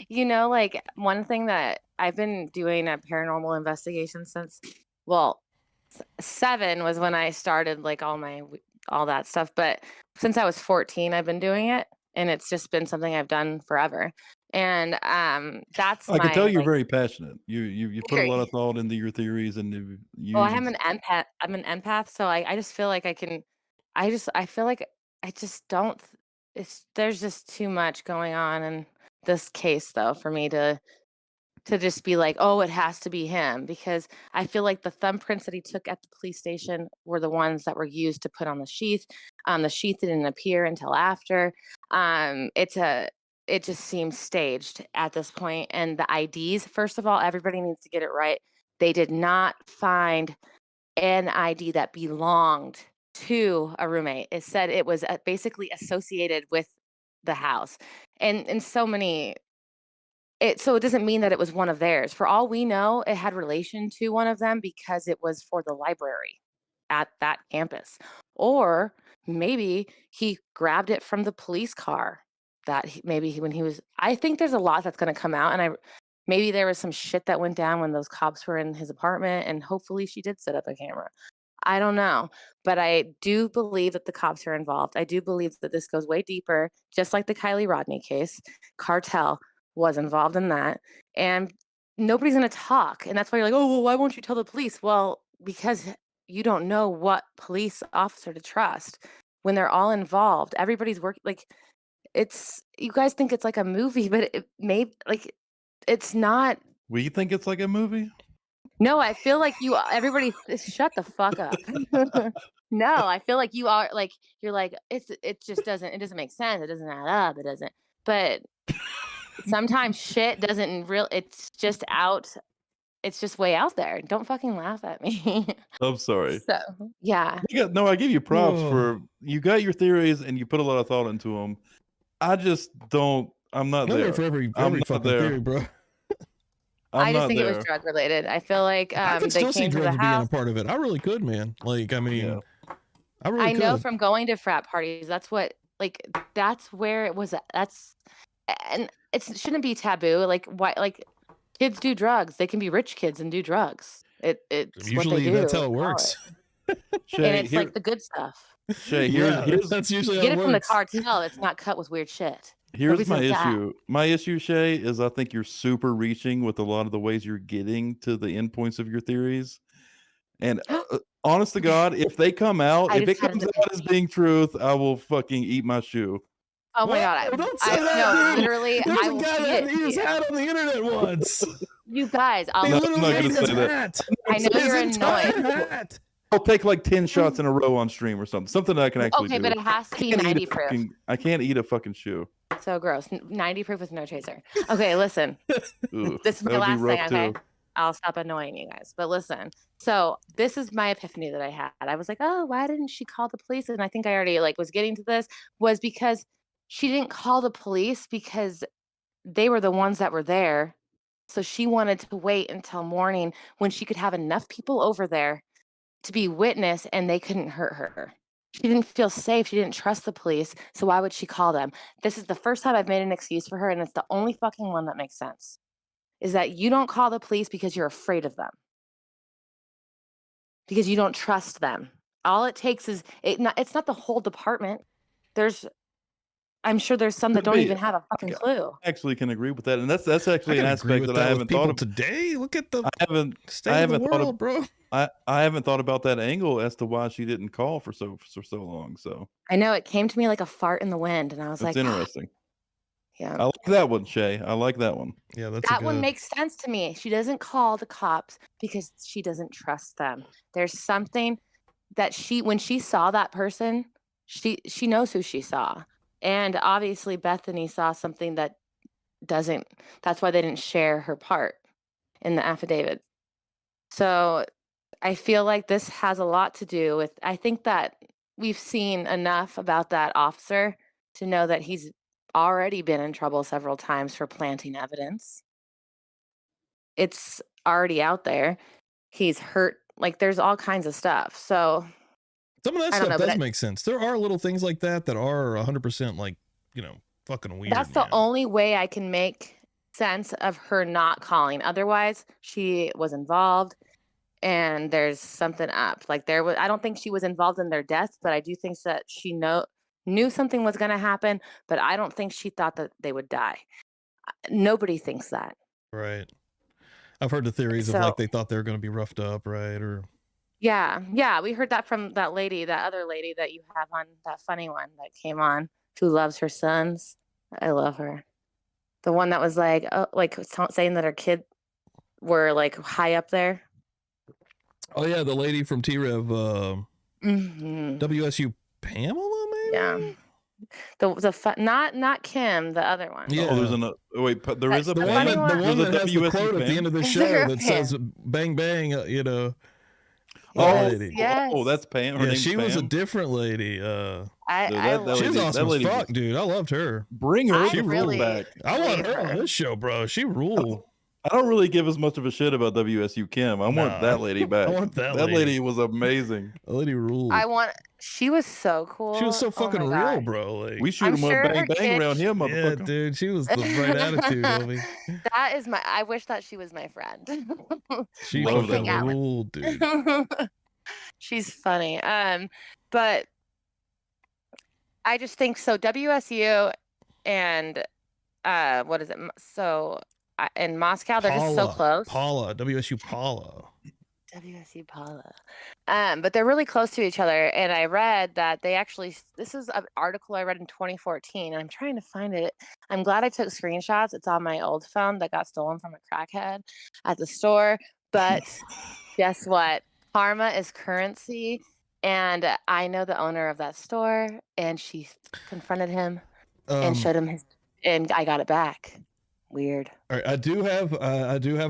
Like one thing that I've been doing a paranormal investigation since, 7 was when I started like all that stuff. But since I was 14, I've been doing it, and it's just been something I've done forever. And that's. I can tell you're very passionate. You put a lot of thought into your theories, and Well, I'm an empath. I'm an empath, so I just feel like I can. I feel like I just don't. There's just too much going on in this case, though, for me to just be like, oh, it has to be him, because I feel like the thumbprints that he took at the police station were the ones that were used to put on the sheath. The sheath didn't appear until after. It just seems staged at this point. And the IDs, first of all, everybody needs to get it right. They did not find an ID that belonged to a roommate. It said it was basically associated with the house, and so many. So it doesn't mean that it was one of theirs. For all we know, it had relation to one of them because it was for the library at that campus, or maybe he grabbed it from the police car. When he was. I think there's a lot that's going to come out, and maybe there was some shit that went down when those cops were in his apartment, and hopefully she did set up a camera. I don't know, but I do believe that the cops are involved. I do believe that this goes way deeper, just like the Kylie Rodney case. Cartel was involved in that. And nobody's going to talk. And that's why you're like, oh, well, why won't you tell the police? Well, because you don't know what police officer to trust when they're all involved. Everybody's working. Like, you guys think it's like a movie, but it may like, it's not. We think it's like a movie? No, I feel like everybody shut the fuck up. No, I feel like you are like, you're like, it doesn't make sense. It doesn't add up. It doesn't, but sometimes shit doesn't it's just way out there. Don't fucking laugh at me. I'm sorry. So, yeah. No, I give you props for, you got your theories and you put a lot of thought into them. I just don't, I'm not there. For every I'm not fucking there. theory, bro. I just think it was drug related. I feel like I could they still see came to the drugs being house. a part of it. I really could, man. Like, I mean, I really I know could. from going to frat parties, that's where it was. And it shouldn't be taboo. Like, why? Like, kids do drugs. They can be rich kids and do drugs. It's Usually what they do. that's how it works. And it's like the good stuff. Shay, that's usually Get how it it from the works. cartel. It's not cut with weird shit. Here's my issue. My issue, Shay, is I think you're super reaching with a lot of the ways you're getting to the endpoints of your theories. And honest to God, if they come out, if it comes out as being truth, I will fucking eat my shoe. Oh my God. Don't say that, dude. Literally, There's I a will guy see that it. he was had on the internet once. You guys, He No, I'm literally not ate gonna his say that. hat. I know His you're entire annoyed. hat. I'll take like 10 shots in a row on stream or something. Something that I can actually do. Okay, but it has to be I can't 90 eat a proof. I can't eat a fucking shoe. So gross. 90 proof with no chaser. Okay, listen. Ooh, This is my that would be last thing, rough, okay? too. I'll stop annoying you guys. But listen. So this is my epiphany that I had. I was like, oh, why didn't she call the police? And I think I already was getting to this, was because she didn't call the police because they were the ones that were there. So she wanted to wait until morning when she could have enough people over there to be witness and they couldn't hurt her. She didn't feel safe. She didn't trust the police. So why would she call them? This is the first time I've made an excuse for her, and it's the only fucking one that makes sense. Is that you don't call the police because you're afraid of them. Because you don't trust them. All it takes is it's not the whole department. I'm sure there's some that don't even have a fucking clue. I actually can agree with that, and that's actually an I can agree aspect with that I with haven't thought people of today. Look at the I haven't the thought world, of, bro. I haven't thought about that angle as to why she didn't call for so long. So I know it came to me like a fart in the wind, and I was that's like, interesting. Yeah. I like that one, Shay. I like that one. Yeah, that's that one makes sense to me. She doesn't call the cops because she doesn't trust them. There's something that when she saw that person, she knows who she saw. And obviously Bethany saw something that that's why they didn't share her part in the affidavit. So I feel like this has a lot to do with, I think that we've seen enough about that officer to know that he's already been in trouble several times for planting evidence. It's already out there. He's hurt. Like, there's all kinds of stuff. So some of that stuff does make sense. There are little things like that are 100% like, fucking weird. That's the only way I can make sense of her not calling. Otherwise, she was involved and there's something up. Like, I don't think she was involved in their death, but I do think that she knew something was going to happen, but I don't think she thought that they would die. Nobody thinks that. Right. I've heard the theories of like they thought they were going to be roughed up, right? Or yeah, we heard that from that other lady that you have on, that funny one that came on, who loves her sons. I love her. The one that was like, saying that her kid were like high up there. Oh yeah, the lady from T-Rev, WSU, Pamela, maybe. Yeah. Not Kim, the other one. Yeah. Oh, there's another. Wait, there is a the one that has the quote at the end of the show that says "Bang bang," Oh, that's Pam. Her yeah, name's she was a Pam? different lady. She's awesome as fuck, dude. I loved her. Bring her back. I want her on this show, bro. She ruled. I don't really give as much of a shit about WSU Kim. I want that lady back. I want that lady was amazing. That lady ruled. She was so cool. She was so fucking real, bro. Like, we shoot him up, bang bang around here, motherfucker. Yeah, dude, she was the right attitude, homie. That is I wish that she was my friend. She fucking ruled, dude. She's funny. But I just think so. WSU and what is it? So in Moscow. They're just so close. Paula, WSU Paula. WSU Paula. But they're really close to each other. And I read that they actually, this is an article I read in 2014, and I'm trying to find it. I'm glad I took screenshots. It's on my old phone that got stolen from a crackhead at the store. But guess what? Karma is currency. And I know the owner of that store, and she confronted him and showed him his, and I got it back. Weird. All right, I do have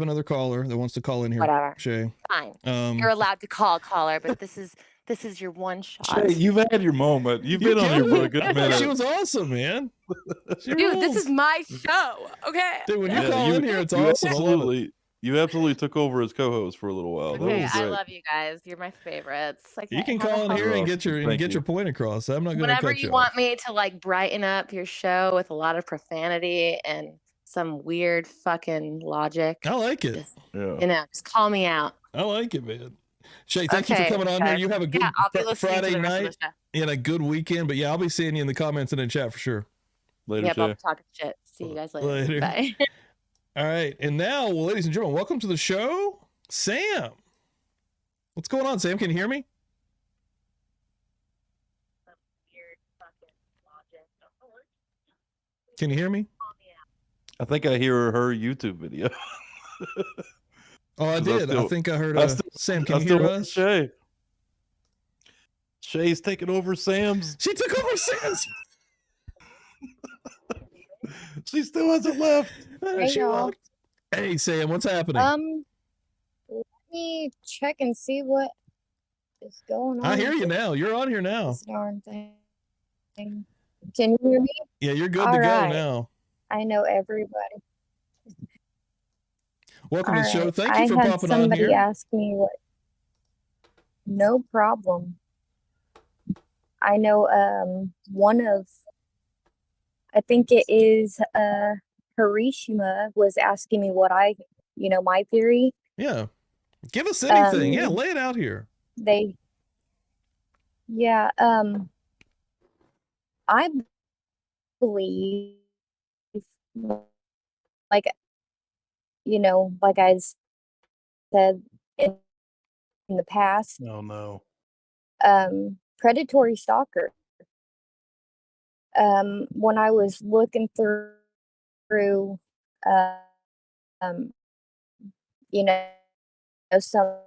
another caller that wants to call in here. Whatever. Shay. Fine. You're allowed to call, caller, but this is your one shot. Shay, you've had your moment. You've been on here for a good minute. She was awesome, man. Dude, this is my show. Okay. Dude, when you call in here, it's awesome. You absolutely took over as co-host for a little while. Okay, That was great. I love you guys. You're my favorites. Okay, you can call in here and get your point across. I'm not going to whenever cut you you want off. me to like brighten up your show with a lot of profanity and some weird fucking logic. I like it. Just, just call me out. I like it, man. Shay, thank you for coming on here. You have a good Friday night and a good weekend. But yeah, I'll be seeing you in the comments and in chat for sure. Later, Yep, I'll talk shit. See you guys later. Bye. All right. And now, well, ladies and gentlemen, welcome to the show, Sam. What's going on, Sam? Can you hear me? Can you hear me? I think I hear her YouTube video. Oh, I did. I think I heard Sam. Can you hear us? Shay. Shay's taking over Sam's. She took over Sam's. She still hasn't left. Hey, Sam, what's happening? Let me check and see what is going on. I hear you now. You're on here now. This darn thing. Can you hear me? Yeah, you're good to go now. I know everybody. Welcome to the show. Thank you for popping on here. Somebody ask me what. No problem. I know one of, I think it is Harishima was asking me what my theory. Yeah. Give us anything. Yeah, lay it out here. I believe, like I said in the past. Oh no. Predatory stalker. When I was looking through some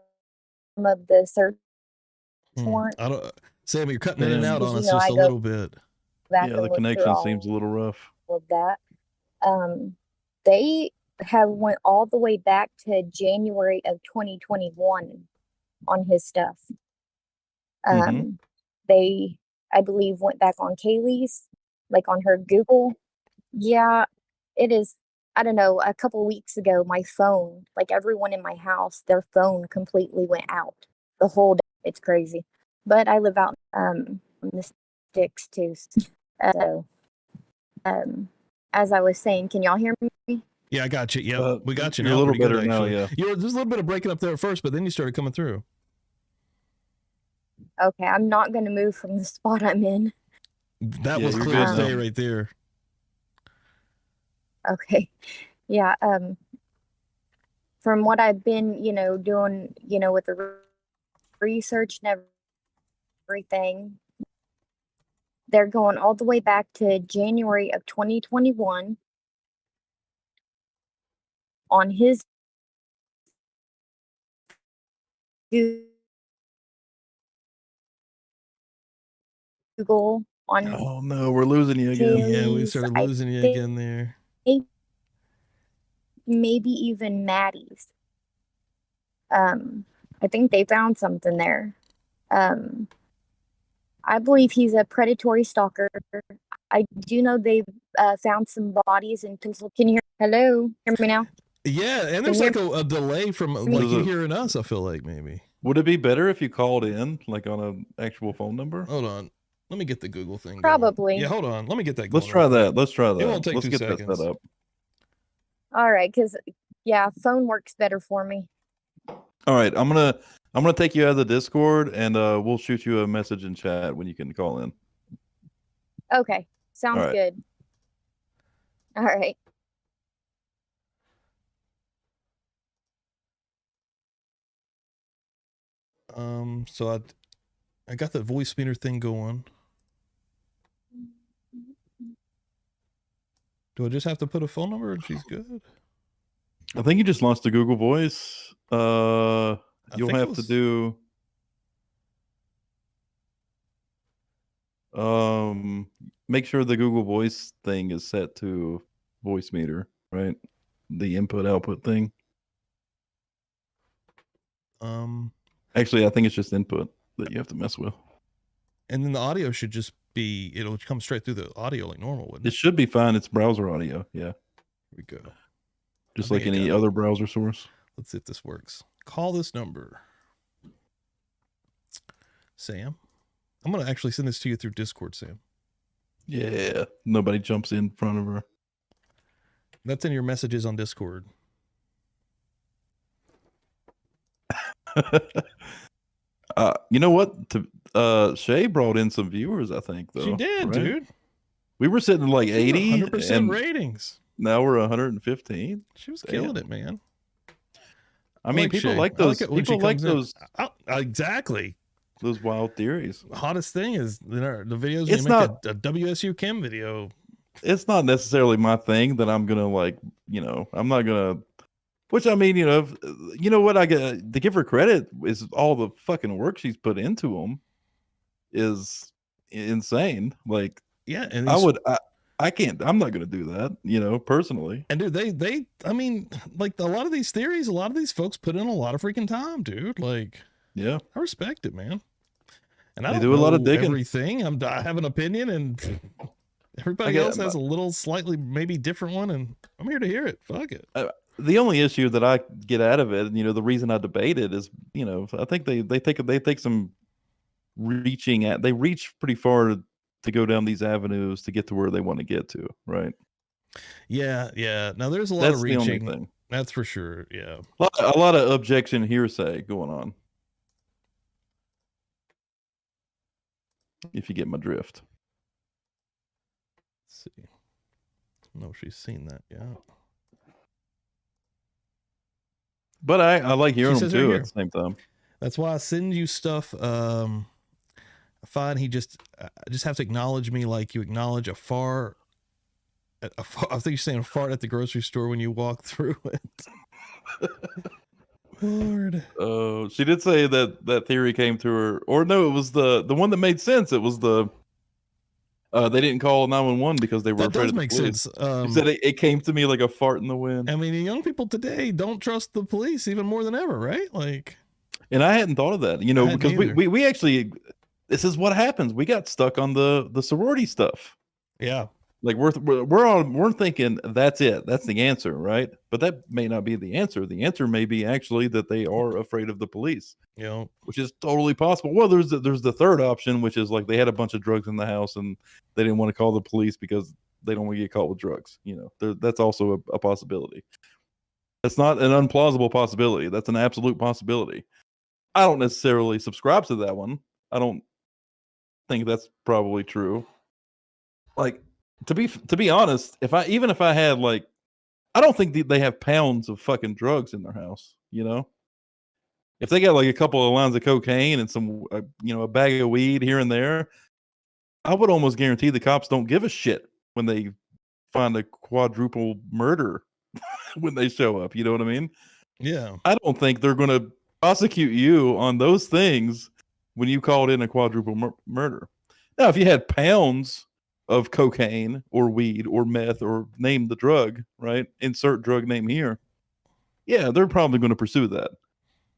of the search warrants. Sam, you're cutting in and out on us just a little bit. Yeah, the connection seems a little rough. Of that. They have went all the way back to January of 2021 on his stuff. They, I believe, went back on Kaylee's, like on her Google. Yeah, it is. I don't know. A couple of weeks ago, my phone, like everyone in my house, their phone completely went out the whole day. It's crazy. But I live out in the sticks too. So, as I was saying, can y'all hear me? Yeah, I got you. Yeah, we got you now. You're a little better now, yeah. There's a little bit of breaking up there at first, but then you started coming through. Okay, I'm not going to move from the spot I'm in. That was clear as day right there. Okay. Yeah. From what I've been, doing, with the research and everything, they're going all the way back to January of 2021 on his Google on. Oh no, we're losing you again. Yeah, we started losing you again there. Maybe even Maddie's. I think they found something there. I believe he's a predatory stalker. I do know they've found some bodies in Pennsylvania. Can you hear? Hello, hear me now? Yeah, and there's like a delay from like you hearing us. I feel like maybe. Would it be better if you called in, like on an actual phone number? Hold on. Let me get the Google thing. Probably. Going. Yeah, hold on. Let me get that. Let's try that. Let's try that. It won't take Let's 2 get seconds. that set up. All right, because phone works better for me. All right, I'm gonna take you out of the Discord, and we'll shoot you a message in chat when you can call in. Okay, sounds good. All right. So I got the voice meter thing going. Do I just have to put a phone number and she's good? I think you just launched the Google Voice. You'll have to do. Make sure the Google Voice thing is set to voice meter, right? The input output thing. Actually, I think it's just input that you have to mess with. And then the audio should just be, it'll come straight through the audio like normal, wouldn't It should be fine. It's browser audio. Yeah. Here we go. Just like any other browser source. Let's see if this works. Call this number. Sam. I'm going to actually send this to you through Discord, Sam. Yeah. Nobody jumps in front of her. That's in your messages on Discord. You know what? Shay brought in some viewers, I think, though. She did, right? dude. We were sitting at like 80. 100% ratings. Now we're 115. She was killing it, man. I mean, people Shay. like those. People like those. Exactly. Those wild theories. The hottest thing is the videos. It's you make a WSU Chem video. It's not necessarily my thing that I'm gonna like. I'm not gonna. Which I mean, you know what I get to give her credit is all the fucking work she's put into them is insane. Like, yeah, and I can't. I'm not gonna do that. Personally. And dude, I mean, like a lot of these theories, a lot of these folks put in a lot of freaking time, dude. Like, yeah, I respect it, man. And I they don't do a lot of know digging. everything. I have an opinion, and everybody else has a little slightly maybe different one, and I'm here to hear it. Fuck it. The only issue that I get out of it, the reason I debate it is, I think they take some reaching at. They reach pretty far to go down these avenues to get to where they want to get to, right? Yeah. Now there's a lot of reaching. The only thing. That's for sure. Yeah. A lot of objection hearsay going on. If you get my drift. Let's see. No, she's seen that. Yeah. But I like hearing them too at the same time. That's why I send you stuff. I find he just have to acknowledge me like you acknowledge a fart. I think you're saying a fart at the grocery store when you walk through it. Lord. Oh, she did say that theory came to her, or no, it was the one that made sense. It was the they didn't call 911 because they were afraid of the police. That does make sense. She said it came to me like a fart in the wind. I mean, the young people today don't trust the police even more than ever, right? Like, and I hadn't thought of that, because we actually, this is what happens. We got stuck on the sorority stuff. Yeah. Like we're thinking that's it. That's the answer, right? But that may not be the answer. The answer may be actually that they are afraid of the police. Which is totally possible. Well, there's the third option, which is like they had a bunch of drugs in the house and they didn't want to call the police because they don't want to get caught with drugs. That's also a possibility. That's not an unplausible possibility. That's an absolute possibility. I don't necessarily subscribe to that one. I don't think that's probably true. Like, to be honest, if I had like, I don't think they have pounds of fucking drugs in their house. If they got like a couple of lines of cocaine and some, a bag of weed here and there, I would almost guarantee the cops don't give a shit when they find a quadruple murder when they show up. You know what I mean? Yeah. I don't think they're going to prosecute you on those things when you called in a quadruple murder. Now, if you had pounds of cocaine or weed or meth or name the drug, right? Insert drug name here. Yeah, they're probably going to pursue that.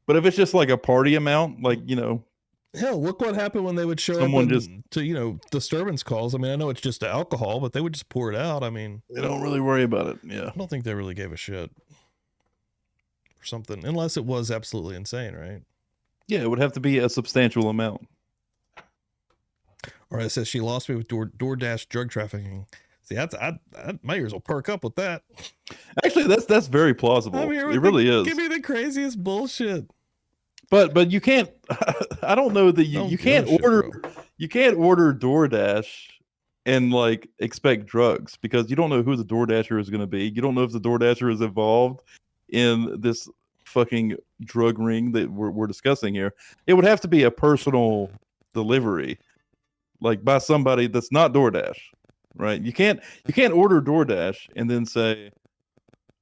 But if it's just like a party amount, like, hell, look what happened when they would show up to disturbance calls. I mean, I know it's just alcohol, but they would just pour it out. I mean, they don't really worry about it. Yeah. I don't think they really gave a shit or something, unless it was absolutely insane, right? Yeah, it would have to be a substantial amount. All right, it says she lost me with DoorDash drug trafficking. See, I my ears will perk up with that. Actually, that's very plausible. It really is. Give me the craziest bullshit. But you can't. I don't know that you can't order DoorDash and like expect drugs because you don't know who the DoorDasher is going to be. You don't know if the DoorDasher is involved in this fucking drug ring that we're discussing here. It would have to be a personal delivery, like by somebody that's not DoorDash, right? You can't order DoorDash and then say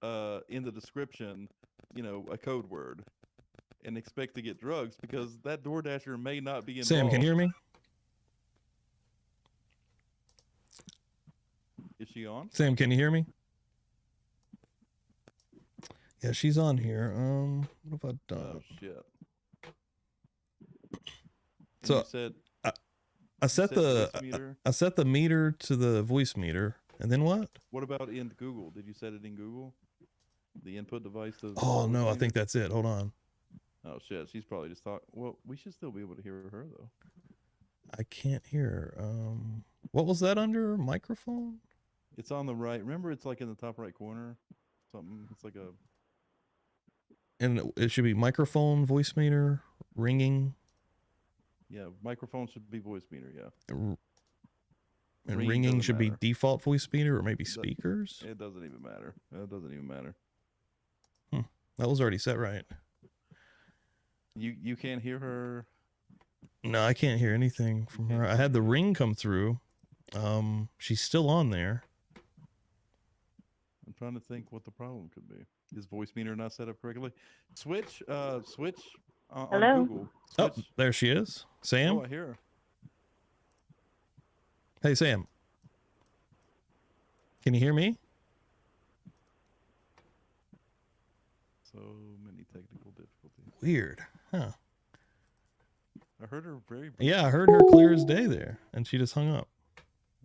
in the description, a code word and expect to get drugs, because that DoorDasher may not be involved. Sam, can you hear me? Is she on? Sam, can you hear me? Yeah, she's on here. What have I done? Oh shit. So you said I set the voice meter? I set the meter to the voice meter, and then what? What about in Google? Did you set it in Google? The input device. Oh no, I think that's it. Hold on. Oh shit, she's probably just talking. Well, we should still be able to hear her though. I can't hear her. What was that under? Microphone? It's on the right. Remember, it's like in the top right corner. Something. It's like a. And it should be microphone, voice meter, ringing. Yeah, microphone should be voice meter. Yeah. And ringing should be default voice meter, or maybe speakers. It doesn't even matter. It doesn't even matter. That was already set right. You can't hear her. No, I can't hear anything from her. I had the ring come through. She's still on there. I'm trying to think what the problem could be. Is voice meter not set up correctly? Switch on Google. Oh, there she is. Sam? Oh, I hear her. Hey, Sam. Can you hear me? So many technical difficulties. Weird. Huh. I heard her very. Yeah, I heard her clear as day there, and she just hung up.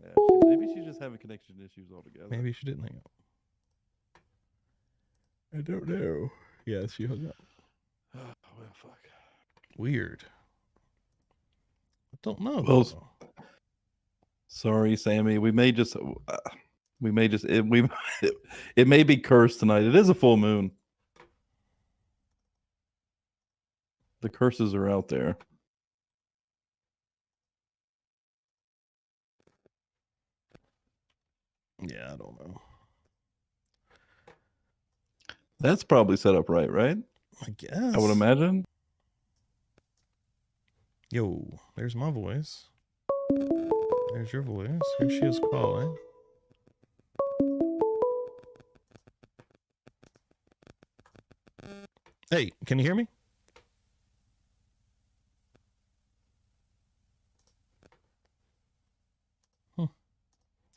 Yeah, maybe she's just having connection issues altogether. Maybe she didn't hang up. I don't know. Yeah, she hung up. Well, fuck. Weird. I don't know. Well, sorry, Sammy. It may be cursed tonight. It is a full moon. The curses are out there. Yeah, I don't know. That's probably set up right? I guess. I would imagine. Yo, there's my voice. There's your voice. Here she is calling. Hey, can you hear me?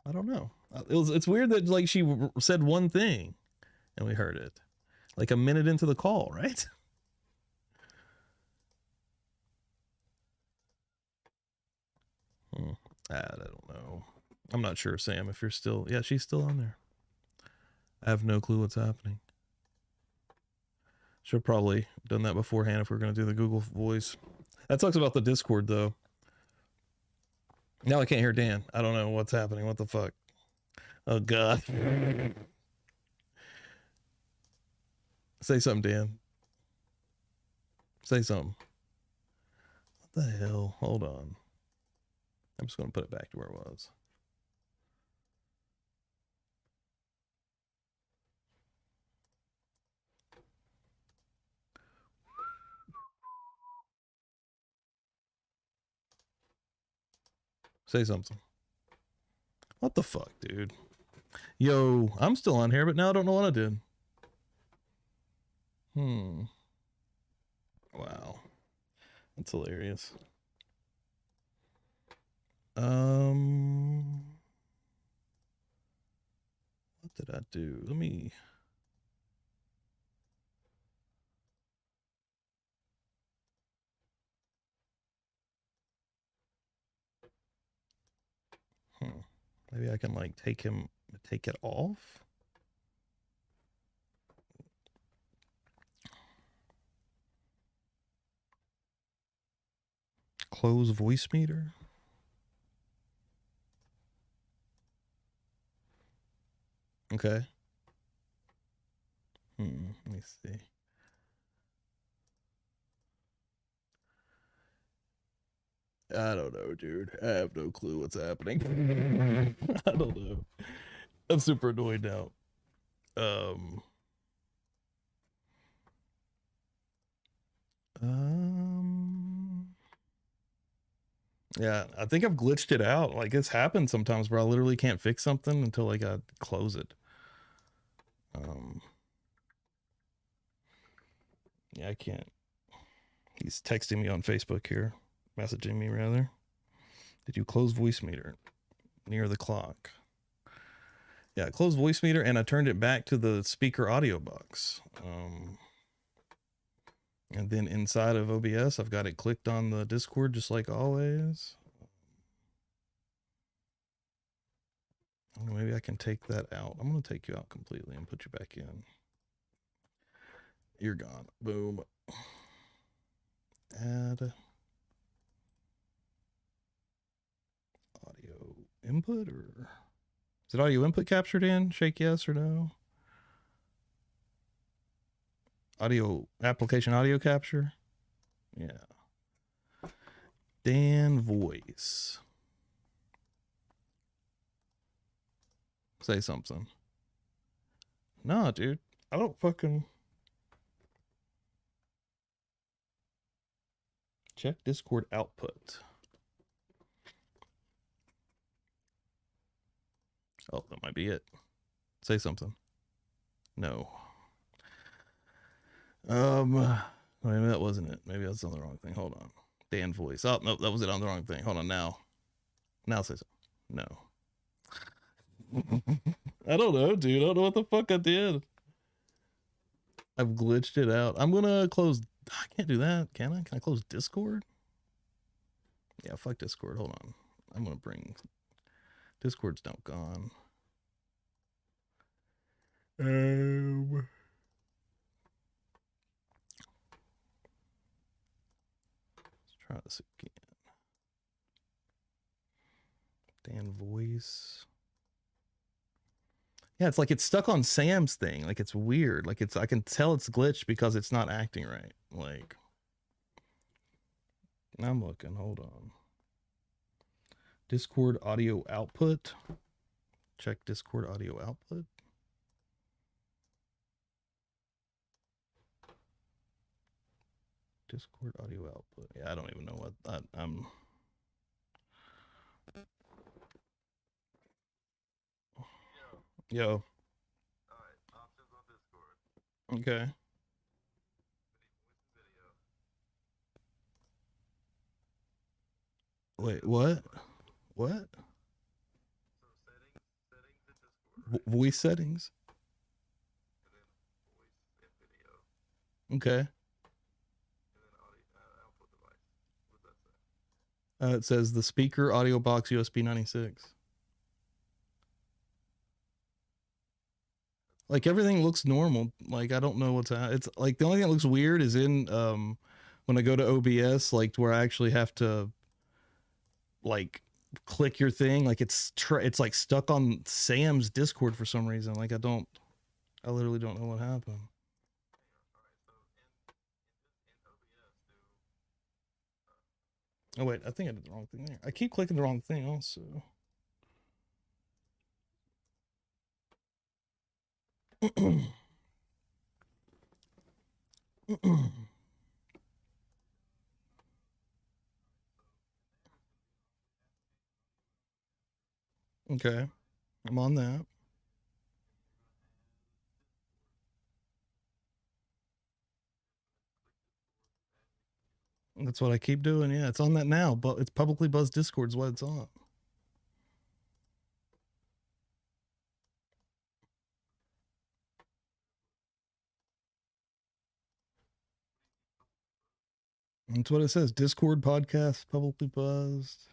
I don't know. It's weird that like she said one thing and we heard it like a minute into the call, right? I don't know. I'm not sure, Sam, if you're still... Yeah, she's still on there. I have no clue what's happening. Should have probably done that beforehand if we're going to do the Google Voice. That talks about the Discord, though. Now I can't hear Dan. I don't know what's happening. What the fuck? Oh, God. Say something, Dan. Say something. What the hell? Hold on. I'm just going to put it back to where it was. Say something. What the fuck, dude? Yo, I'm still on here, but now I don't know what I did. Wow. That's hilarious. What did I do? Let me... Maybe I can like take it off. Close voice meter. Okay. Let me see. I don't know, dude. I have no clue what's happening. I don't know. I'm super annoyed now. Yeah, I think I've glitched it out. Like it's happened sometimes where I literally can't fix something until like I close it. Yeah, I can't. He's texting me on Facebook here, messaging me rather. Did you close voice meter near the clock? Yeah, I closed voice meter and I turned it back to the speaker audio box. And then inside of OBS, I've got it clicked on the Discord just like always. Maybe I can take that out. I'm going to take you out completely and put you back in. You're gone. Boom. Add audio input, or is it audio input captured in? Shake yes or no. Audio application audio capture. Yeah. Dan voice. Say something. Nah, dude. I don't fucking check Discord output. Oh, that might be it. Say something. No. Maybe that wasn't it. Maybe that's on the wrong thing. Hold on. Dan voice. Oh, no, that was it on the wrong thing. Hold on now. Now say something. No. I don't know, dude. I don't know what the fuck I did. I've glitched it out. I'm gonna close. I can't do that, can I? Can I close Discord? Yeah, fuck Discord. Hold on. I'm gonna bring Discord's now gone. Let's try this again. Dan voice. Yeah, it's like it's stuck on Sam's thing. Like it's weird. Like I can tell it's glitched because it's not acting right. Like I'm looking, hold on. Discord audio output. Check Discord audio output. Discord audio output. Yeah, I don't even know what I'm. Yo. Okay. Wait, what? What? Voice settings? Okay. It says the speaker audio box USB 96. Like everything looks normal. Like I don't know what's it's like the only thing that looks weird is in when I go to OBS, like to where I actually have to like click your thing, like it's like stuck on Sam's Discord for some reason. Like I literally don't know what happened. Oh wait, I think I did the wrong thing there. I keep clicking the wrong thing also. Okay, I'm on that. That's what I keep doing. Yeah, it's on that now, but it's publicly buzzed Discord's what it's on. That's what it says. Discord podcast, publicly buzzed.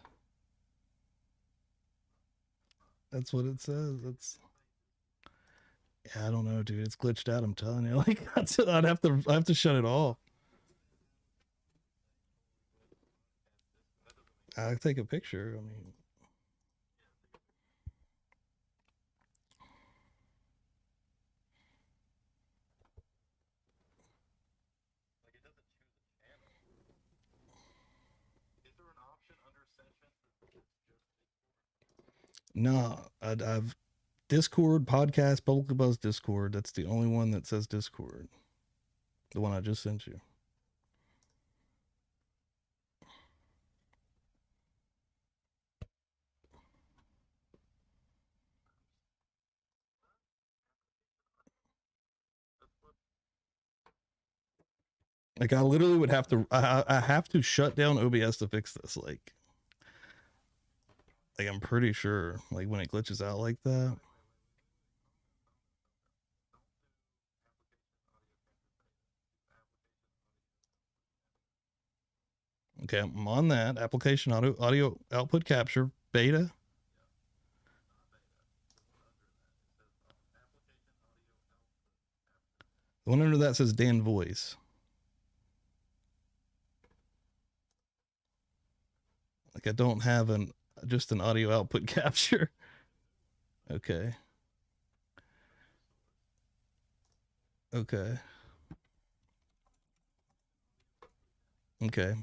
That's what it says. That's. Yeah, I don't know, dude. It's glitched out. I'm telling you. Like, I have to shut it off. I'll take a picture. I mean. No, I've Discord podcast, publicly buzzed Discord. That's the only one that says Discord. The one I just sent you. Like, I literally would have to, I have to shut down OBS to fix this. Like, I'm pretty sure, like, when it glitches out like that. Okay, I'm on that. Application audio output capture beta. The one under that says Dan Voice. Like, I don't have just an audio output capture. Okay. Okay. Okay.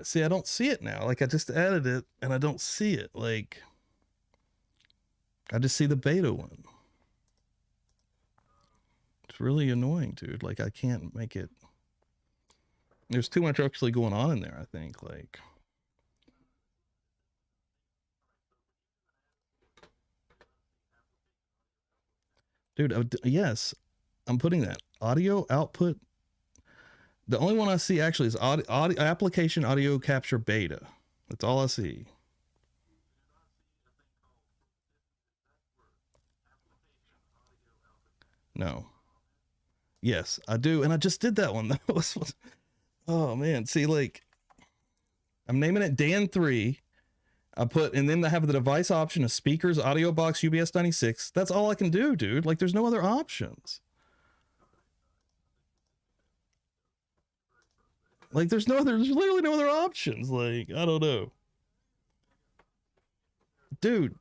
See, I don't see it now. Like, I just added it and I don't see it. Like, I just see the beta one. It's really annoying, dude. Like, I can't make it. There's too much actually going on in there, I think. Like, dude, yes, I'm putting that audio output. The only one I see actually is audio application audio capture beta. That's all I see. No. Yes, I do. And I just did that one. That was, oh man. See, like, I'm naming it Dan 3. I put, and then I have the device option of speakers, audio box, UBS 96. That's all I can do, dude. Like, there's no other options. Like, there's literally no other options. Like, I don't know. Dude.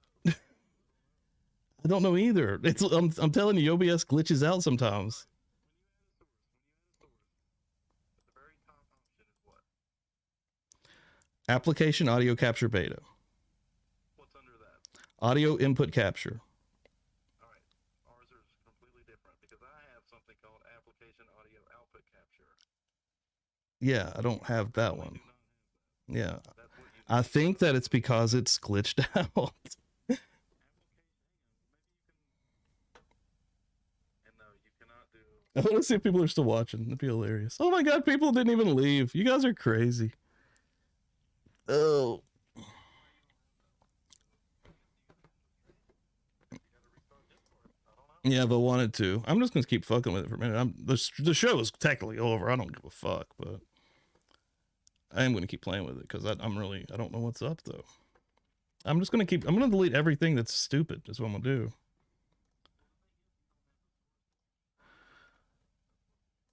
I don't know either. I'm telling you, OBS glitches out sometimes. Application audio capture beta. What's under that? Audio input capture. All right. Ours is completely different because I have something called application audio output capture. Yeah, I don't have that one. Yeah. I think that it's because it's glitched out. I want to see if people are still watching. That'd be hilarious. Oh my god, people didn't even leave. You guys are crazy. Oh. Yeah, if I wanted to. I'm just going to keep fucking with it for a minute. The show is technically over. I don't give a fuck, but I am going to keep playing with it because I don't know what's up, though. I'm going to delete everything that's stupid is what I'm going to do.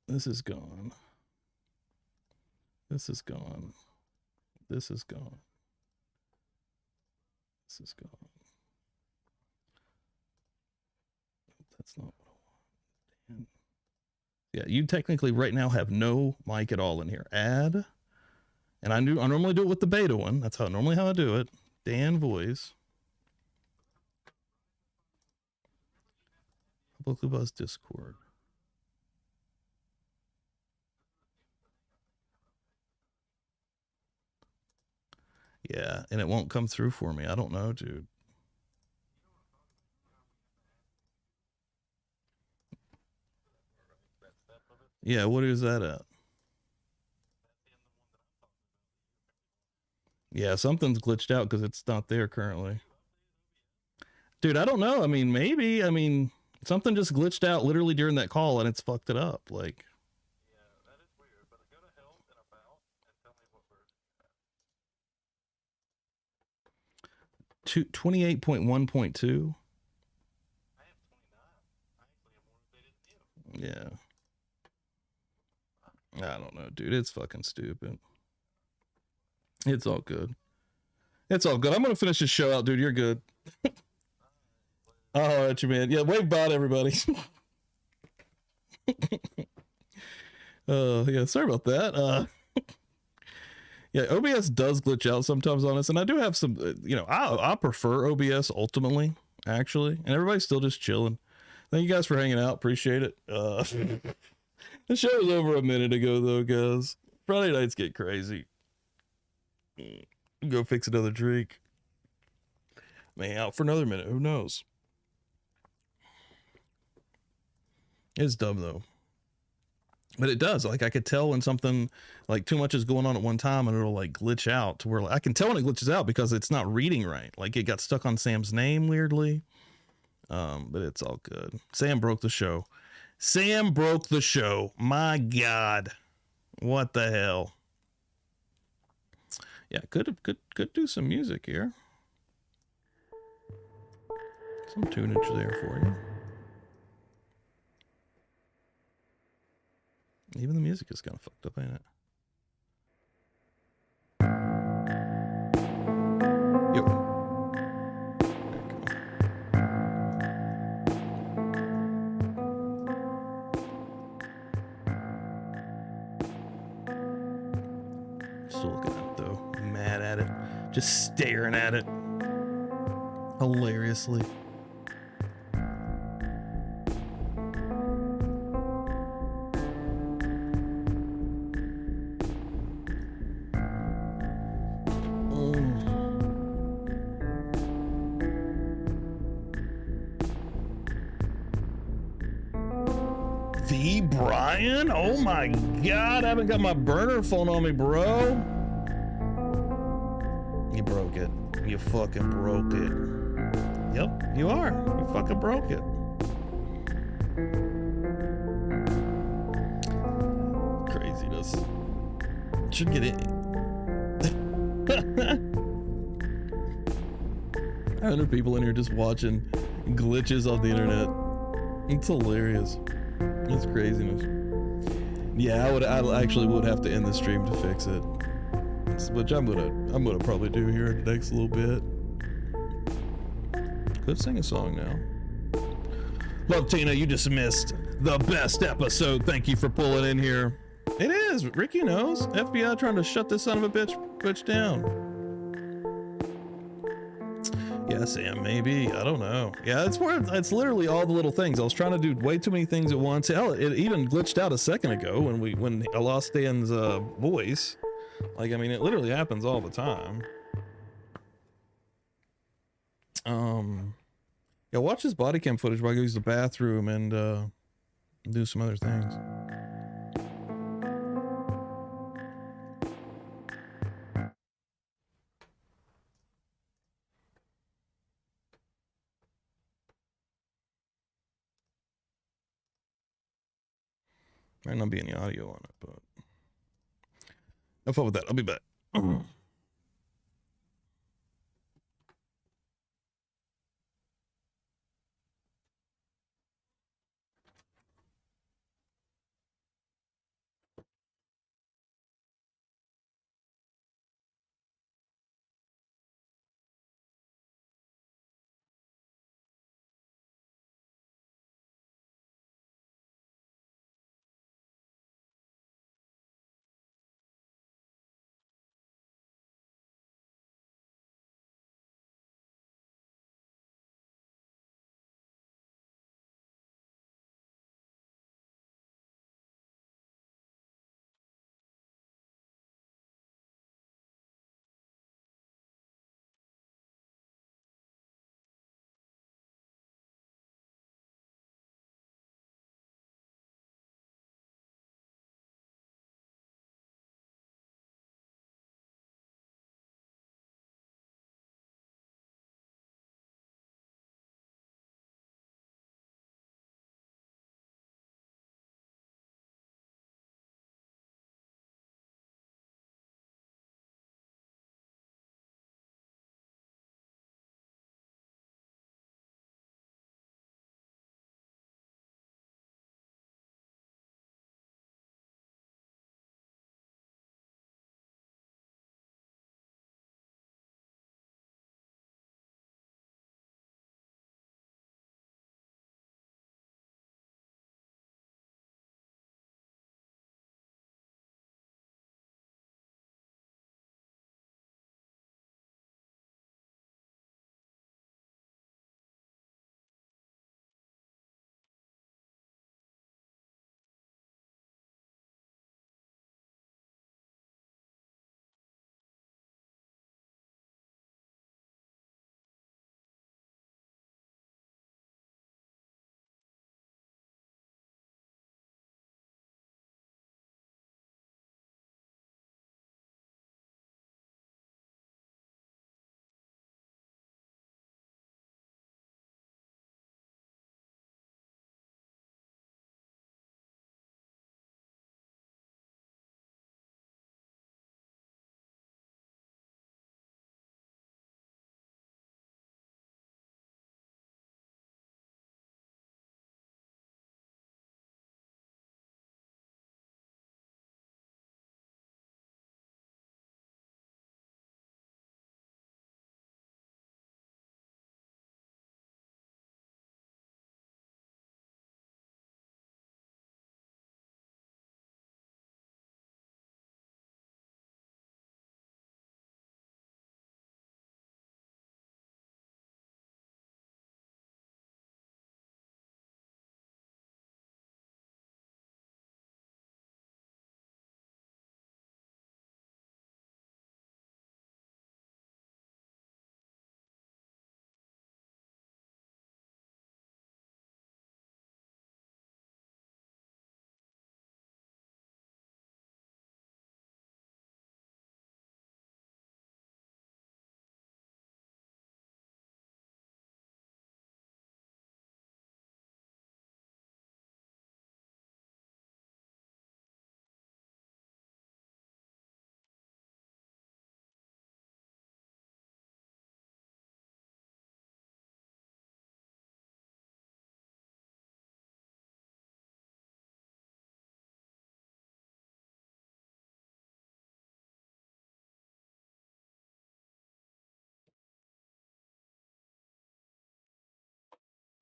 This is gone. This is gone. This is gone. This is gone. That's not what I want. Damn. Yeah, you technically right now have no mic at all in here. Add. And I normally do it with the beta one. That's normally how I do it. Dan Voice. PubliclyBuzzed Discord. Yeah, and it won't come through for me. I don't know, dude. Yeah, what is that at? Yeah, something's glitched out because it's not there currently. Dude, I don't know. I mean, maybe. I mean, something just glitched out literally during that call and it's fucked it up. Like, yeah, that is weird. But go to help and about and tell me what version you have. 28.1.2. I have 29. I actually am more updated than you. Yeah. I don't know, dude. It's fucking stupid. It's all good. It's all good. I'm going to finish this show out, dude. You're good. All right, you man. Yeah, wave bye to everybody. Yeah, sorry about that. Yeah, OBS does glitch out sometimes on us, and I do have some, I prefer OBS ultimately, actually, and everybody's still just chilling. Thank you guys for hanging out. Appreciate it. The show was over a minute ago, though, guys. Friday nights get crazy. Go fix another drink. May out for another minute. Who knows? It's dumb though. But it does. Like I could tell when something like too much is going on at one time, and it'll like glitch out to where I can tell when it glitches out because it's not reading right. Like it got stuck on Sam's name weirdly. But it's all good. Sam broke the show. Sam broke the show. My God. What the hell? Yeah, could do some music here. Some tunage there for you. Even the music is kind of fucked up, ain't it? Yo. There you go. Still looking at it though. Mad at it. Just staring at it. Hilariously. The Bryan? Oh my God, I haven't got my burner phone on me, bro. You broke it. You fucking broke it. Yep, you are. You fucking broke it. Craziness. Should get it. 100 people in here just watching glitches on the internet. It's hilarious. It's craziness. Yeah, I actually would have to end the stream to fix it, which I'm gonna probably do here in the next little bit. Could sing a song now. Love Tina, you just missed the best episode. Thank you for pulling in here. It is. Ricky knows. FBI trying to shut this son of a bitch down. Yeah, Sam, maybe. I don't know. Yeah, it's literally all the little things. I was trying to do way too many things at once. Hell, it even glitched out a second ago when I lost Dan's voice. Like, I mean, it literally happens all the time. Yeah, watch his body cam footage while I go use the bathroom and do some other things. Might not be any audio on it, but no fun with that. I'll be back.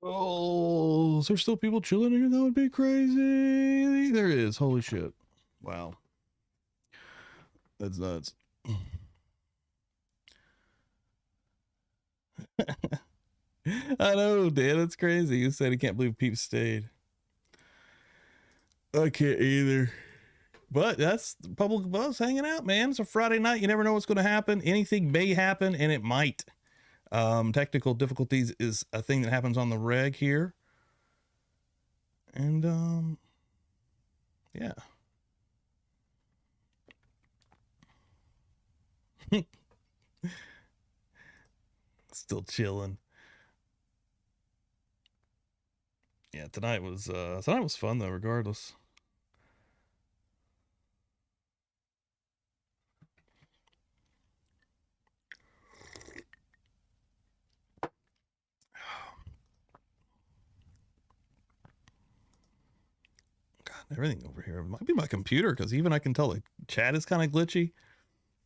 Oh, is there still people chilling here? That would be crazy. There is. Holy shit. Wow. That's nuts. I know, Dan. That's crazy. You said he can't believe Peep stayed. I can't either. But that's Public Buzz hanging out, man. It's a Friday night. You never know what's going to happen. Anything may happen, and it might. Technical difficulties is a thing that happens on the reg here. And, yeah. Still chilling. Yeah, tonight was fun though, regardless. God, everything over here. It might be my computer, because even I can tell the chat is kind of glitchy.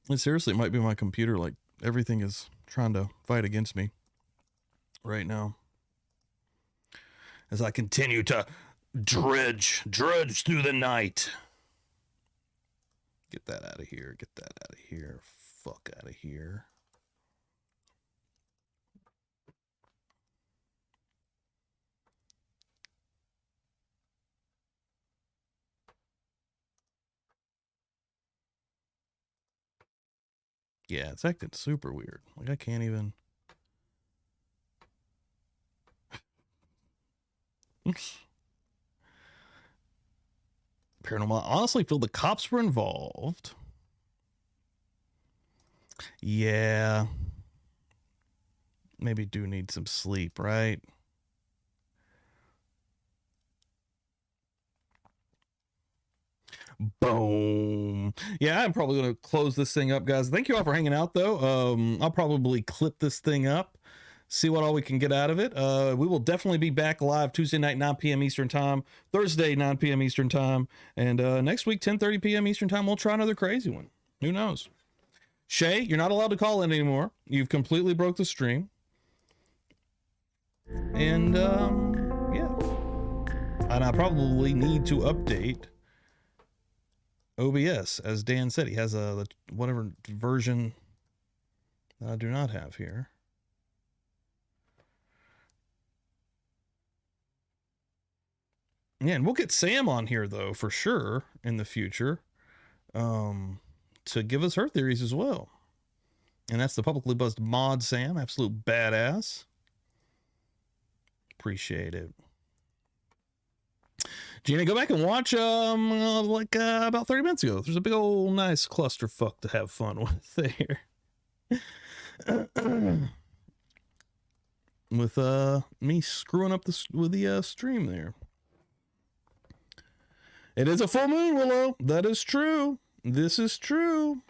And seriously, it might be my computer. Like, everything is trying to fight against me right now, as I continue to drudge through the night. Get that out of here. Get that out of here. Fuck out of here. Yeah, it's acting super weird. Like, I can't even. Paranormal. I honestly feel the cops were involved. Yeah. Maybe do need some sleep, right? Boom. Yeah, I'm probably going to close this thing up, guys. Thank you all for hanging out, though. I'll probably clip this thing up, see what all we can get out of it. We will definitely be back live Tuesday night, 9 p.m. Eastern time, Thursday, 9 p.m. Eastern time, and next week, 10:30 p.m. Eastern time, we'll try another crazy one. Who knows? Shay, you're not allowed to call in anymore. You've completely broke the stream. And, yeah. And I probably need to update OBS, as Dan said. He has a whatever version that I do not have here. Yeah, and we'll get Sam on here though for sure in the future, to give us her theories as well. And that's the Publicly Buzzed mod Sam, absolute badass. Appreciate it. Gina, go back and watch about 30 minutes ago. There's a big old nice clusterfuck to have fun with there. With me screwing up with the stream there. It is a full moon, Willow. That is true. This is true.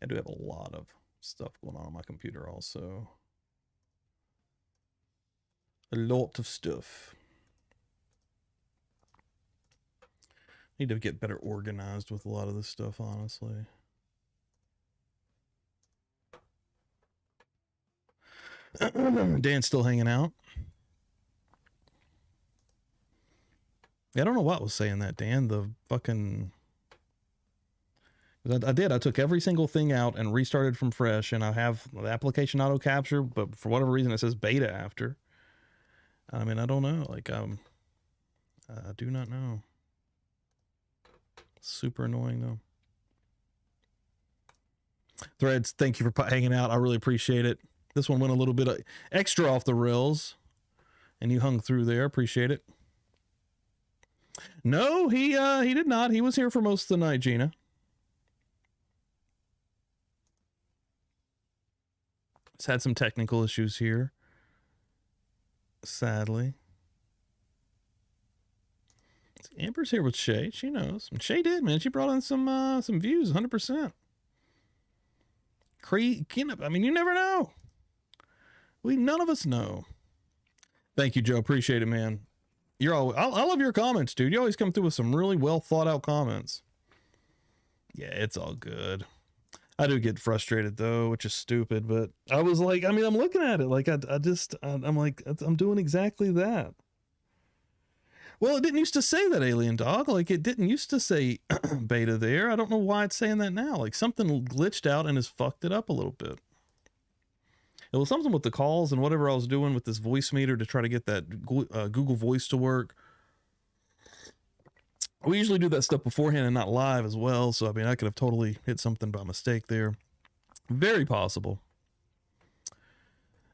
I do have a lot of stuff going on my computer also. A lot of stuff. Need to get better organized with a lot of this stuff, honestly. Dan's still hanging out. I don't know what was saying that, Dan. The fucking... I did. I took every single thing out and restarted from fresh, and I have the application auto capture, but for whatever reason it says beta after. I mean, I don't know. Like, I do not know. Super annoying though. Threads, thank you for hanging out. I really appreciate it. This one went a little bit extra off the rails, and you hung through there. Appreciate it. No, he did not. He was here for most of the night, Gina. It's had some technical issues here, sadly. Amber's here with Shay. She knows. And Shay did, man. She brought in some views, 100%. I mean, you never know. None of us know. Thank you, Joe. Appreciate it, man. You're always, I love your comments, dude. You always come through with some really well thought out comments. Yeah, it's all good. I do get frustrated though, which is stupid, but I was like, I mean, I'm looking at it like I'm like, I'm doing exactly that. Well, it didn't used to say that, Alien Dog. Like, it didn't used to say beta there. I don't know why it's saying that now. Like, something glitched out and has fucked it up a little bit. It was something with the calls and whatever I was doing with this voice meter to try to get that Google Voice to work. We usually do that stuff beforehand and not live as well. So, I mean, I could have totally hit something by mistake there. Very possible.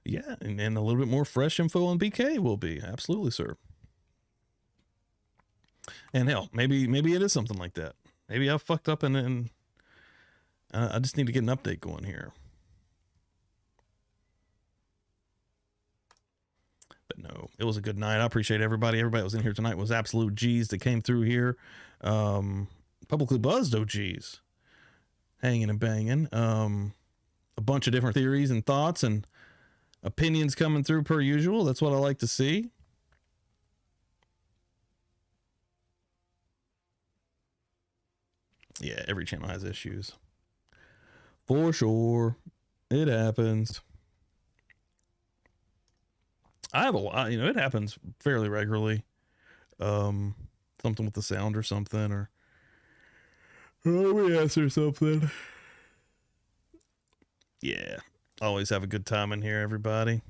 Yeah, and a little bit more fresh info on BK will be. Absolutely, sir. And hell, maybe it is something like that. Maybe I fucked up and I just need to get an update going here. But no, it was a good night. I appreciate everybody. Everybody that was in here tonight was absolute G's that came through here. Publicly buzzed OGs. Hanging and banging. A bunch of different theories and thoughts and opinions coming through per usual. That's what I like to see. Yeah, every channel has issues. For sure. It happens. I have a lot, you know, it happens fairly regularly. Something with the sound or something, or OBS or something. Yeah, always have a good time in here, everybody.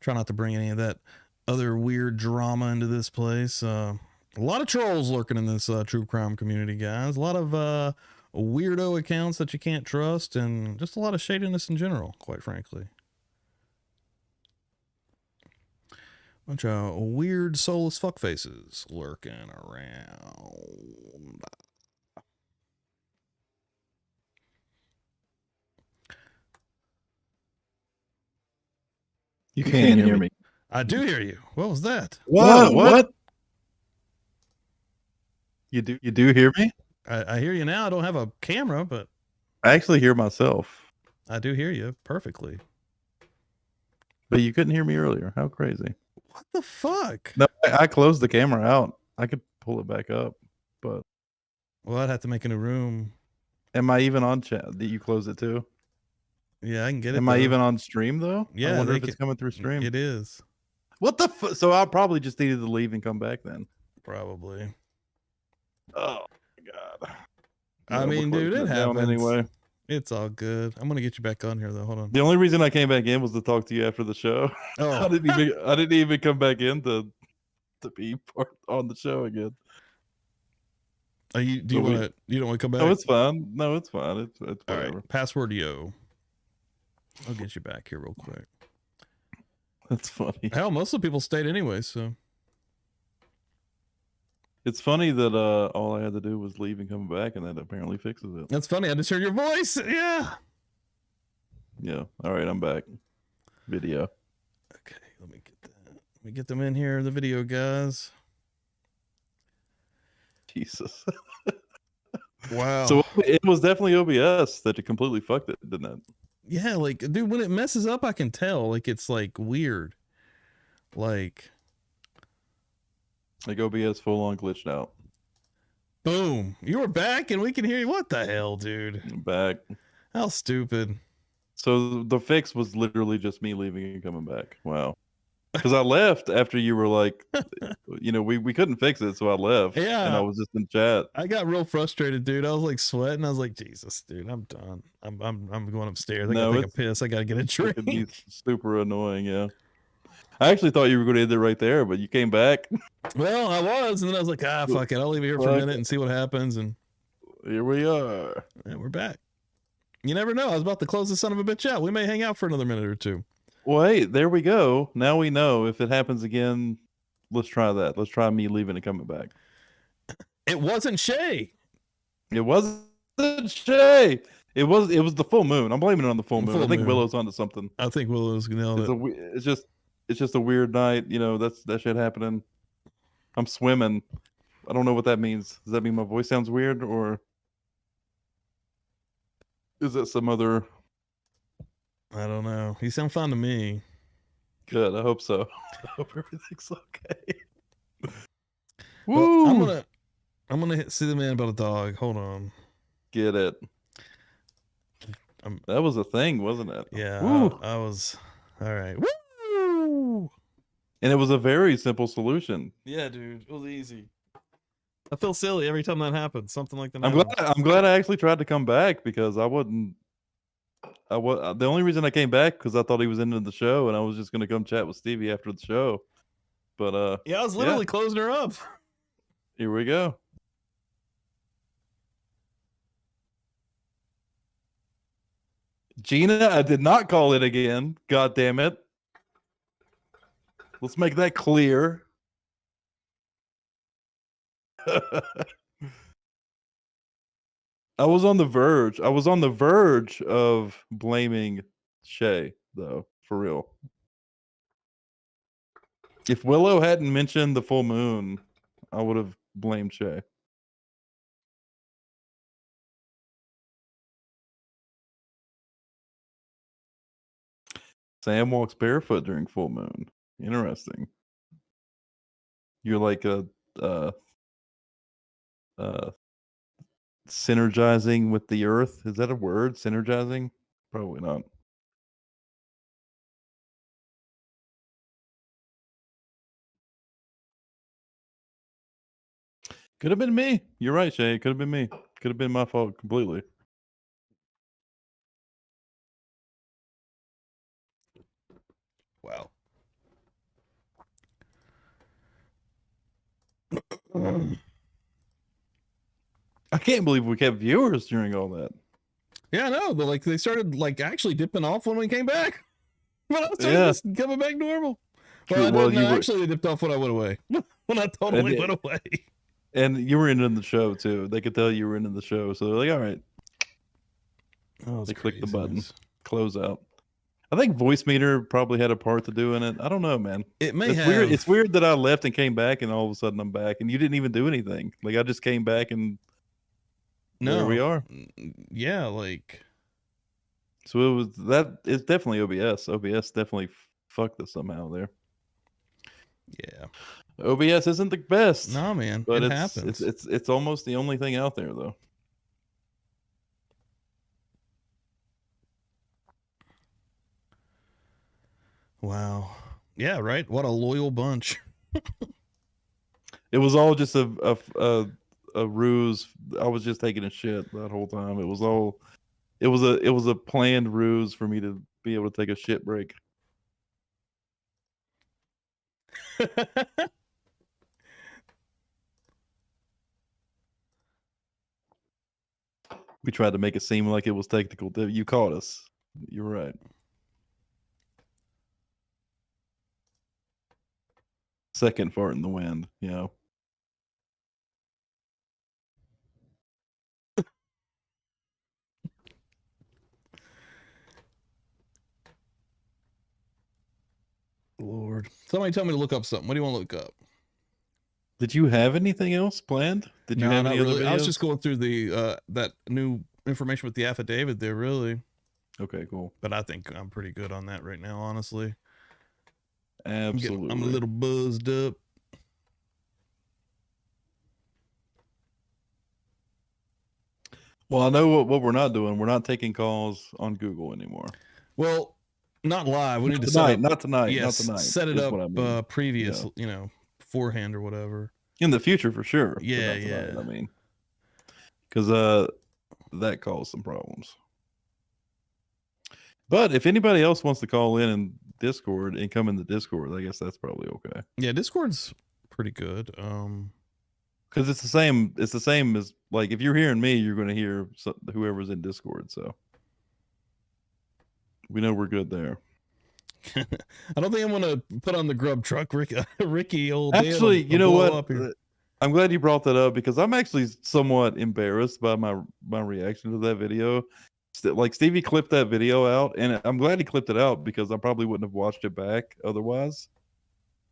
Try not to bring any of that other weird drama into this place. A lot of trolls lurking in this true crime community, guys. A lot of weirdo accounts that you can't trust, and just a lot of shadiness in general, quite frankly. Bunch of weird soulless fuckfaces lurking around. You can't hear me. I do hear you. What was that? What? You do hear me? I hear you now. I don't have a camera, but I actually hear myself. I do hear you perfectly. But you couldn't hear me earlier. How crazy. What the fuck? No, I closed the camera out. I could pull it back up, but well, I'd have to make a new room. Am I even on chat? Did you close it too? Yeah, I can get it. Am I even on stream though? Yeah, I wonder if it's coming through stream. It is. What the fuck? So I probably just needed to leave and come back then. Probably. Oh my god. I mean, dude, it happens. Anyway. It's all good. I'm gonna get you back on here though. Hold on. The only reason I came back in was to talk to you after the show. Oh. I didn't even come back in to be part on the show again. You don't want to come back? No, it's fine. No, it's fine. It's all whatever. right. Password yo. I'll get you back here real quick. That's funny. Hell, most of the people stayed anyway, so. It's funny that all I had to do was leave and come back, and that apparently fixes it. That's funny. I just heard your voice. Yeah. Yeah. All right, I'm back. Video. Okay, let me get that. Let me get them in here. The video, guys. Jesus. Wow. So it was definitely OBS that it completely fucked it, didn't it? Yeah, like, dude, when it messes up, I can tell. Like, it's like weird. Like OBS full on glitched out. Boom. You were back and we can hear you. What the hell, dude? I'm back. How stupid. So the fix was literally just me leaving and coming back. Wow. Because I left after you were like, you know, we couldn't fix it, so I left. Yeah. And I was just in chat. I got real frustrated, dude. I was like sweating. I was like, Jesus, dude, I'm done. I'm going upstairs. I gotta take a piss. I gotta get a drink. It's super annoying, yeah. I actually thought you were going to end it right there, but you came back. Well, I was, and then I was like, fuck it. I'll leave it here for a minute and see what happens. And here we are. And we're back. You never know. I was about to close this son of a bitch out. We may hang out for another minute or two. Well, hey, there we go. Now we know if it happens again, let's try that. Let's try me leaving and coming back. It wasn't Shay. It wasn't Shay. It was the full moon. I'm blaming it on the full moon. I think Willow's onto something. I think Willow's nailed it. It's just a weird night. You know, that shit happening. I'm swimming. I don't know what that means. Does that mean my voice sounds weird, or is that some other? I don't know. You sound fine to me. Good. I hope so. I hope everything's okay. Woo! Well, I'm gonna see the man about a dog. Hold on. Get it. That was a thing, wasn't it? Yeah, Woo. I was all right. Woo! And it was a very simple solution. Yeah, dude, it was easy. I feel silly every time that happens. Something like that. I'm glad I actually tried to come back because I wasn't. The only reason I came back because I thought he was into the show and I was just gonna come chat with Stevie after the show. But yeah, I was literally closing her up. Here we go. Gina, I did not call it again. God damn it. Let's make that clear. I was on the verge. I was on the verge of blaming Shay, though, for real. If Willow hadn't mentioned the full moon, I would have blamed Shay. Sam walks barefoot during full moon. Interesting. You're like a synergizing with the earth. Is that a word? Synergizing? Probably not. Could have been me. You're right, Shay. It could have been me. Could have been my fault completely. Wow. I can't believe we kept viewers during all that. Yeah, I know, but like they started like actually dipping off when we came back. But I was just coming back normal. Well, actually they dipped off when I went away. When I totally went away. And you were into the show too. They could tell you were into the show, so they're like, all right. They clicked the button, close out. I think voice meter probably had a part to do in it. I don't know, man. It may have. Weird. It's weird that I left and came back, and all of a sudden I'm back, and you didn't even do anything. Like I just came back, and there we are. Yeah, like. So it was that. It's definitely OBS. OBS definitely fucked us somehow there. Yeah. OBS isn't the best. No, man. But it happens. happens. It's almost the only thing out there, though. Wow. Yeah, right. What a loyal bunch. It was all just a ruse. I was just taking a shit that whole time. It was a planned ruse for me to be able to take a shit break. We tried to make it seem like it was technical. You caught us. You're right. Second fart in the wind, you know. Lord. Somebody tell me to look up something. What do you want to look up? Did you have anything else planned? Did you have any other videos? I was just going through the that new information with the affidavit there, really. Okay, cool. But I think I'm pretty good on that right now, honestly. Absolutely. I'm a little buzzed up. Well, I know what we're not doing. We're not taking calls on Google anymore. Well, not live. We need to set up, not tonight. Yes, not tonight. Set it up previous, beforehand or whatever. In the future, for sure. Yeah, tonight, I mean, because that caused some problems. But if anybody else wants to call in Discord and come in the Discord, I guess that's probably okay. Yeah, Discord's pretty good. Because it's the same. It's the same as like if you're hearing me, you're going to hear whoever's in Discord. So we know we're good there. I don't think I'm going to put on the grub truck, Ricky. Old actually, you know what? I'm glad you brought that up because I'm actually somewhat embarrassed by my reaction to that video. Like Stevie clipped that video out, and I'm glad he clipped it out because I probably wouldn't have watched it back otherwise.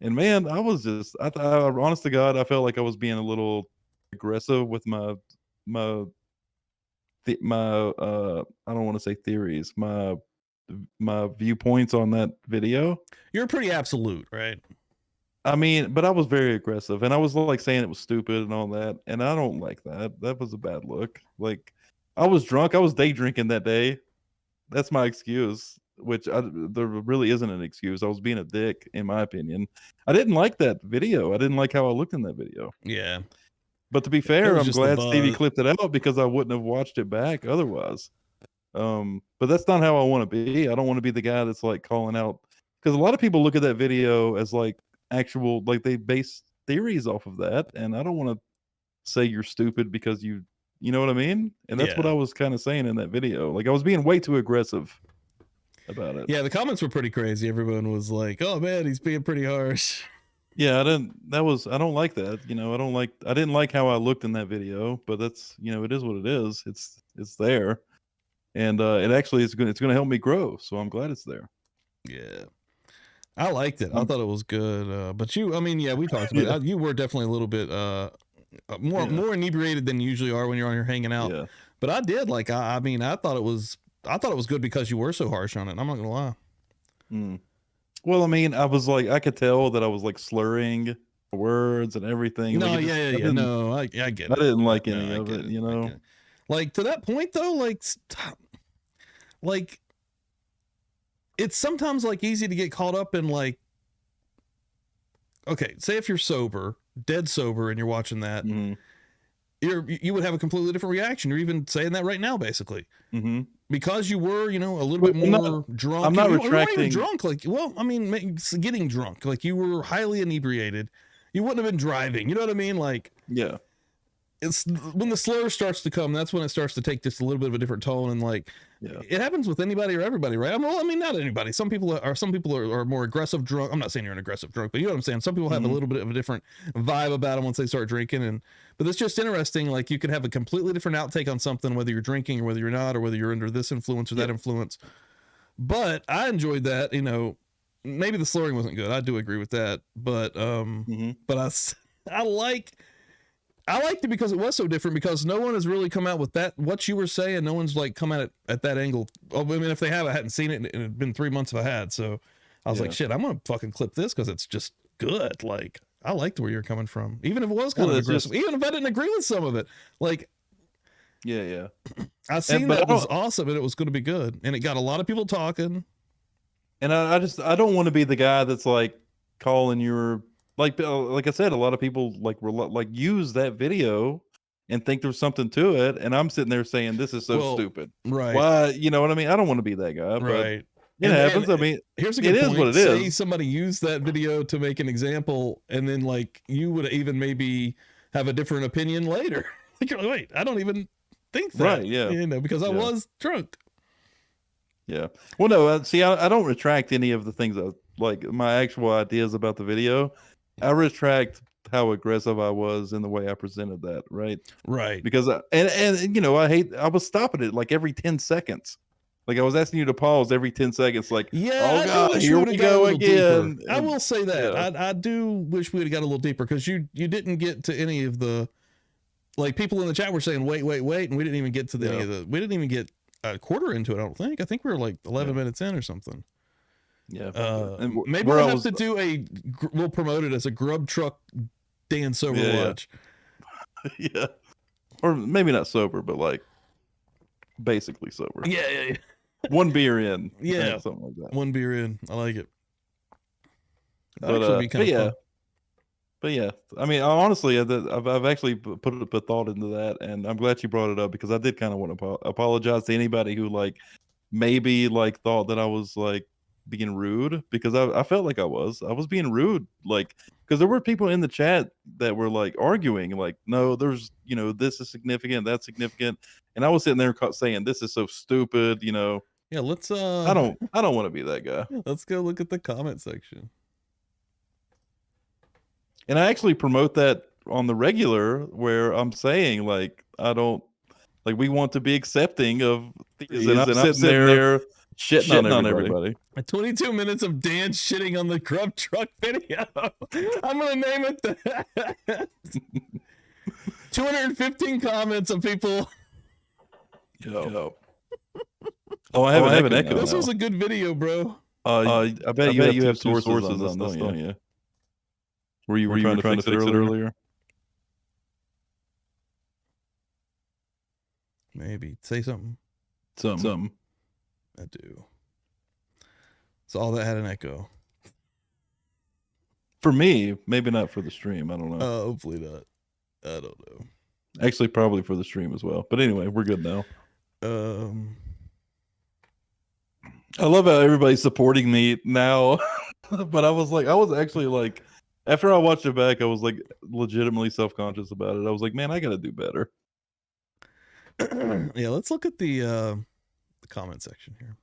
And man, I was just, honest to God, I felt like I was being a little aggressive with my I don't want to say theories, my viewpoints on that video. You're pretty absolute, right? I mean, but I was very aggressive, and I was like saying it was stupid and all that, and I don't like that. That was a bad look. Like, I was drunk. I was day drinking that day, that's my excuse, which there really isn't an excuse. I was being a dick, in my opinion. I didn't like that video. I didn't like how I looked in that video. Yeah. But to be fair, was I'm just the glad Stevie buzz. clipped it out because I wouldn't have watched it back otherwise. But that's not how I want to be. I don't want to be the guy that's like calling out, because a lot of people look at that video as like actual, like they base theories off of that, and I don't want to say you're stupid because you know what I mean? And that's what Yeah. I was kind of saying in that video. Like I was being way too aggressive about it. Yeah, the comments were pretty crazy. Everyone was like, "Oh man, he's being pretty harsh." Yeah, I don't like that. You know, I didn't like how I looked in that video, but that's, you know, it is what it is. It's there. And it actually it's going to help me grow. So I'm glad it's there. Yeah. I liked it. I thought it was good. But you, I mean, yeah, we talked about it. You were definitely a little bit more inebriated than you usually are when you're on here hanging out. Yeah. But I did like I mean, I thought it was good because you were so harsh on it. I'm not gonna lie. Well, I mean, I was like, I could tell that I was like slurring words and everything. No, like, yeah. No, I get it. I didn't like No, any I of get it, you know. Like to that point though, like stop. Like it's sometimes like easy to get caught up in like, okay, say if you're sober, dead sober, and you're watching that, you would have a completely different reaction. You're even saying that right now, basically, because you were, you know, a little bit more drunk. I'm not you weren't retracting. even drunk. Like, well, I mean, getting drunk, like you were highly inebriated. You wouldn't have been driving. You know what I mean? Like, yeah. It's when the slur starts to come, that's when it starts to take just a little bit of a different tone, and like it happens with anybody or everybody, right? Well, I mean, not anybody. Some people are more aggressive drunk. I'm not saying you're an aggressive drunk, but you know what I'm saying. Some people have a little bit of a different vibe about them once they start drinking, but it's just interesting. Like you could have a completely different outtake on something, whether you're drinking or whether you're not, or whether you're under this influence or that influence. But I enjoyed that. You know, maybe the slurring wasn't good. I do agree with that, but but I liked it because it was so different, because no one has really come out with that, what you were saying. No one's like come at that angle. Oh, I mean, if they have, I hadn't seen it, and it had been 3 months if I had. So I was like, shit, I'm going to fucking clip this because it's just good. Like, I liked where you're coming from, even if it was kind of aggressive, even if I didn't agree with some of it. Like, yeah. I seen that it was awesome and it was going to be good. And it got a lot of people talking. And I don't want to be the guy that's like calling your, like I said, a lot of people like use that video and think there's something to it, and I'm sitting there saying this is so stupid. Right? Why? You know what I mean? I don't want to be that guy. Right. It happens. I mean, here's a good point. Is what it Say is. somebody used that video to make an example, and then like you would even maybe have a different opinion later. Like, you're like, wait, I don't even think that. Right? Yeah. You know, because I was drunk. Yeah. Well, no. See, I don't retract any of the things like my actual ideas about the video. I retract how aggressive I was in the way I presented that, right? Right. Because and you know, I was stopping it like every 10 seconds. Like I was asking you to pause every 10 seconds, like, yeah, oh God, here we go again. I will say that. I do wish we would have got a little deeper, because you didn't get to any of the, like, people in the chat were saying wait, and we didn't even get to any of the, we didn't even get a quarter into it, I don't think. I think we were like 11 minutes in or something. Yeah. And maybe we'll have to do we'll promote it as a grub truck Dan sober watch. Yeah. Or maybe not sober, but like basically sober. Yeah. 1 beer in. Yeah. Something like that. 1 beer in. I like it. But, but yeah, I mean, honestly, I've actually put a thought into that, and I'm glad you brought it up, because I did kind of want to apologize to anybody who like maybe like thought that I was like being rude, because I felt like I was being rude, like, because there were people in the chat that were like arguing, like, no, there's, you know, this is significant, that's significant, and I was sitting there saying this is so stupid, you know. Yeah, let's I don't want to be that guy. Let's go look at the comment section. And I actually promote that on the regular, where I'm saying like, I don't, like, we want to be accepting of these, and I'm sitting there shitting on everybody. 22 minutes of Dan shitting on the grub truck video. I'm gonna name it that. 215 comments of people. Yo. Oh, I have an echo. This was a good video, bro. I bet you have sources on this, don't you? Were you trying to fix it earlier? Maybe say something. Something. I do. So all that had an echo. For me, maybe not for the stream. I don't know. Hopefully not. I don't know. Actually, probably for the stream as well. But anyway, we're good now. I love how everybody's supporting me now. But I was actually like, after I watched it back, I was like legitimately self-conscious about it. I was like, man, I got to do better. Yeah, let's look at the comment section here.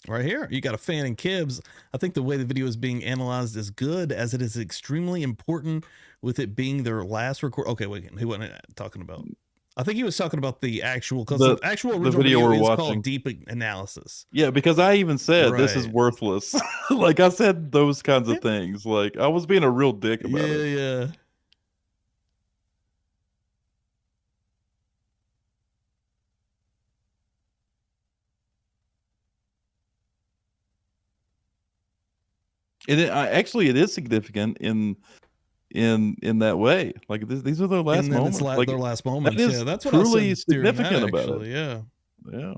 Right here, you got a fan in Kibbs. I think the way the video is being analyzed is good, as it is extremely important with it being their last record. Okay, wait, who wasn't talking about? I think he was talking about the actual, because the actual original video is called Deep Analysis. Yeah, because I even said this is Right. worthless. Like I said those kinds of things. Like I was being a real dick about it. Yeah. Actually, it is significant in that way. Like these are their last moments. Like their last moments. That is Yeah, that's what truly I said during that, significant about actually. it. Yeah. Yeah.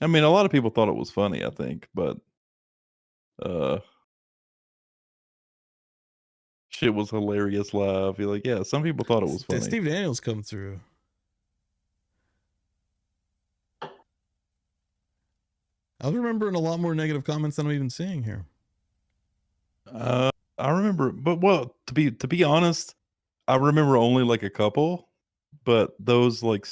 I mean, a lot of people thought it was funny, I think, but shit was hilarious live. You're like, yeah, some people thought it was funny. Did Steve Daniels come through? I was remembering a lot more negative comments than I'm even seeing here. I remember, but well, to be honest, I remember only like a couple, but those like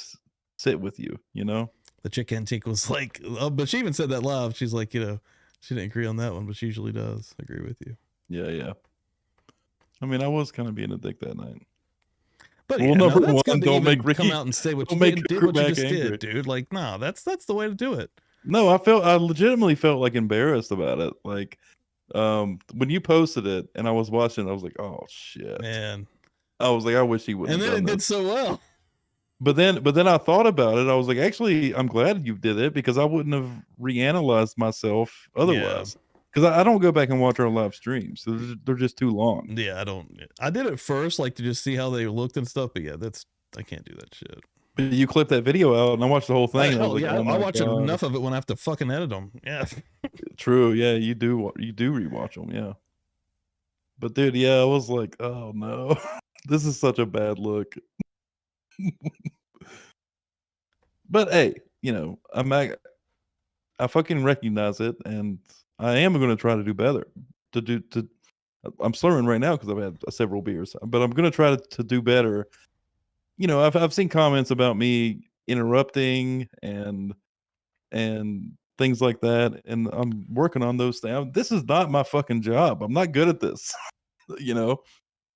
sit with you, you know? The chick antique was like, but she even said that live. She's like, you know, she didn't agree on that one, but she usually does agree with you. Yeah. I mean, I was kind of being a dick that night. But well, yeah, number no, that's one, good to don't even make Ricky come out and say what you make did what you Mac just angry. did, dude. Like, no, that's the way to do it. No, I legitimately felt like embarrassed about it. Like, when you posted it and I was watching, I was like, oh shit, man. I was like, I wish he wouldn't. And then it did so well. But then I thought about it. I was like, actually, I'm glad you did it because I wouldn't have reanalyzed myself otherwise. Because I don't go back and watch our live streams. So they're just too long. Yeah, I did it first, like to just see how they looked and stuff. But yeah, I can't do that shit. But you clip that video out and I watched the whole thing. And I was like, oh I watch God. enough of it when I have to fucking edit them. Yeah. True. Yeah, you do rewatch them. Yeah. But dude, yeah, I was like, oh no, this is such a bad look. But hey, you know, I fucking recognize it, and I am going to try to do better. I'm slurring right now because I've had several beers, but I'm going to try to do better. You know, I've seen comments about me interrupting and things like that, and I'm working on those things. This is not my fucking job. I'm not good at this. You know,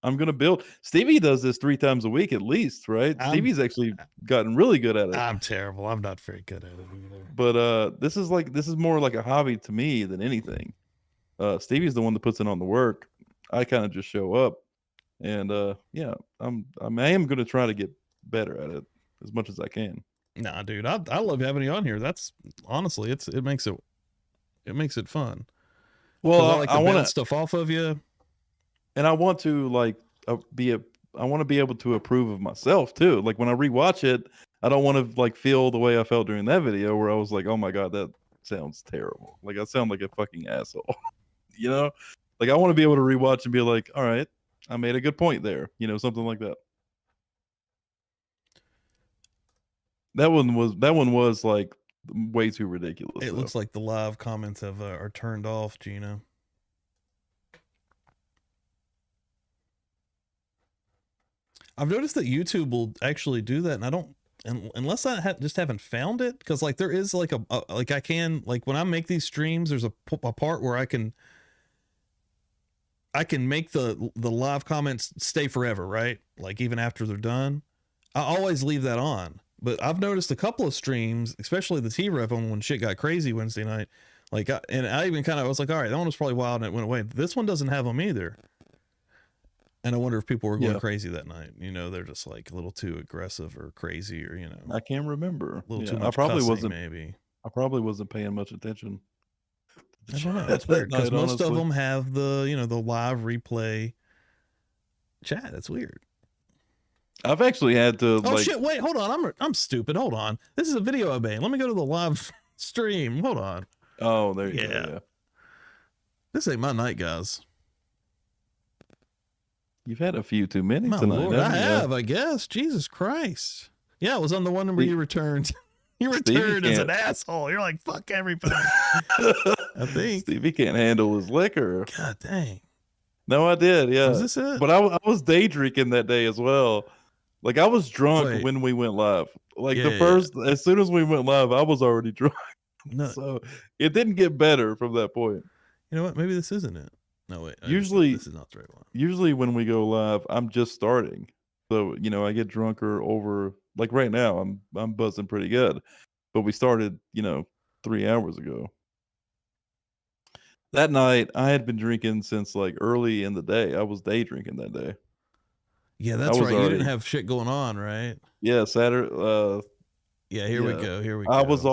I'm gonna build. Stevie does this 3 times a week at least, right? Stevie's actually gotten really good at it. I'm terrible. I'm not very good at it either. But this is more like a hobby to me than anything. Stevie's the one that puts in on the work. I kind of just show up, and yeah, I am gonna try to get better at it as much as I can. Nah, dude, I love having you on here. That's honestly, it makes it fun. Well, I like to bounce stuff off of you. And I want to like I want to be able to approve of myself too. Like when I rewatch it, I don't want to like feel the way I felt during that video where I was like, oh my God, that sounds terrible. Like I sound like a fucking asshole. You know? Like I want to be able to rewatch and be like, all right, I made a good point there. You know, something like that. That one was like way too ridiculous. It looks like the live comments are turned off, Gina. I've noticed that YouTube will actually do that, and I don't, unless I just haven't found it, because like there is like like I can, like when I make these streams, there's a part where I can make the live comments stay forever, right? Like even after they're done, I always leave that on. But I've noticed a couple of streams, especially the T-Rev one when shit got crazy Wednesday night, like I even kind of was like, all right, that one was probably wild and it went away. This one doesn't have them either. And I wonder if people were going Yeah. crazy that night. You know, they're just like a little too aggressive or crazy, or, you know, I can't remember. a little Yeah, too much I probably cussing, wasn't. maybe. I probably wasn't paying much attention. I don't know. It's that weird because night, most of honestly. them have the, you know, the live replay chat. It's weird. I've actually had to Oh like. shit! Wait, hold on. I'm stupid. Hold on. This is a video I made. Let me go to the live stream. Hold on. Oh, there you Yeah. go. Yeah. This ain't my night, guys. You've had a few too many My tonight. lord, I haven't you? have. I guess. Jesus Christ. Yeah, it was on the one where you returned. You Stevie returned as an can't- asshole. You're like, fuck everybody. I think. Stevie can't handle his liquor. God dang. No, I did. Yeah. Was this it? But I was day drinking that day as well. Like I was drunk Wait. when we went live. Like Yeah, the first, as soon as we went live, I was already drunk. No. So it didn't get better from that point. You know what? Maybe this isn't it. No, wait. Usually- this is not the right one. Usually when we go live, I'm just starting. So, you know, I get drunker over like right now, I'm buzzing pretty good. But we started, you know, 3 hours ago. That night I had been drinking since like early in the day. I was day drinking that day. Yeah, that's was right. You already- didn't have shit going on, right? Yeah, Saturday. Yeah, here we Yeah. go. Here we go. I was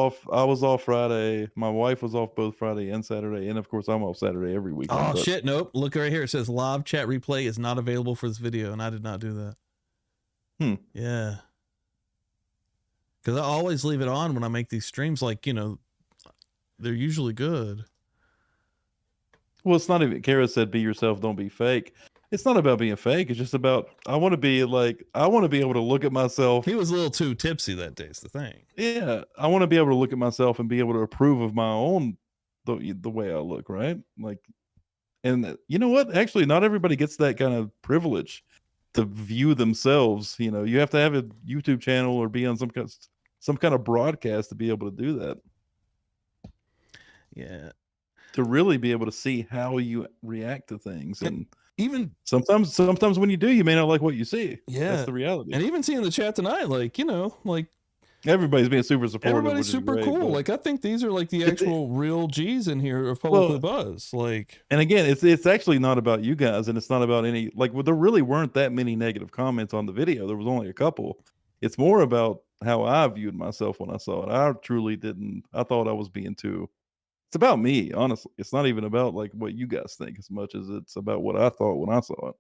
off Friday. My wife was off both Friday and Saturday, and of course I'm off Saturday every weekend. Oh but- shit! Nope. Look right here. It says live chat replay is not available for this video, and I did not do that. Yeah. Because I always leave it on when I make these streams. Like, you know, they're usually good. Well, it's not even. Kara said, "Be yourself, don't be fake." It's not about being fake. It's just about I want to be able to look at myself. He was a little too tipsy that day. Is the thing. Yeah, I want to be able to look at myself and be able to approve of my own the way I look, right? Like, and you know what? Actually, not everybody gets that kind of privilege to view themselves. You know, you have to have a YouTube channel or be on some kind of broadcast to be able to do that. Yeah. To really be able to see how you react to things, and even sometimes when you do, you may not like what you see. Yeah. That's the reality. And even seeing the chat tonight, like, you know, like Everybody's being super supportive. everybody's which is super great, cool. but- Like, I think these are like the It- actual real G's in here of Well, PubliclyBuzzed. Like, And again, it's actually not about you guys, and it's not about any like. Well, there really weren't that many negative comments on the video. There was only a couple. It's more about how I viewed myself when I saw it. I truly didn't. I thought I was being too. It's about me, honestly. It's not even about like what you guys think as much as it's about what I thought when I saw it.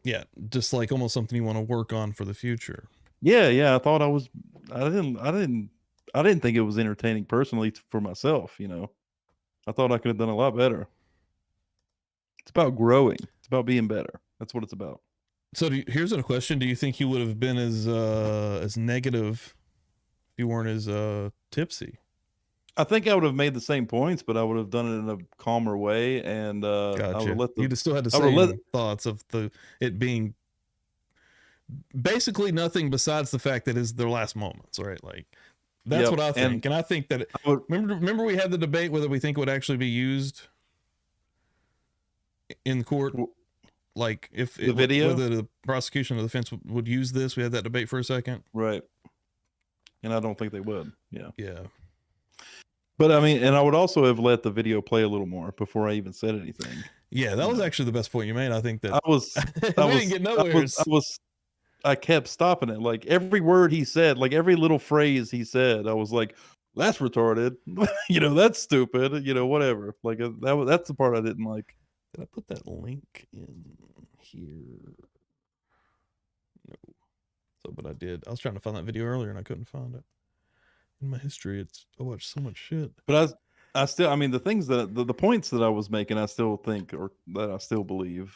yeah, just like almost something you want to work on for the future. Yeah. I thought I was. I didn't think it was entertaining personally for myself. You know, I thought I could have done a lot better. It's about growing. It's about being better. That's what it's about. So here's a question: do you think you would have been as negative if you weren't as tipsy? I think I would have made the same points, but I would have done it in a calmer way, and I Gotcha. would let the. You'd still had the I would same let- thoughts of it being basically nothing besides the fact that it's their last moments, right? Like that's Yep, what I think, and and I think that I would- remember we had the debate whether we think it would actually be used in court, like if The video? whether the prosecution or the defense would use this. We had that debate for a second. Right. And I don't think they would. Yeah. Yeah. But I mean, and I would also have let the video play a little more before I even said anything. Yeah, that was actually the best point you made. I think that I was. we I was. didn't get I nowhere. was. I kept stopping it. Like every word he said, like every little phrase he said, I was like, "That's retarded." You know, that's stupid. You know, whatever. Like that's the part I didn't like. Did I put that link in here? No. So, but I did. I was trying to find that video earlier and I couldn't find it. In my history, I watched so much shit. But I still, I mean, the things that the points that I was making, I still think, or that I still believe,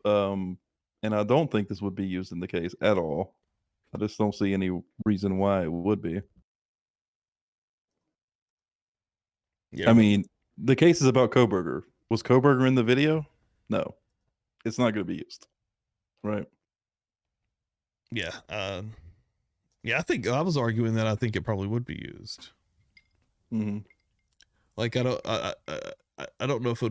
and I don't think this would be used in the case at all. I just don't see any reason why it would be. Yeah. I mean, the case is about Kohberger. Was Kohberger in the video? No, it's not going to be used. Right. Yeah. Yeah, I think I was arguing that I think it probably would be used. Mm-hmm. Like I don't know if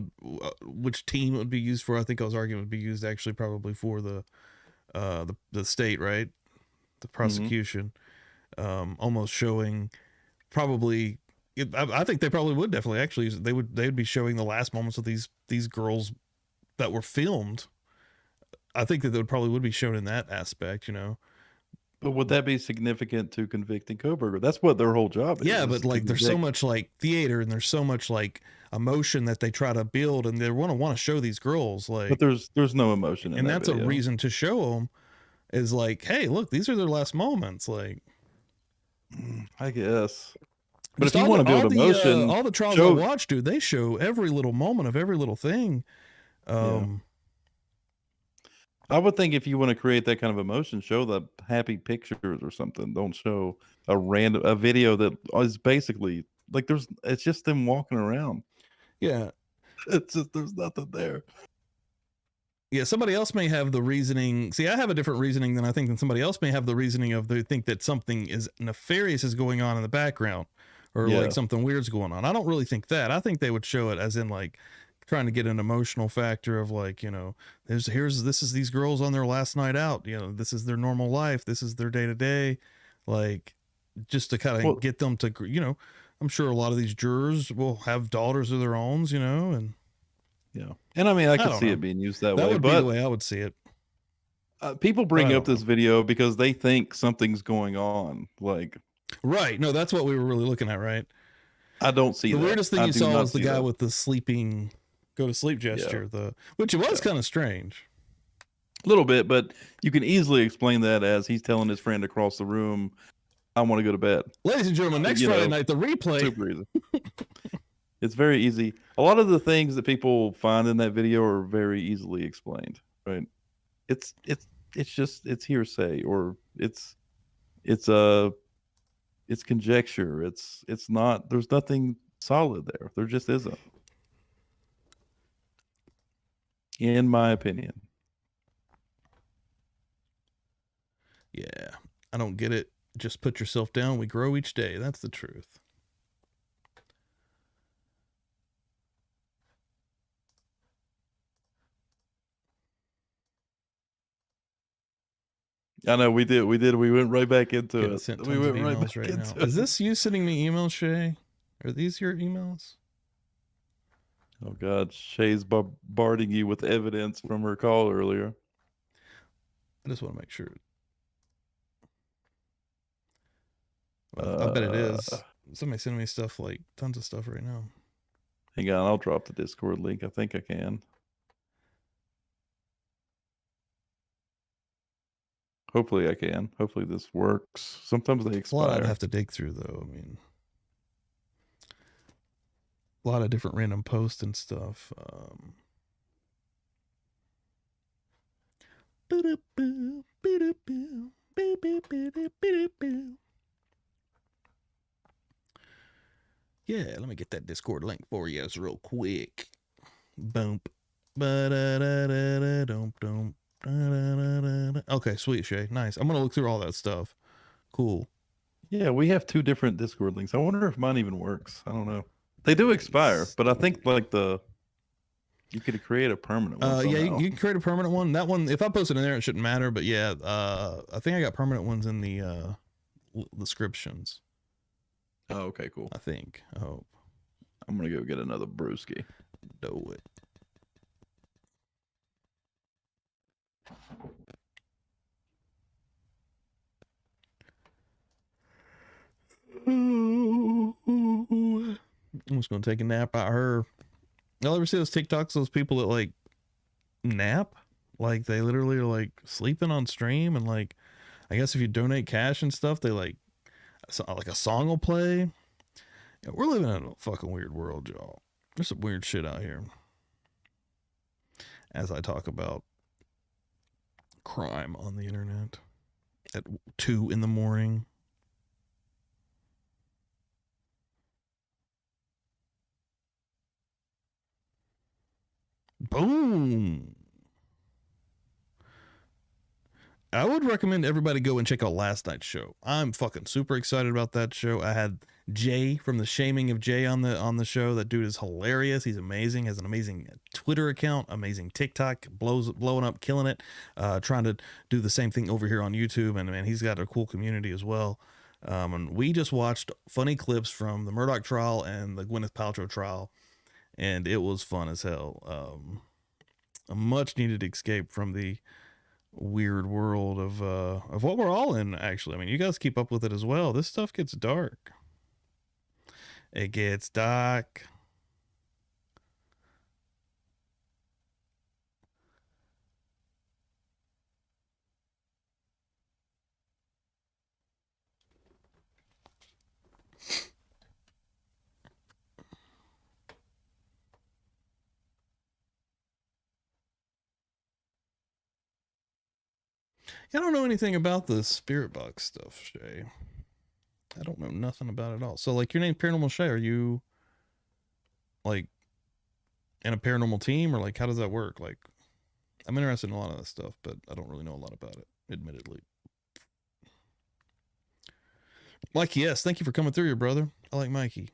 which team it would be used for. I think I was arguing it would be used actually probably for the state, right? The prosecution, almost showing probably. I think they probably would definitely actually they would be showing the last moments of these girls that were filmed I think that probably would be shown in that aspect, you know. But would that be significant to convicting Kohberger? That's what their whole job is. Yeah, is but to like there's so convict. much like theater and there's so much like emotion that they try to build, and they want to show these girls like. But there's no emotion in and that that's video. a reason to show them is like, hey, look, these are their last moments. Like, I guess. But just if you want to build emotion, all the trials I watched, dude, they show every little moment of every little thing. I would think if you want to create that kind of emotion, show the happy pictures or something. Don't show a video that is basically like it's just them walking around. Yeah. It's just there's nothing there. Yeah, somebody else may have the reasoning. See, I have a different reasoning than somebody else may have the reasoning of they think that something is nefarious is going on in the background, or like something weird's going on. I don't really think that. I think they would show it as in like trying to get an emotional factor of like, you know, this is these girls on their last night out, you know, this is their normal life, this is their day to day, like just to kind of get them to, you know, I'm sure a lot of these jurors will have daughters of their own, you know, and and I mean, I could see it being used that way. That would be the way I would see it. People bring up this video because they think something's going on, like right. No, that's what we were really looking at, right? I don't see the that. weirdest thing you saw was the guy with the sleeping. Go to sleep gesture, which it was kind of strange. A little bit, but you can easily explain that as he's telling his friend across the room, I want to go to bed. Ladies and gentlemen, next Friday night, the replay. Super easy. It's very easy. A lot of the things that people find in that video are very easily explained, right? It's just hearsay, or it's conjecture. It's not, there's nothing solid there. There just isn't. In my opinion. Yeah, I don't get it. Just put yourself down. We grow each day. That's the truth. I know we did. We went right back into it. We went right back into it. Is this you sending me emails, Shay? Are these your emails? Oh God, Shay's bombarding you with evidence from her call earlier. I just want to make sure. I bet it is. Somebody's sending me stuff, like tons of stuff right now. Hang on, I'll drop the Discord link. I think I can. Hopefully I can. Hopefully this works. Sometimes they expire. A lot I'd have to dig through, though. I mean, a lot of different random posts and stuff. Yeah, let me get that Discord link for you real quick. Boom. Okay, sweet, Shay. Nice. I'm gonna look through all that stuff. Cool. Yeah, we have 2 different Discord links. I wonder if mine even works. I don't know. They do expire, but I think like you could create a permanent one. Yeah, you can create a permanent one. That one, if I post it in there, it shouldn't matter. But yeah, I think I got permanent ones in the descriptions. Oh, okay, cool. I think. I hope. I'm gonna go get another brewski. Do it. I'm just gonna take a nap out her. Y'all ever see those TikToks? Those people that like nap, like they literally are like sleeping on stream, and like I guess if you donate cash and stuff, they like a song will play. Yeah, we're living in a fucking weird world, y'all. There's some weird shit out here. As I talk about crime on the internet at 2 in the morning. Boom. I would recommend everybody go and check out last night's show. I'm fucking super excited about that show. I had Jay from the Shaming of Jay on the show. That dude is hilarious. He's amazing. Has an amazing Twitter account, amazing TikTok, blowing up, killing it. Trying to do the same thing over here on YouTube, and man, he's got a cool community as well. And we just watched funny clips from the Murdoch trial and the Gwyneth Paltrow trial, and it was fun as hell. A much needed escape from the weird world of what we're all in, actually. I mean, you guys keep up with it as well. This stuff gets dark. It gets dark. I don't know anything about the spirit box stuff, Shay. I don't know nothing about it at all. So, like, your name Paranormal Shay, are you, like, in a paranormal team, or, like, how does that work? Like, I'm interested in a lot of that stuff, but I don't really know a lot about it, admittedly. Mikey, yes, thank you for coming through here, brother. I like Mikey.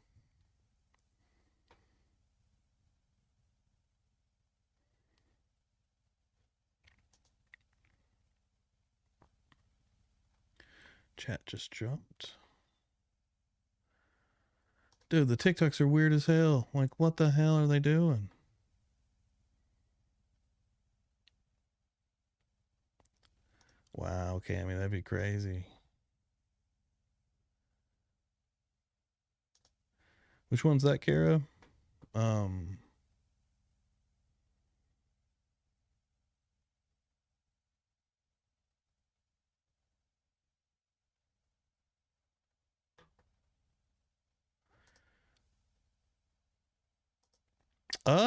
Chat just jumped. Dude, the TikToks are weird as hell. Like, what the hell are they doing? Wow, okay, I mean, that'd be crazy. Which one's that, Kara?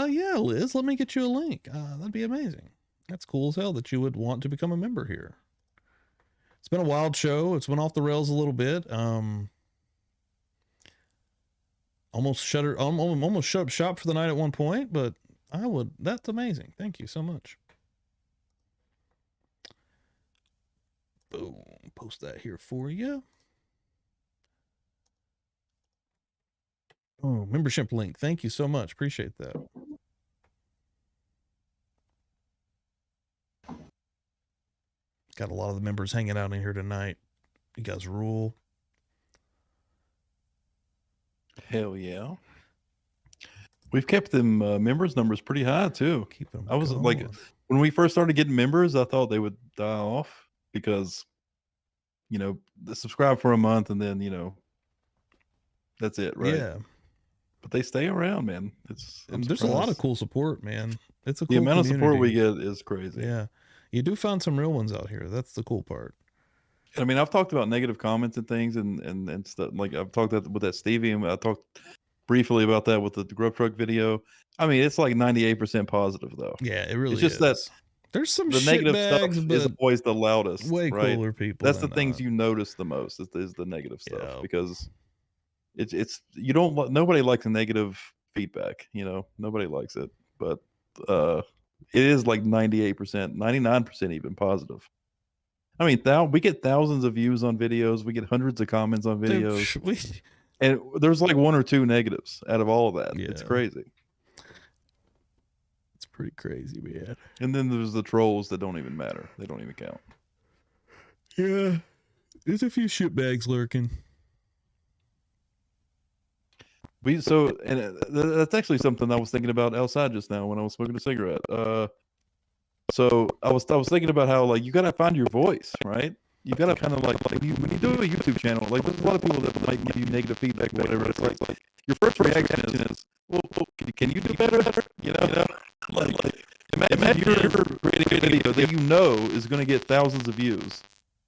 Yeah, Liz, let me get you a link. That'd be amazing. That's cool as hell that you would want to become a member here. It's been a wild show. It's went off the rails a little bit. Almost shut up shop for the night at one point, but that's amazing. Thank you so much. Boom. Post that here for you. Oh, membership link. Thank you so much. Appreciate that. Got a lot of the members hanging out in here tonight. You guys rule. Hell yeah. We've kept them members numbers pretty high too. Keep them I was going. like, when we first started getting members, I thought they would die off because, you know, they subscribe for a month and then, you know, that's it, right? Yeah. But they stay around, man. There's a lot of cool support, man. It's a cool the amount community. of support we get is crazy. Yeah. You do find some real ones out here. That's the cool part. I mean, I've talked about negative comments and things and stuff. Like I've talked with that Stevie, and I talked briefly about that with the grub truck video. I mean, it's like 98% positive though. Yeah, it really it's just is. that there's some the negative bags, stuff but is always the loudest. way right? cooler people. That's the than things not. you notice the most is the negative stuff Yeah. because it's you don't nobody likes a negative feedback. You know, nobody likes it, but it is like 98%, 99% even positive. I mean, we get thousands of views on videos. We get hundreds of comments on videos. Dude, and there's like one or two negatives out of all of that. Yeah. It's crazy. It's pretty crazy, man. And then there's the trolls that don't even matter. They don't even count. Yeah. There's a few shitbags lurking. That's actually something I was thinking about outside just now when I was smoking a cigarette. So I was thinking about how like you gotta find your voice, right? You gotta kind of like when you do a YouTube channel, like there's a lot of people that might give you negative feedback or whatever. It's like your first reaction is, well, can you do better? You know, like imagine you're creating a video that you know is going to get thousands of views,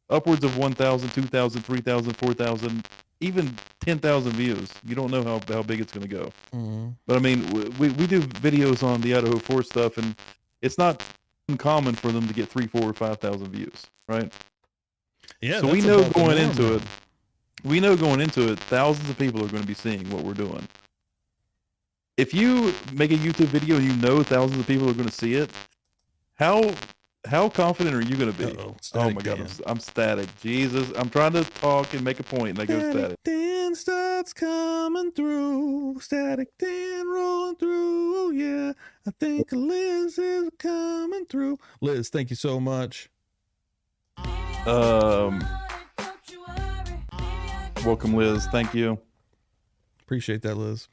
upwards of 1,000, 2,000, 3,000, 4,000, even 10,000 views. You don't know how big it's going to go. Mm-hmm. But I mean, we do videos on the Idaho 4 stuff, and it's not uncommon for them to get 3, 4, or 5,000 views, right? Yeah. So we know going into it, thousands of people are going to be seeing what we're doing. If you make a YouTube video and you know thousands of people are going to see it, how confident are you going to be? Oh my God, I'm static. Jesus, I'm trying to talk and make a point, and I go static. Dan starts coming through. Static Dan rolling through. Yeah, I think Liz is coming through. Liz, thank you so much. Welcome, Liz. Thank you. Appreciate that, Liz.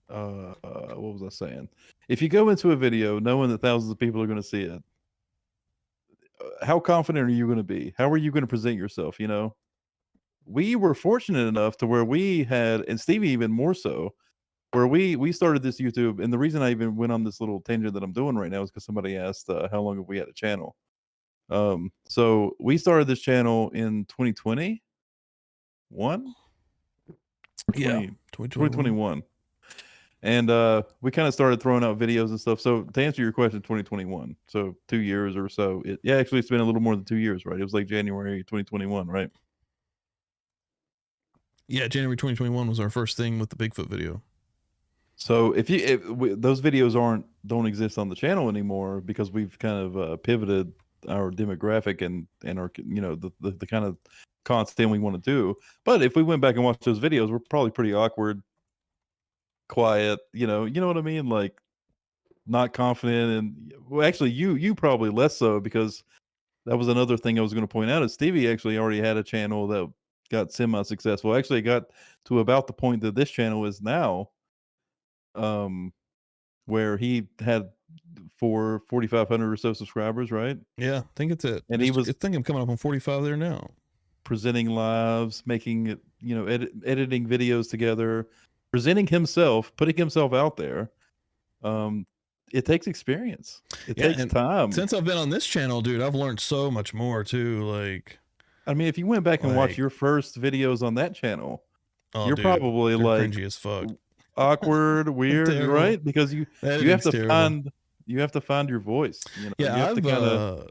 What was I saying? If you go into a video knowing that thousands of people are going to see it, how confident are you going to be? How are you going to present yourself? You know, we were fortunate enough to where we had, and Stevie even more so, where we started this YouTube. And the reason I even went on this little tangent that I'm doing right now is because somebody asked how long have we had a channel. So we started this channel in 2021. Yeah, 2021. And we kind of started throwing out videos and stuff. So to answer your question, 2021. So 2 years or so. Actually, it's been a little more than 2 years, right? It was like January 2021, right? Yeah, January 2021 was our first thing with the Bigfoot video. So if those videos don't exist on the channel anymore because we've kind of pivoted our demographic and our, you know, the kind of content we want to do. But if we went back and watched those videos, we're probably pretty awkward, quiet, you know what I mean? Like not confident. And well, actually you probably less so, because that was another thing I was going to point out is Stevie actually already had a channel that got semi-successful. Actually, it got to about the point that this channel is now, where he had 4,500 or so subscribers, right? Yeah, I think it's it. And he was, I think I'm coming up on 45 there now. Presenting lives, making it, you know, editing videos together, presenting himself, putting himself out there. It takes experience. It takes time. Since I've been on this channel, dude, I've learned so much more too. Like, I mean, if you went back and watched your first videos on that channel, you're dude, probably like cringy as fuck, awkward, weird, right? Because you have to find your voice. You know? Yeah, you have to kinda...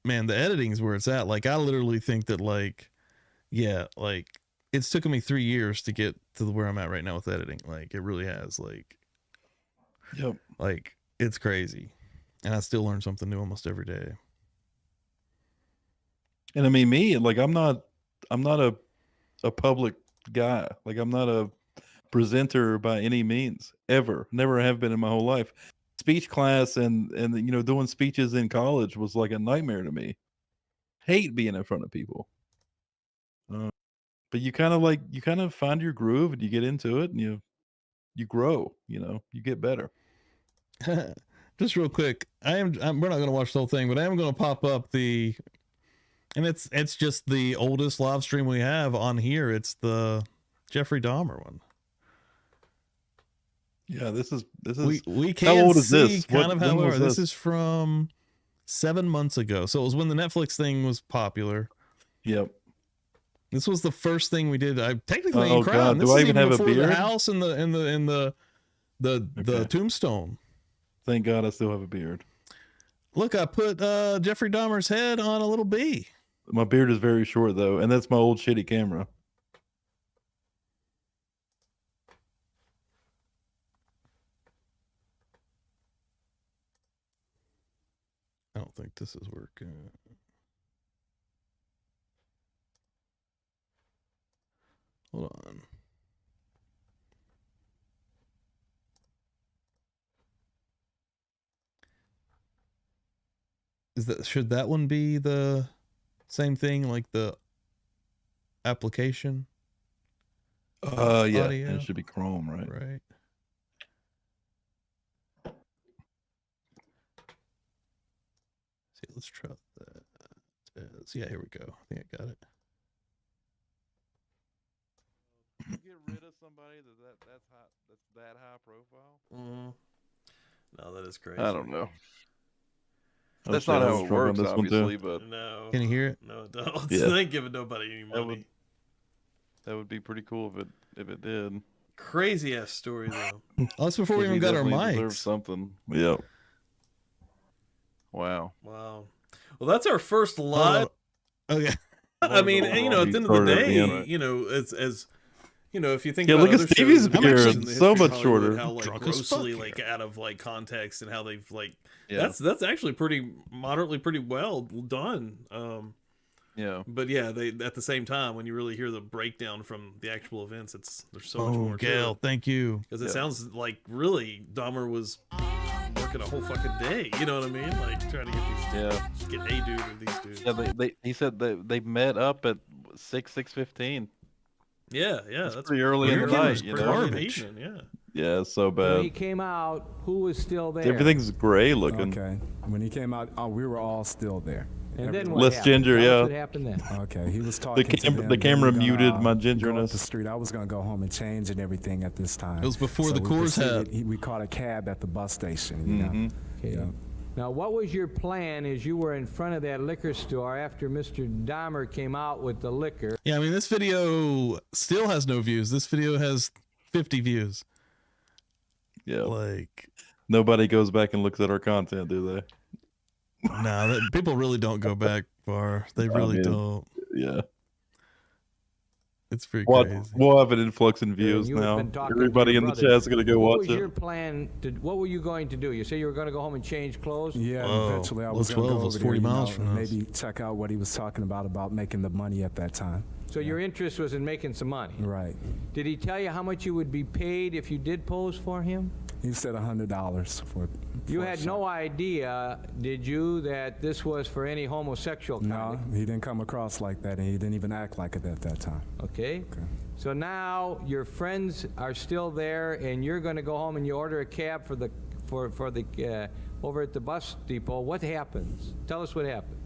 man, the editing's where it's at. Like, I literally think that, like, yeah, like it's taken me 3 years to get to where I'm at right now with editing. Like, it really has. Like, yep, like it's crazy, and I still learn something new almost every day. And I mean, me, like, I'm not a public guy. Like, I'm not a presenter by any means, ever. Never have been in my whole life. Speech class and you know, doing speeches in college was like a nightmare to me. Hate being in front of people. But you kind of find your groove and you get into it and you grow. You know, you get better. Just real quick, we're not going to watch the whole thing, but I am going to pop up and it's just the oldest live stream we have on here. It's the Jeffrey Dahmer one. Yeah, this is we can how old is see this? Kind of how old this is from 7 months ago. So it was when the Netflix thing was popular. Yep. This was the first thing we did. I technically oh in Crown. God, This do I is even have a before beard? the house and the tombstone. Thank God I still have a beard. Look, I put Jeffrey Dahmer's head on a little bee. My beard is very short though, and that's my old shitty camera. I don't think this is working. Hold on. Should that one be the same thing, like the application? Yeah, audio? and it should be Chrome, right? Right. See, let's try that. Yeah, here we go. I think I got it. You get rid of somebody that's hot, that's that high profile? No, that is crazy. I don't know. Oh, That's shit, not I how was it struggling works, this one, too. obviously, but No. Can you hear it? No, it don't. Yeah. They ain't giving nobody any money. That would be pretty cool if it did. Crazy ass story though. Oh, that's before we even got our Deserves mics. something. Yep. Wow. Wow. Well, that's our first live. Okay. I mean, you know, at the end of the day, you know, as you know, if you think about look at other Stevie's shows in beard, the history so of much Hollywood, shorter. how like Drunk as grossly fuck like out of like context and how they've like Yeah. that's actually pretty moderately pretty well done. Yeah. But yeah, they at the same time when you really hear the breakdown from the actual events, there's so much Oh, more. Gail, thank you. Because it sounds like really Dahmer was working a whole fucking day. You know what I mean? Like trying to get these get a dude or these dudes. Yeah, he said they met up at 6:15. Yeah, that's pretty early in the night, you know. Garbage. Yeah. Yeah, it's so When he bad. came out, who was still there? Everything's gray looking. Okay. When he came out, we were all still there. And then what Less happened? ginger, Tell us yeah. what happened then? Okay, he was talking to them. The camera They were muted gonna, my go up gingerness. the street. I was gonna go home and change and everything at this time. It was before So the we Coors proceeded- had. We caught a cab at the bus station. You know. Okay. Yeah. Now, what was your plan as you were in front of that liquor store after Mr. Dahmer came out with the liquor? Yeah, I mean, this video still has no views. This video has 50 views. Yeah. Like, nobody goes back and looks at our content, do they? No, people really don't go back far. They really don't. Yeah. It's pretty We'll, crazy. we'll have an influx in views You had now. been talking to Everybody your in the brother. chat's going to go What watch was your it. plan? What were you going to do? You say you were going to go home and change clothes? Yeah, Whoa. eventually I Well, was going to 12 go was over 40 there, miles you from know, us. maybe check out what he was talking about making the money at that time. So your interest was in making some money? Right. Did he tell you how much you would be paid if you did pose for him? He said $100 for. You for a had shot. no idea, did you, that this was for any homosexual No, conduct? he didn't come across like that, and he didn't even act like it at that time. Okay. So now your friends are still there, and you're going to go home and you order a cab for the over at the bus depot. What happens? Tell us what happens.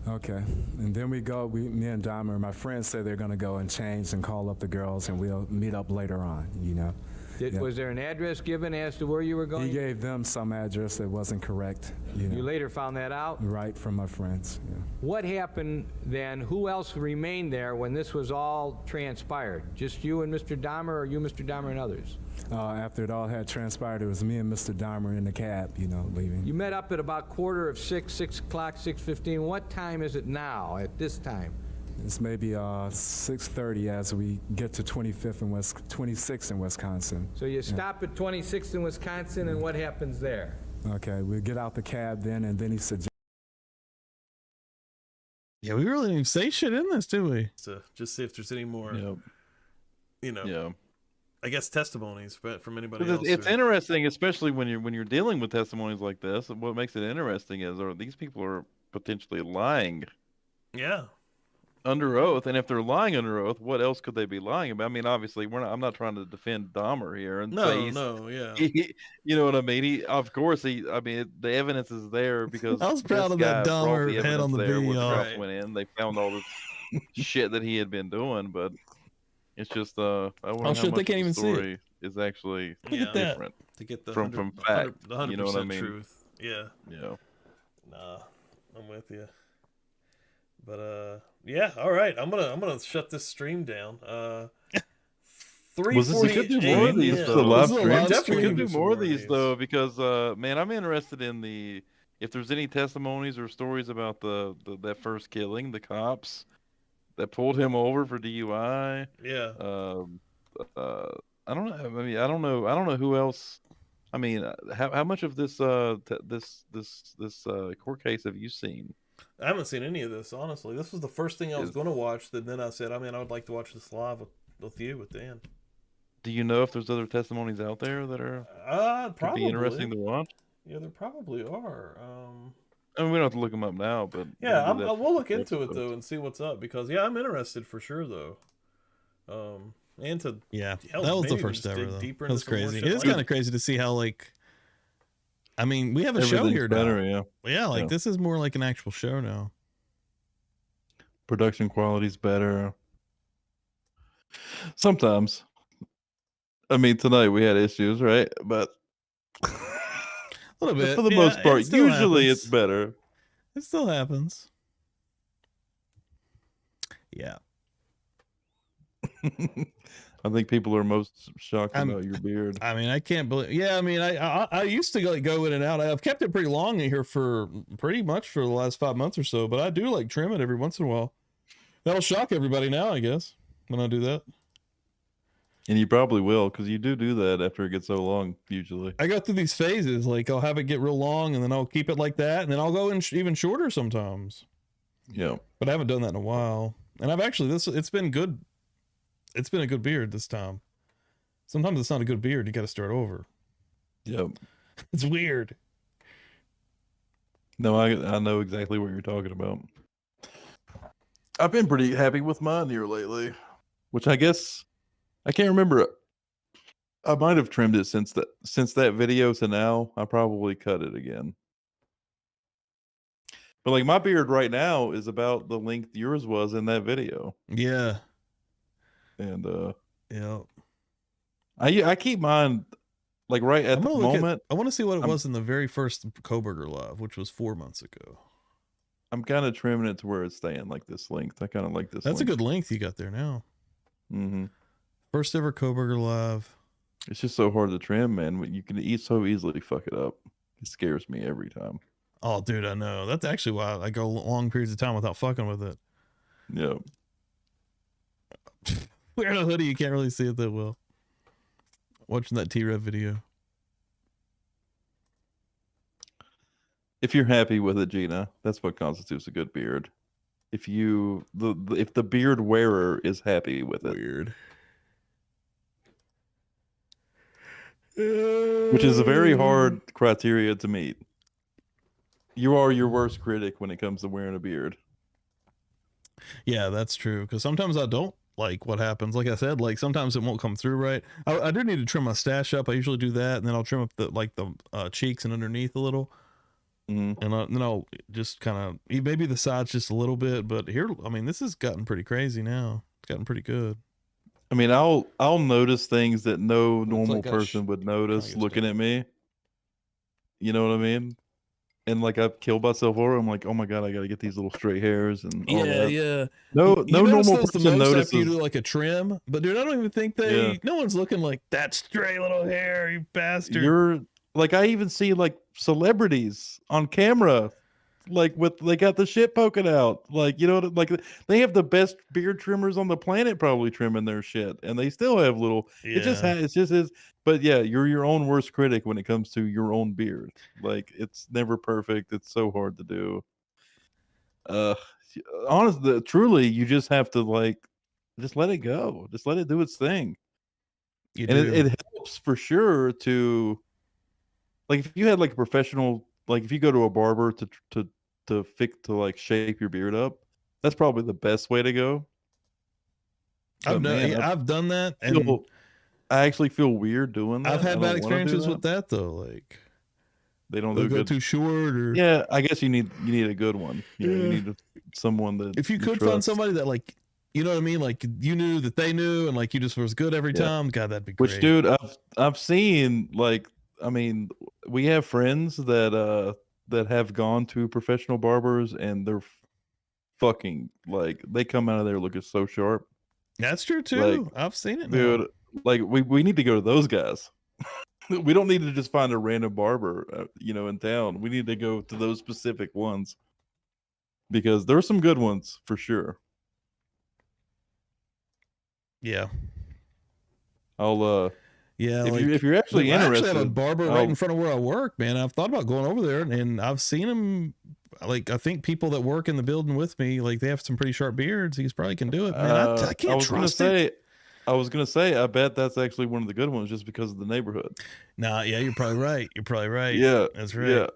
Okay, and then me and Dahmer, my friends said they're gonna go and change and call up the girls, and we'll meet up later on, you know. Yeah. Was there an address given as to where you were going? He gave them some address that wasn't correct, you know. You later found that out? Right, from my friends, yeah. What happened then? Who else remained there when this was all transpired? Just you and Mr. Dahmer, or you, Mr. Dahmer, and others? After it all had transpired, it was me and Mr. Dahmer in the cab, you know, leaving. You met up at about 6 o'clock, 6:15. What time is it now, at this time? It's maybe 6:30 as we get to 26th in Wisconsin. So you stop at 26th in Wisconsin, and what happens there? Okay, we get out the cab then, and then he said, Yeah, we really didn't even say shit in this, did we? So just see if there's any more, you know, Yeah. I guess testimonies from anybody 'Cause else. it's who- interesting, especially when you're dealing with testimonies like this. What makes it interesting is, these people are potentially lying Yeah. under oath, and if they're lying under oath, what else could they be lying about? I mean, obviously, I'm not trying to defend Dahmer here and say yeah. you know what I mean. Of course, the evidence is there because I was proud this of that guy brought Dahmer the head on the evidence there when the video. cops went in. They found all this shit that he had been doing, but it's just I wonder how shit, they much can't of even the see it. story is actually Look at that. different To get the from 100 fact. the 100% You know what I mean? truth. Yeah. Yeah. Nah, I'm with you. But yeah, all right. I'm gonna shut this stream down. 3:48. We could do more of these Yeah. though. Live This is a stream. live Definitely stream. could do more of these though, because man, I'm interested in if there's any testimonies or stories about that first killing, the cops that pulled him over for DUI. Yeah. I don't know. I mean, I don't know who else. I mean, how much of this court case have you seen? I haven't seen any of this, honestly. This was the first thing I was going to watch. Then I said, I would like to watch this live with you, with Dan. Do you know if there's other testimonies out there that are could Probably be interesting to watch? Yeah, there probably are. I mean, we don't have to look them up now, but Yeah, maybe that's we'll look next into it episode. though and see what's up, because I'm interested for sure though. And to Yeah, hell, that was the maybe first just ever dig though. deeper That was into some more crazy. shit It is like kind of crazy to see how I mean, we have a show Everything's here now. better, yeah. Yeah, like Yeah. this is more like an actual show now. Production quality's better. Sometimes. I mean, tonight we had issues, right? But A little bit. for the Yeah, most it part, still usually happens. it's better. It still happens. Yeah. I think people are most shocked I'm- about your beard. I mean, I can't believe. Yeah, I mean, I used to go in and out. I've kept it pretty long in here for pretty much for the last 5 months or so. But I do like trim it every once in a while. That'll shock everybody now, I guess, when I do that. And you probably will, because you do that after it gets so long, usually. I go through these phases. Like I'll have it get real long, and then I'll keep it like that, and then I'll go in even shorter sometimes. Yeah. But I haven't done that in a while. And I've actually it's been good. It's been a good beard this time. Sometimes it's not a good beard. You got to start over. Yep. It's weird. No, I know exactly what you're talking about. I've been pretty happy with mine here lately, which I guess I can't remember. I might have trimmed it since that video to now. I probably cut it again. But like my beard right now is about the length yours was in that video. Yeah. And yeah. I keep mine like right at the moment. I want to see what it was in the very first Kohberger live, which was 4 months ago. I'm kind of trimming it to where it's staying like this length. I kind of like this. That's a good length you got there now. Mm-hmm. First ever Kohberger live. It's just so hard to trim, man. You can so easily fuck it up. It scares me every time. Oh, dude, I know. That's actually why I go long periods of time without fucking with it. Yeah. Wearing a hoodie, you can't really see it that well. Watching that T-Rev video. If you're happy with it, Gina, that's what constitutes a good beard. If the beard wearer is happy with it. Weird. Which is a very hard criteria to meet. You are your worst critic when it comes to wearing a beard. Yeah, that's true. Because sometimes I don't like what happens. Like I said, like sometimes it won't come through right. I do need to trim my stash up. I usually do that, and then I'll trim up the cheeks and underneath a little. Mm-hmm. And then I'll just kind of maybe the sides just a little bit. But here, I mean, this has gotten pretty crazy now. It's gotten pretty good. I mean, I'll notice things that no normal person would notice looking at me. You know what I mean? And like I've killed myself over. I'm like, oh my god, I got to get these little straight hairs and all that. Yeah. No normal person notices. After you do like a trim, but dude, I don't even think no one's looking like that straight little hair, you bastard. You're like, I even see like celebrities on camera, like they got the shit poking out, like, you know, like they have the best beard trimmers on the planet probably trimming their shit, and they still have little. Yeah. It's just is. But yeah, you're your own worst critic when it comes to your own beard. Like, it's never perfect. It's so hard to do. Honestly, truly, you just have to like, just let it go. Just let it do its thing. It helps for sure to, like, if you had like a professional, like if you go to a barber to like shape your beard up, that's probably the best way to go. I've done that, and I actually feel weird doing that. I've had bad experiences with that though. Like they don't do go good. too short, or yeah, I guess you need a good one. You need someone that if you could find somebody that, like, you know what I mean, like you knew that they knew, and like you just was good every time. God, that'd be great. Which, dude, I've seen, like, I mean, we have friends that have gone to professional barbers, and they're fucking, like, they come out of there looking so sharp. That's true too. Like, I've seen it, dude. Now. Like we need to go to those guys. We don't need to just find a random barber, in town. We need to go to those specific ones, because there are some good ones for sure. Yeah. I'll yeah, if you're actually interested, I actually have a barber right in front of where I work, man. I've thought about going over there, and I've seen him. Like, I think people that work in the building with me, like, they have some pretty sharp beards. He's probably can do it, man. I can't trust it. I was gonna say, I bet that's actually one of the good ones, just because of the neighborhood. Nah, yeah, you're probably right. You're probably right. Yeah, that's right.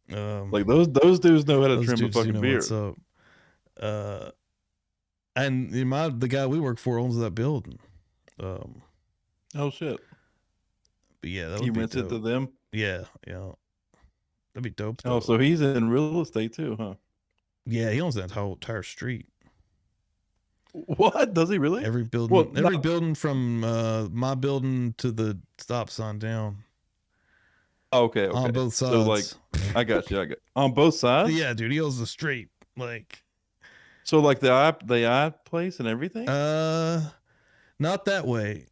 Yeah, like those dudes know how to trim a fucking beard. So, and the guy we work for owns that building. Oh shit. But yeah, that he would be rents dope. it to them. Yeah, that'd be dope. Oh, so he's in real estate too, huh? Yeah, he owns that whole entire street. What? Does he really? Every building, building from my building to the stop sign down. Okay. On both sides. So, like, I got you. On both sides? Yeah, dude, he owns the street. Like, so like the eye place and everything? Not that way.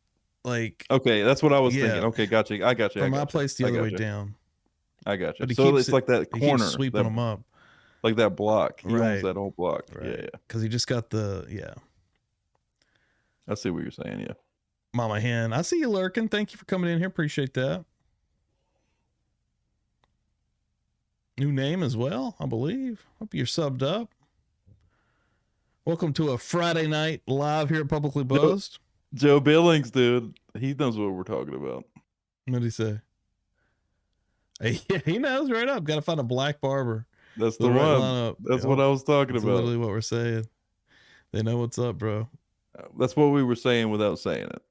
Like, okay, that's what I was thinking. Okay, gotcha. I got you. From my place the other way down. I got you. So it's like that corner, he keeps sweeping them up, like that block. He right. owns that whole block. Right. Yeah. Because he just got the I see what you're saying. Yeah. Mama Hen, I see you lurking. Thank you for coming in here. Appreciate that. New name as well, I believe. Hope you're subbed up. Welcome to a Friday night live here at Publicly Buzzed. Joe Billings, dude. He knows what we're talking about. What did he say? Yeah, he knows right up. Got to find a black barber. That's the one. That's what I was talking about. Literally what we're saying. They know what's up, bro. That's what we were saying without saying it.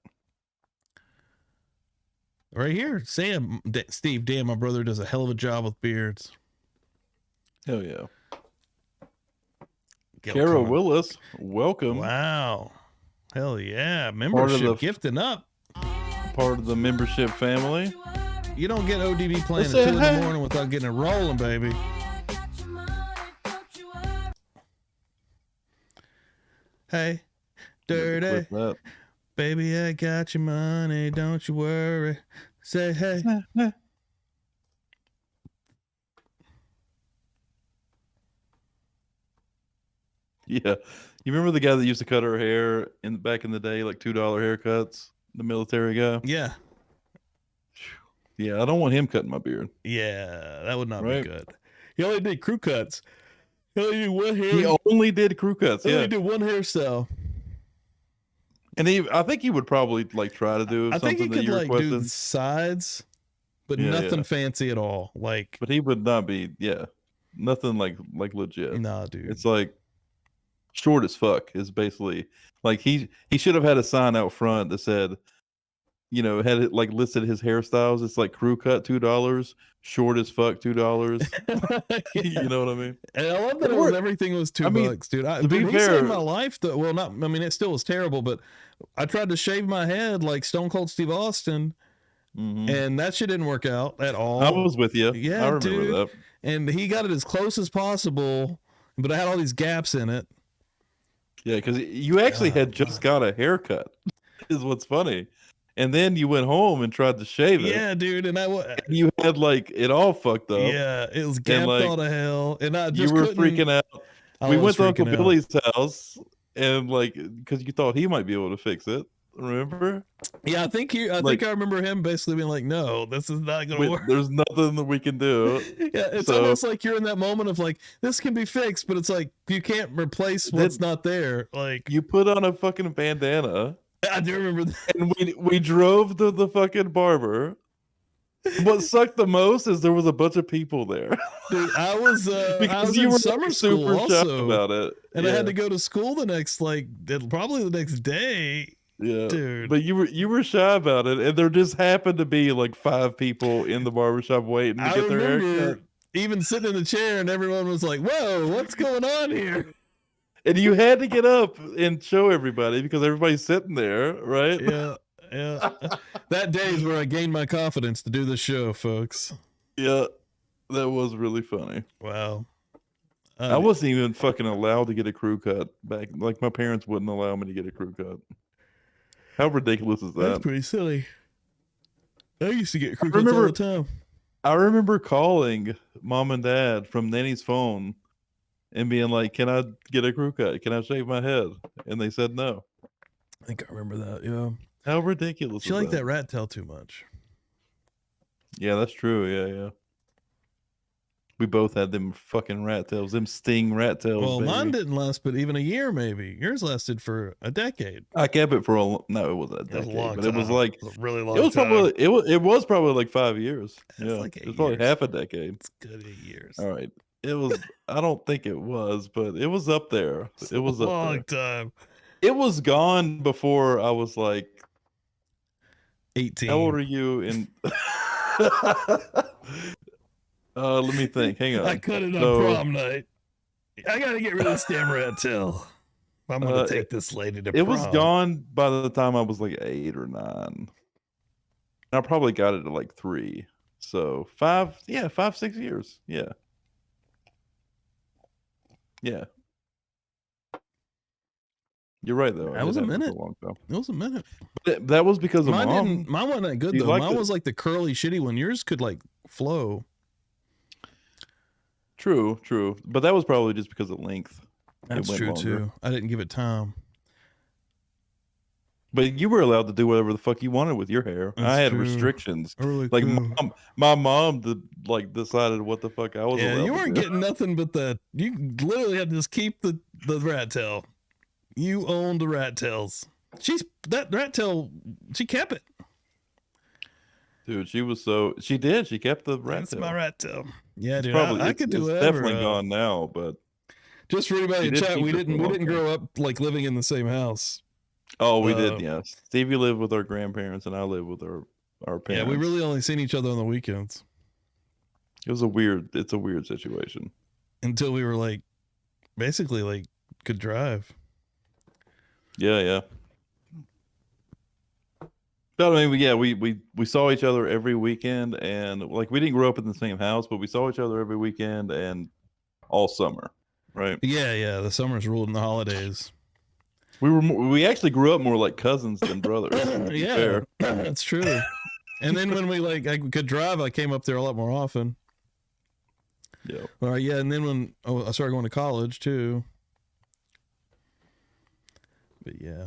Right here. Steve, damn, my brother does a hell of a job with beards. Hell yeah. Kara Willis, welcome. Wow. Hell yeah. Membership gifting up. Part of the membership family. You don't get ODB playing at 2 in the morning without getting it rolling, baby. Hey, dirty. Baby, I got your money. Don't you worry. Say hey. Yeah. You remember the guy that used to cut our hair back in the day, like $2 haircuts? The military guy? Yeah. Yeah, I don't want him cutting my beard. Yeah, that would not be good. He only did crew cuts. He only did one hair. He only did crew cuts, He yeah. only did one hairstyle. And I think he would probably like try to do something he that could you like requested. do the sides, but nothing fancy at all. Like, but he would not be, nothing like legit. Nah, dude. It's like short as fuck is basically like he should have had a sign out front that said, you know, had it like listed his hairstyles. It's like crew cut $2, short as fuck $2. You know what I mean? And I love that everything was $2, dude. To be he fair, saved my life. Well, not. I mean, it still was terrible, but I tried to shave my head like Stone Cold Steve Austin, and that shit didn't work out at all. I was with you. Yeah, I remember dude. that. And he got it as close as possible, but I had all these gaps in it. Yeah, because you actually had just got a haircut. Is what's funny. And then you went home and tried to shave it. Yeah, dude. And you had like it all fucked up. Yeah, it was gapped all to hell. And I just you were freaking out. We went to Uncle Billy's house and like because you thought he might be able to fix it. Remember? Yeah, I think I remember him basically being like, "No, this is not gonna work. There's nothing that we can do." Yeah, it's almost like you're in that moment of like, this can be fixed, but it's like you can't replace what's not there. Like you put on a fucking bandana. I do remember that. And we drove to the fucking barber. What sucked the most is there was a bunch of people there. Dude, I was because you you were were summer super school shocked also about it, and I had to go to school the next probably the next day. Yeah, dude. But you were shy about it, and there just happened to be like 5 people in the barbershop waiting to get their haircut. Even sitting in the chair, and everyone was like, "Whoa, what's going on here?" And you had to get up and show everybody because everybody's sitting there, right? Yeah. That day is where I gained my confidence to do this show, folks. Yeah, that was really funny. Wow. I wasn't even fucking allowed to get a crew cut back. Like my parents wouldn't allow me to get a crew cut. How ridiculous is that? That's pretty silly. I used to get crew cuts all the time. I remember calling mom and dad from Nanny's phone and being like, "Can I get a crew cut? Can I shave my head?" And they said no. I think I remember that. Yeah. How ridiculous! She liked that rat tail too much. Yeah, that's true. Yeah. We both had them fucking rat tails, them sting rat tails. Well, baby. mine didn't last, but even a year maybe. Yours lasted for a decade. I kept it for no, it wasn't a decade, but it was like a really long. It was time. probably it was probably like 5 years. That's yeah, like it was probably half a decade. It's good 8 years. All right, it was. I don't think it was, but it was up there. It was a up long there. time. It was gone before I was like 18. How old are you? In let me think. Hang on. I cut it on prom night. I gotta get rid of this damn rat tail. I'm gonna take this lady to prom. It was gone by the time I was like 8 or 9. I probably got it at like 3. So 5, 6 years. Yeah. You're right though. That was a minute. A long time. It was a minute. But that was because of mom. Mine wasn't that good You though. liked Mine it. was like the curly, shitty one. Yours could like flow. True. But that was probably just because of length. That's true too. I didn't give it time. But you were allowed to do whatever the fuck you wanted with your hair. That's I had true. restrictions. Really like cool. my mom decided what the fuck I was allowed you to weren't do. getting nothing but that. You literally had to just keep the rat tail. You owned the rat tails. That rat tail. She kept it. Dude, she did. She kept the rat That's tail. my rat tail. Yeah, It's dude. probably, I could do it's whatever. definitely gone now, but just for anybody She in did chat, keep we it for a didn't long time. grow up like living in the same house. oh, we did. Yes, Stevie lived with our grandparents, and I lived with our parents. Yeah, we really only seen each other on the weekends It's a weird situation. until we were like, basically like could drive. Yeah. But I mean, we saw each other every weekend, and like we didn't grow up in the same house, but we saw each other every weekend and all summer, right? Yeah. The summers ruled in the holidays. We actually grew up more like cousins than brothers. Yeah, fair. That's true. And then when I could drive, I came up there a lot more often. Yeah. All right. Yeah, and then when I started going to college too. But yeah.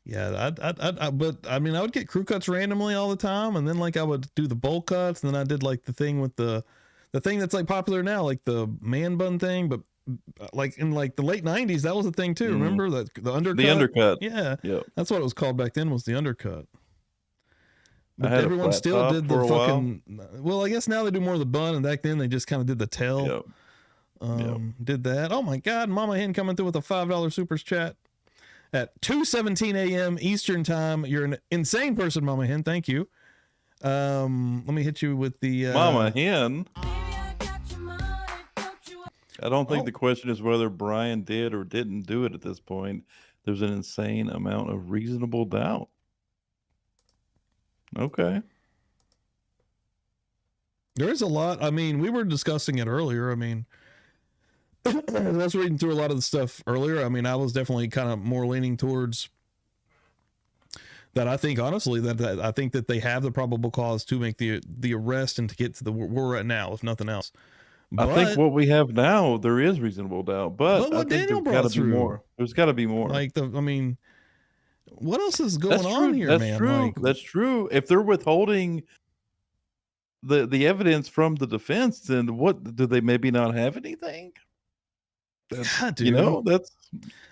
Yeah, but I mean, I would get crew cuts randomly all the time, and then like I would do the bowl cuts, and then I did like the thing with the thing that's like popular now, like the man bun thing, but like in like the late 90s, that was a thing too. Remember that the undercut? The undercut. Yeah, Yep. That's what it was called back then, was the undercut. But I had everyone still did the fucking. While. Well, I guess now they do more of the bun, and back then they just kind of did the tail. Yep. Did that. Oh my God, Mama Hen coming through with a $5 supers chat at 2:17 a.m. Eastern time. You're an insane person, Mama Hen. Thank you. Let me hit you with the Mama Hen. I don't think the question is whether Bryan did or didn't do it at this point. There's an insane amount of reasonable doubt. Okay. There is a lot. I mean, we were discussing it earlier. I mean, I was reading through a lot of the stuff earlier. I mean, I was definitely kind of more leaning towards that. I think, honestly, that I think that they have the probable cause to make the arrest and to get to where we're at now, if nothing else. But, I think what we have now, there is reasonable doubt, but I think Daniel there's got to be more. There's got to be more. Like I mean, what else is going on here, That's man? true. Like, That's true. If they're withholding the evidence from the defense, then what do they maybe not have anything? God, dude. You know, that's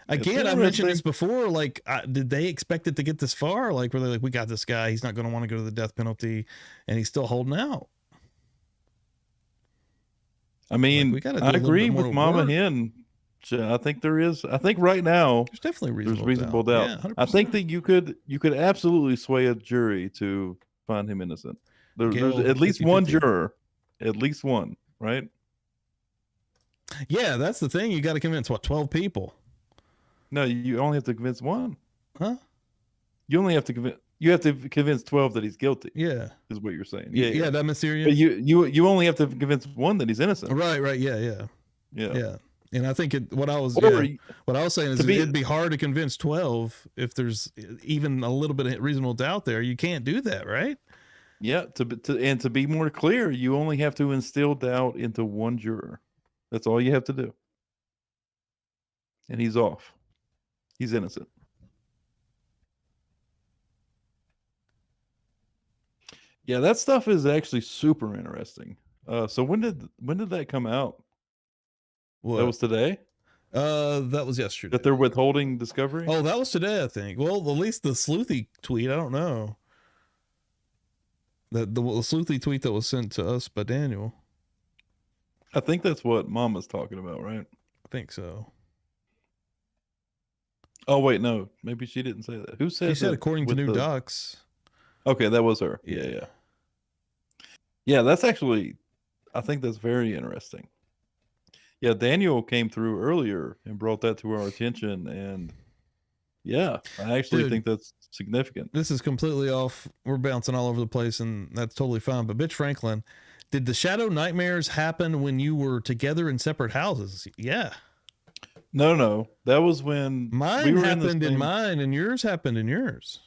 again. I mentioned this before. Like, did they expect it to get this far? Like, were they like, we got this guy. He's not going to want to go to the death penalty, and he's still holding out. I mean, like, I agree with Mama Hen. I think there is. I think right now there's definitely reasonable doubt. Yeah, I think that you could absolutely sway a jury to find him innocent. There's at least 50-50. One juror, at least one, right? Yeah, that's the thing. You got to convince 12 people. No, you only have to convince one. Huh? You only have to convince. You have to convince 12 that he's guilty. Yeah, is what you're saying. Yeah, that mysterious. But you only have to convince one that he's innocent. Right. Yeah. And I think what I was saying is it'd be hard to convince 12 if there's even a little bit of reasonable doubt there. You can't do that, right? Yeah. To be more clear, you only have to instill doubt into one juror. That's all you have to do. And he's off. He's innocent. Yeah, that stuff is actually super interesting. So when did that come out? What? That was today? That was yesterday. That they're withholding discovery? Oh, that was today, I think. Well, at least the sleuthy tweet, I don't know. The sleuthy tweet that was sent to us by Daniel. I think that's what Mama's talking about, right? I think so. Oh, wait, no. Maybe she didn't say that. Who said that? She said according to new docs. Okay, that was her. Yeah. Yeah, that's actually, I think that's very interesting. Yeah, Daniel came through earlier and brought that to our attention, and yeah, I actually think that's significant. This is completely off. We're bouncing all over the place, and that's totally fine. But Bitch Franklin, did the shadow nightmares happen when you were together in separate houses? Yeah. No, that was when mine happened in mine, and yours happened in yours.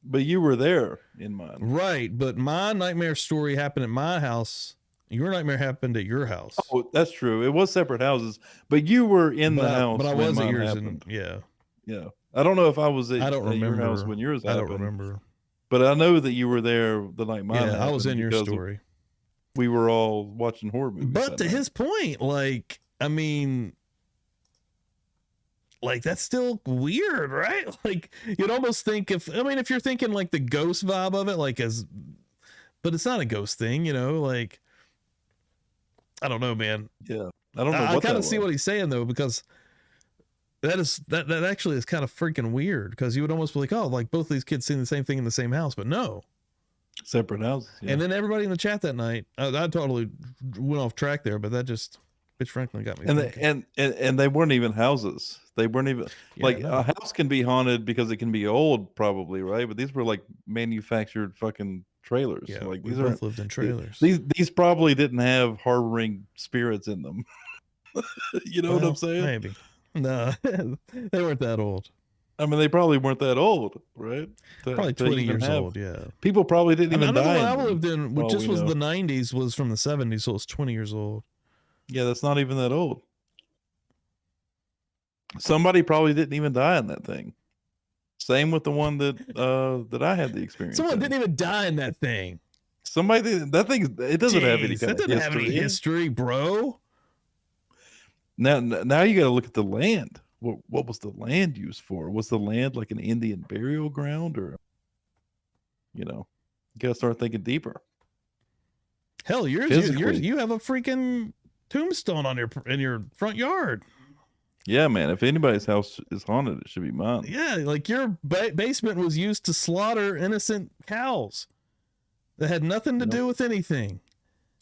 But you were there in mine. Right, but my nightmare story happened at my house. Your nightmare happened at your house. Oh, that's true. It was separate houses, but you were in the house. But I was at yours. Yeah. I don't know if I was at your house when yours happened. I don't remember. But I know that you were there the night mine happened. I was in your story. We were all watching horror movies. But to his point, like, I mean, like, that's still weird, right? Like, you'd almost think if you're thinking like the ghost vibe of it, like but it's not a ghost thing, you know, like, I don't know, man. Yeah. I don't know. I kind of see what he's saying though, because that actually is kind of freaking weird, because you would almost be like, oh, like both these kids seeing the same thing in the same house, but no. Separate houses. Yeah. And then everybody in the chat that night, I totally went off track there, but that just, Bitch Franklin got me And thinking. and they weren't even houses. They weren't even like no. a house can be haunted because it can be old, probably, right? But these were like manufactured fucking trailers. Yeah, like we these both are lived in trailers. These probably didn't have harboring spirits in them. You know what I'm saying? Maybe. No, they weren't that old. I mean, they probably weren't that old, right? Probably 20 years old, yeah. People probably didn't even I know die. the one I in them, lived in, for which all just we was know. the 90s, was from the 70s, so it's 20 years old. Yeah, that's not even that old. Somebody probably didn't even die in that thing. Same with the one that I had the experience. Someone in. didn't even die in that thing. Somebody did, that thing. It doesn't have any Jeez, kind that of doesn't history. have any history, bro. Now you got to look at the land. What was the land used for? Was the land like an Indian burial ground, or you got to start thinking deeper. Hell, you have a freaking tombstone on in your front yard. Yeah, man. If anybody's house is haunted, it should be mine. Yeah, like your basement was used to slaughter innocent cows that had nothing to do with anything.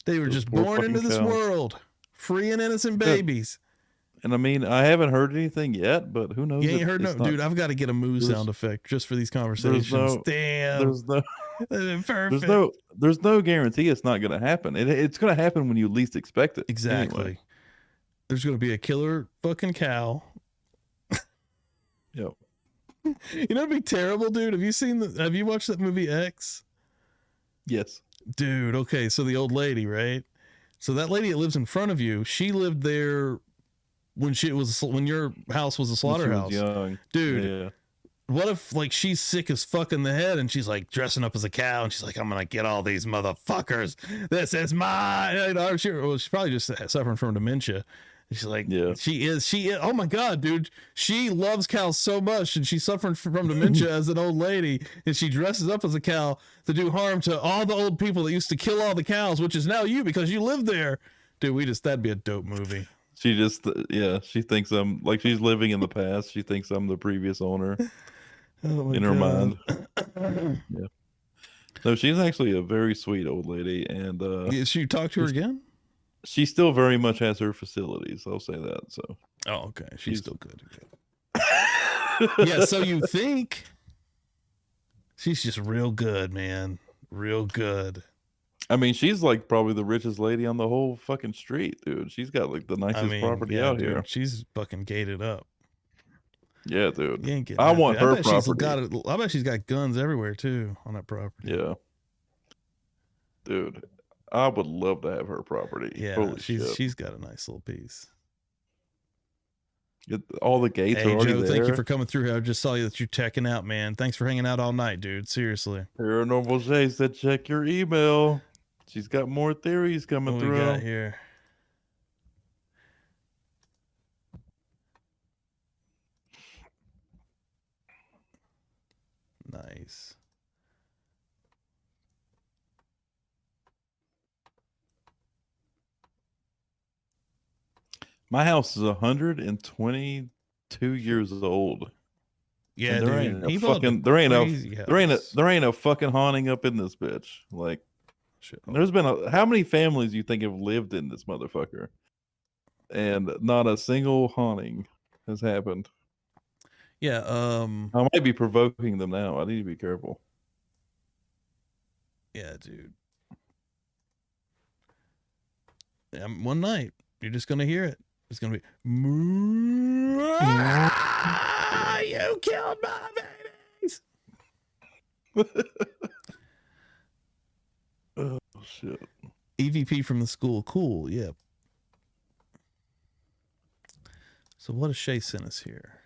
They were just born into this world, free and innocent babies. And I mean, I haven't heard anything yet, but who knows? You ain't heard dude. I've got to get a moo sound effect just for these conversations. Damn, perfect. There's no guarantee it's not going to happen. It's going to happen when you least expect it. Exactly. Anyway. There's going to be a killer fucking cow. Yep. You know, it'd be terrible, dude. Have you watched that movie X? Yes. Dude, okay, so the old lady, right? So that lady that lives in front of you, she lived there when your house was a slaughterhouse. When she was young. Dude. Yeah. What if like she's sick as fuck in the head and she's like dressing up as a cow and she's like, I'm gonna get all these motherfuckers. This is mine. She's probably just suffering from dementia. And she's like, yeah, she is. Oh my God, dude. She loves cows so much and she's suffering from dementia as an old lady. And she dresses up as a cow to do harm to all the old people that used to kill all the cows, which is now you because you live there. Dude, that'd be a dope movie. She just, she thinks I'm like, she's living in the past. She thinks I'm the previous owner. In her mind. Yeah. No, she's actually a very sweet old lady. And you talk to her again? She still very much has her facilities. I'll say that. So. Oh, okay. She's still good. Yeah. So you think she's just real good, man. Real good. I mean, she's like probably the richest lady on the whole fucking street, dude. She's got like the nicest property out here. She's fucking gated up. Yeah, dude. You ain't getting I that, want dude. her I bet she's got guns everywhere too on that property. Yeah. Dude, I would love to have her property. Yeah, holy shit. She's got a nice little piece. All the gates are already Joe, there. thank you for coming through here. I just saw you that you're checking out, man. Thanks for hanging out all night, dude. Seriously. Paranormal Jay said check your email. She's got more theories coming through. What we got here? Nice. My house is 122 years old. Yeah, there dude. ain't a fucking haunting up in this bitch. Like, there's been how many families you think have lived in this motherfucker, and not a single haunting has happened. Yeah. I might be provoking them now. I need to be careful. Yeah, dude. One night you're just gonna hear it. It's gonna be you killed my babies. Oh shit. EVP from the school. Cool, yeah. So what does Shay sent us here?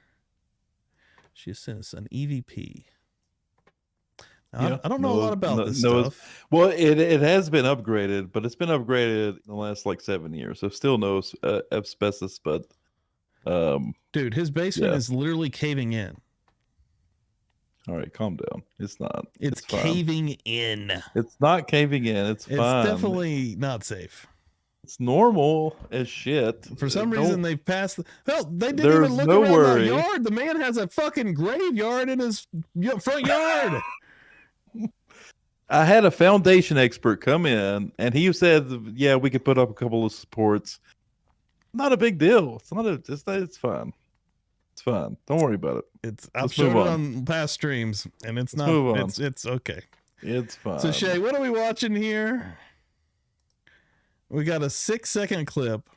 She sent us an EVP. Now, I don't know a lot about this stuff. Well, it has been upgraded, but it's been upgraded in the last like 7 years. So still no asbestos, but dude, his basement is literally caving in. All right, calm down. It's not. It's caving in. It's not caving in. It's fine. It's definitely not safe. It's normal as shit. For some reason, they passed. Hell, they didn't even look around the yard. The man has a fucking graveyard in his front yard. I had a foundation expert come in, and he said, "Yeah, we could put up a couple of supports." Not a big deal. It's not a. It's fine. It's fine. Don't worry about it. I've Let's shown move it on. on past streams, and it's Let's not. move on. It's okay. It's fine. So Shay, what are we watching here? We got a 6-second clip.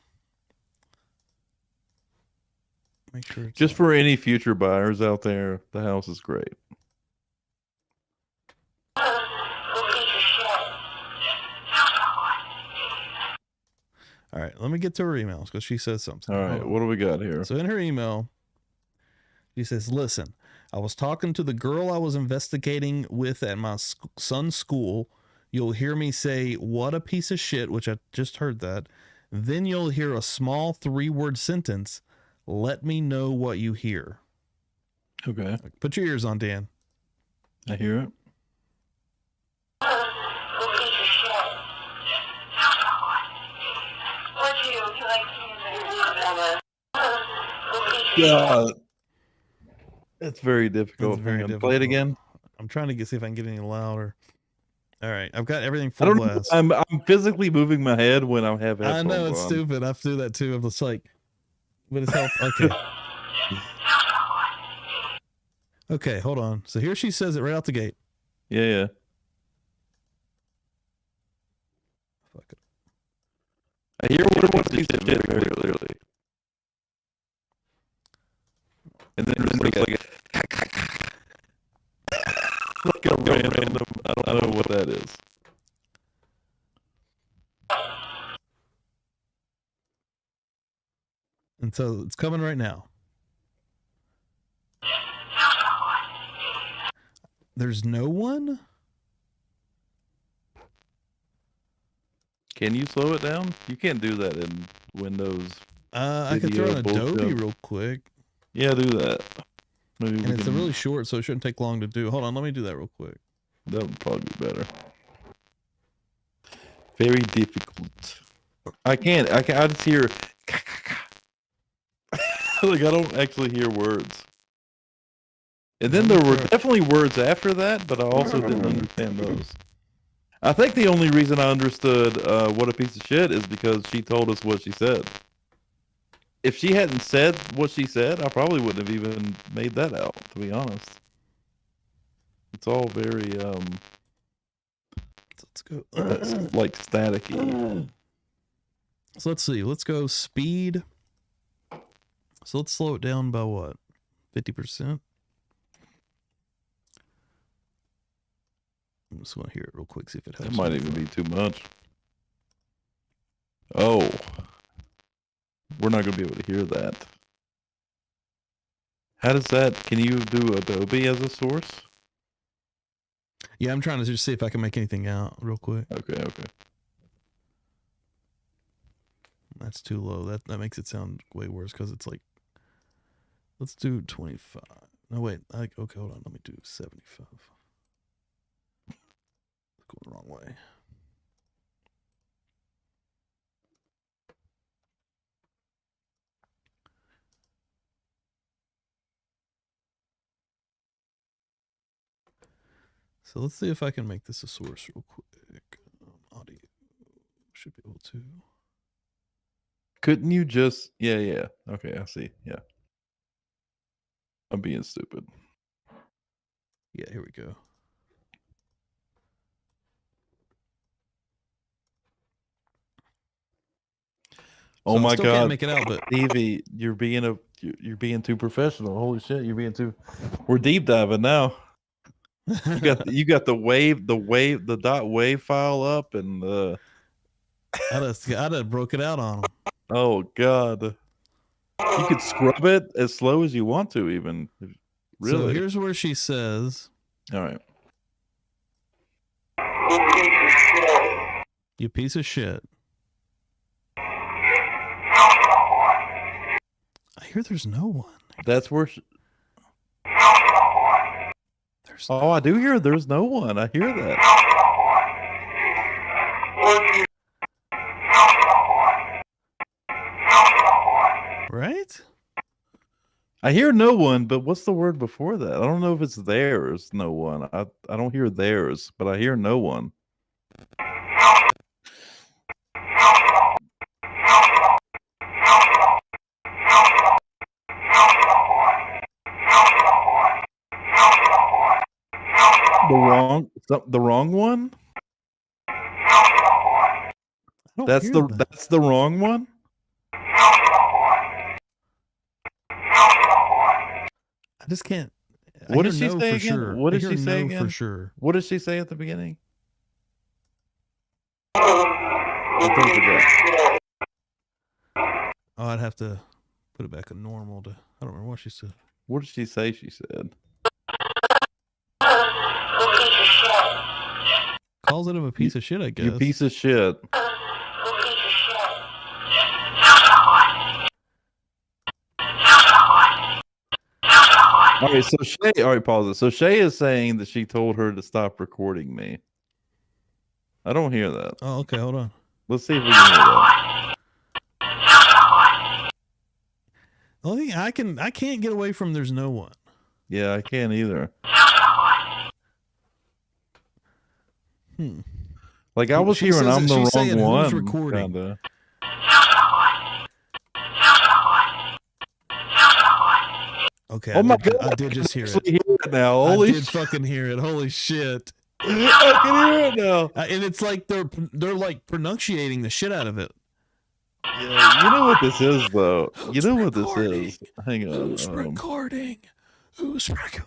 Make sure. Just for any future buyers out there, the house is great. All right, let me get to her emails because she says something. All right, what do we got here? So in her email, she says, "Listen, I was talking to the girl I was investigating with at my son's school. You'll hear me say, 'What a piece of shit,' which I just heard that. Then you'll hear a small 3-word sentence. Let me know what you hear." Okay. Put your ears on, Dan. I hear it. God. It's very difficult. It's very Hang on, Play it difficult. again. I'm trying to see if I can get any louder. All right, I've got everything I full don't know. blast. I'm physically moving my head when I have headphones I know it's on. stupid. I have to do that too. I'm just like, but it's help. Okay. Okay, hold on. So here she says it right out the gate. Yeah, yeah. Fuck it. I hear what she said very clearly. And then there's like a random. I don't know what that is. And so it's coming right now. There's no one? Can you slow it down? You can't do that in Windows. I could throw Video in Adobe bullshit. real quick. Yeah, do that. Maybe And we it's can, really short, so it shouldn't take long to do. Hold on, let me do that real quick. that would probably be better. Very difficult. I just hear like I don't actually hear words. And then there were definitely words after that, but I also didn't understand those. I think the only reason I understood what a piece of shit is because she told us what she said. If she hadn't said what she said, I probably wouldn't have even made that out, to be honest. It's all very Let's go. like staticky. So let's see. Let's go speed. So let's slow it down by what? 50%? I'm just going to hear it real quick, see if it helps. That might even be too much. Oh. We're not going to be able to hear that. How does that... Can you do Adobe as a source? Yeah, I'm trying to just see if I can make anything out real quick. Okay, okay. That's too low. That makes it sound way worse because it's like... Let's do 25. No, wait. Okay, hold on. Let me do 75. Going the wrong way. So let's see if I can make this a source real quick. Audio should be able to. Couldn't you just... Yeah, yeah. Okay, I see. Yeah. I'm being stupid. Yeah, here we go. Oh So I my still God, can't make it out, but Stevie, you're being too professional. Holy shit, you're being too. We're deep diving now. You got the dot wave file up and the. I'd have broke it out on them. Oh God, you could scrub it as slow as you want to, even. Really? So here's where she says, All right. "You piece of shit." I hear there's no one. That's where. I do hear there's no one. I hear that. Right? I hear no one, but what's the word before that? I don't know if it's theirs. No one. I don't hear theirs, but I hear no one. the wrong one. That's the wrong one. I just can't. What did she say again? Sure. What did she say no again? For sure. What did she say at the beginning? I don't forget. Oh, I'd have to put it back to normal. I don't remember what she said. What did she say? She said. Calls it a piece of shit, I guess. You piece of shit. All right, so Shay. All right, pause it. So Shay is saying that she told her to stop recording me. I don't hear that. Oh, okay. Hold on. Let's see if we can hear that. The only thing I can't get away from there's no one. Yeah, I can't either. Like I was hearing I'm the wrong one. Who's recording? Kinda. Okay. Oh my God! I did just hear it. Hear it now. Holy I did fucking hear it. Holy shit! I can hear it now. And it's like they're like pronunciating the shit out of it. Yeah, you know what this is, though. You know what this is. Hang on. Who's recording? Who's recording?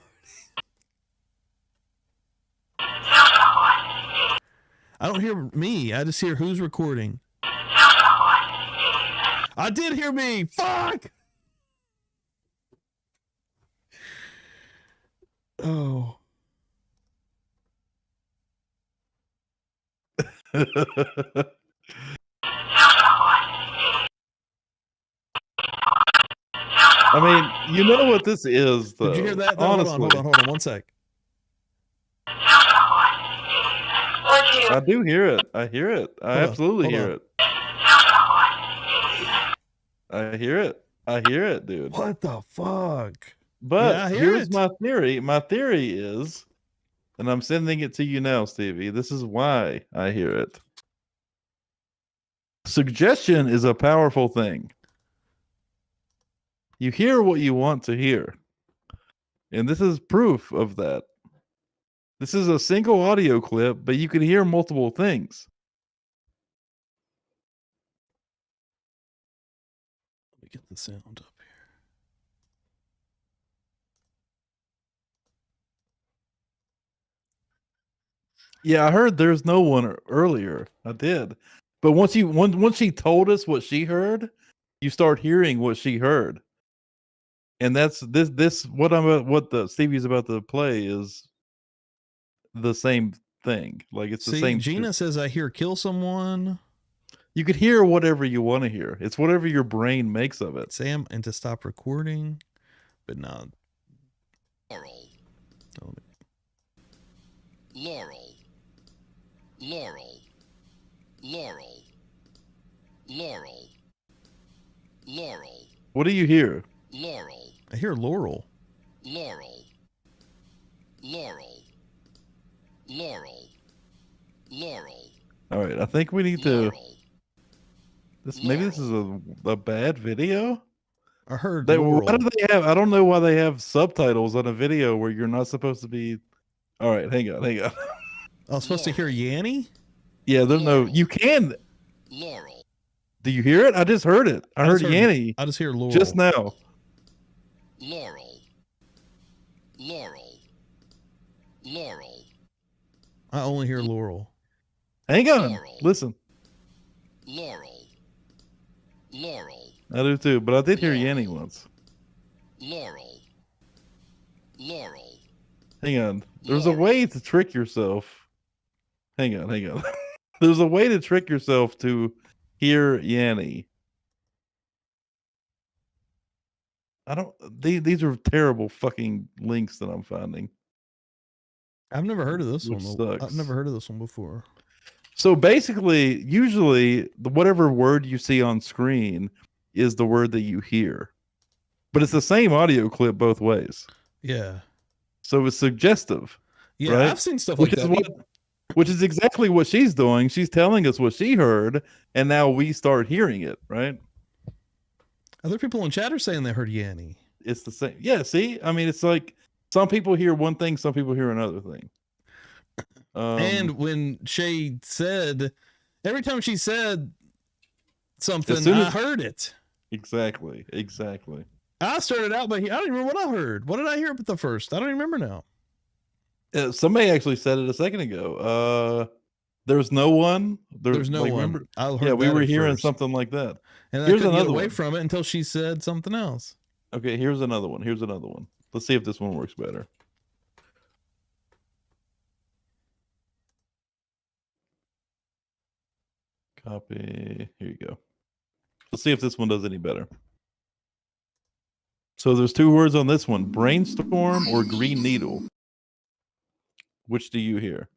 I don't hear me. I just hear who's recording. I did hear me. Fuck. Oh. I mean, you know what this is, though. Did you hear that? Honestly, Hold on 1 sec. I do hear it. I hear it. I absolutely hear it. I hear it. I hear it, dude. What the fuck? But here's my theory. My theory is, and I'm sending it to you now, Stevie. This is why I hear it. Suggestion is a powerful thing. You hear what you want to hear. And this is proof of that. This is a single audio clip, but you can hear multiple things. Let me get the sound up here. Yeah, I heard there's no one earlier. I did. But once she told us what she heard, you start hearing what she heard. And that's this what the Stevie's about to play is the same thing. Like it's the same. Gina says I hear kill someone. You could hear whatever you want to hear. It's whatever your brain makes of it. Sam, and to stop recording, but not. Laurel. Oh, Laurel. Laurel. Laurel. Laurel. Laurel. What do you hear? Laurel. I hear Laurel. Laurel. Laurel. Laurel. Laurel. All right, I think we need to. Maybe this is a bad video. I heard. Why do they have? I don't know why they have subtitles on a video where you're not supposed to be. All right, hang on. I was supposed to hear Yanny. Yeah, there's no. You can. Laurel. Do you hear it? I just heard it. I heard Yanny. I just hear Laurel just now. Laurel. Laurel. Laurel. I only hear Laurel. Hang on. Listen. Laurel. Laurel. I do too, but I did hear Yanny once. Laurel. Laurel. Hang on. There's a way to trick yourself. Hang on. There's a way to trick yourself to hear Yanny. These are terrible fucking links that I'm finding. I've never heard of this one. Sucks. I've never heard of this one before. So basically, usually whatever word you see on screen is the word that you hear. But it's the same audio clip both ways. Yeah. So it's suggestive. Yeah, right? I've seen stuff like that. Which is exactly what she's doing. She's telling us what she heard, and now we start hearing it, right? Other people in chat are saying they heard Yanny. It's the same. Yeah, see? I mean, it's like some people hear one thing, some people hear another thing. And when Shay said, every time she said something, I heard it. Exactly. I started out, but I don't even remember what I heard. What did I hear at the first? I don't even remember now. Somebody actually said it a second ago. There's no one. There's no one. Remember? We were hearing something like that. And I couldn't get away from it until she said something else. Okay, here's another one. Let's see if this one works better. Copy. Here you go. Let's see if this one does any better. So there's 2 words on this one: brainstorm or green needle. Which do you hear?